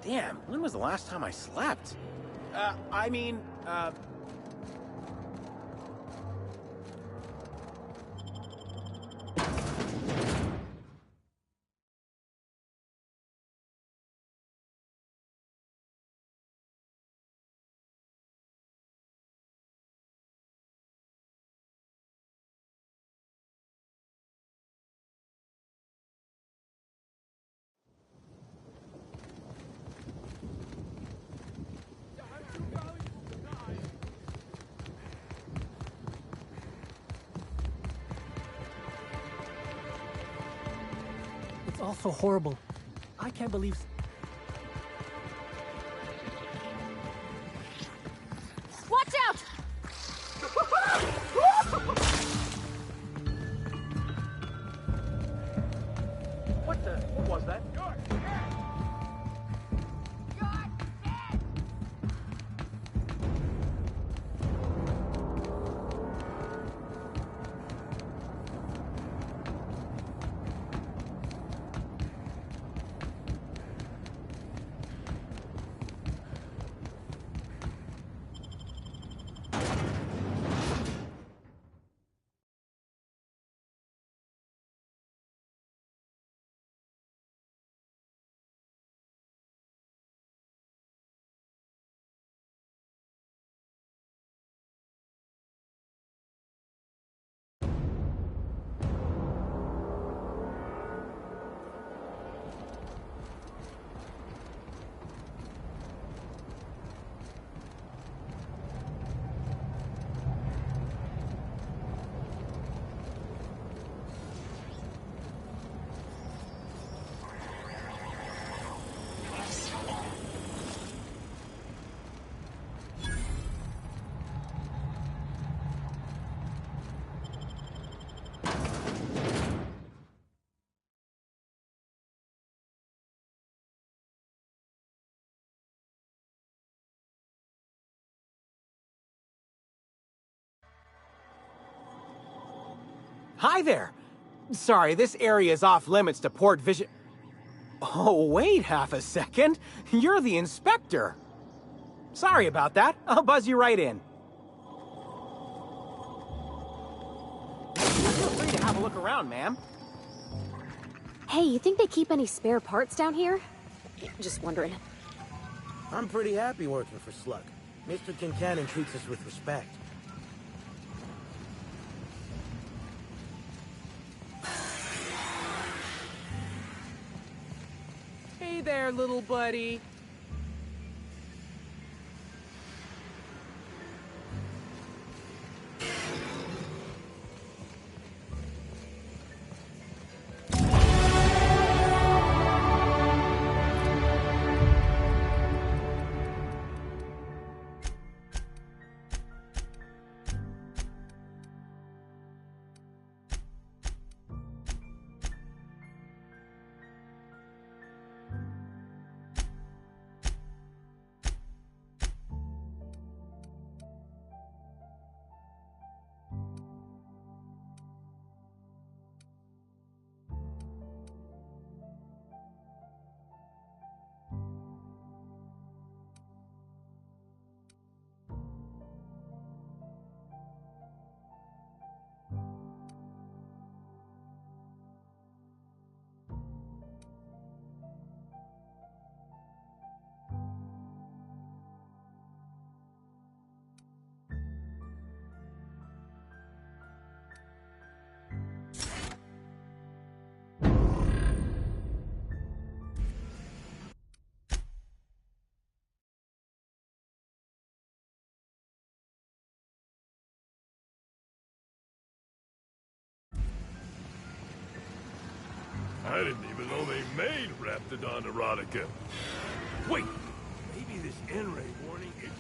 Damn, when was the last time I slept? It's all so horrible. I can't believe... Watch out! Hi there. Sorry, this area is off limits to port vision. Oh, wait half a second. You're the inspector. Sorry about that. I'll buzz you right in. Feel free to have a look around, ma'am. Hey, you think they keep any spare parts down here? Just wondering. I'm pretty happy working for Slug. Mr. Kincannon treats us with respect. Hey there, little buddy. I didn't even know they made Raptidon erotica. Wait, maybe this N-ray warning is...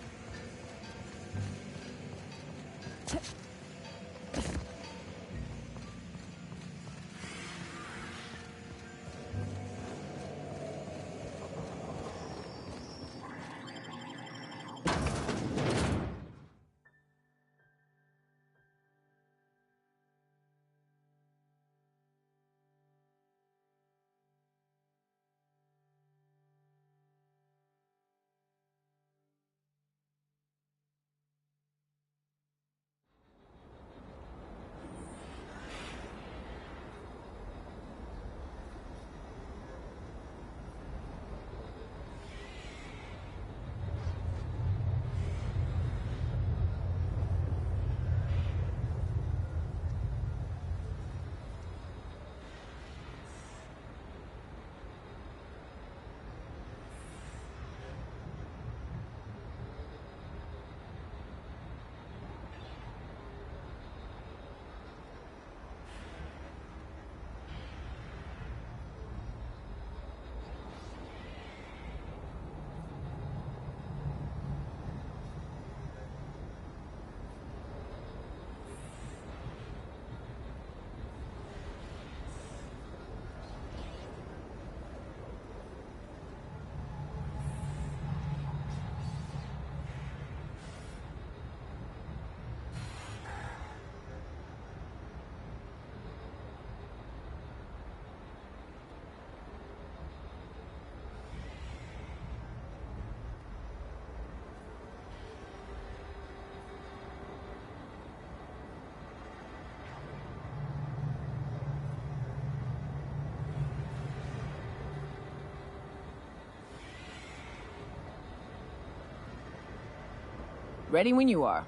Ready when you are.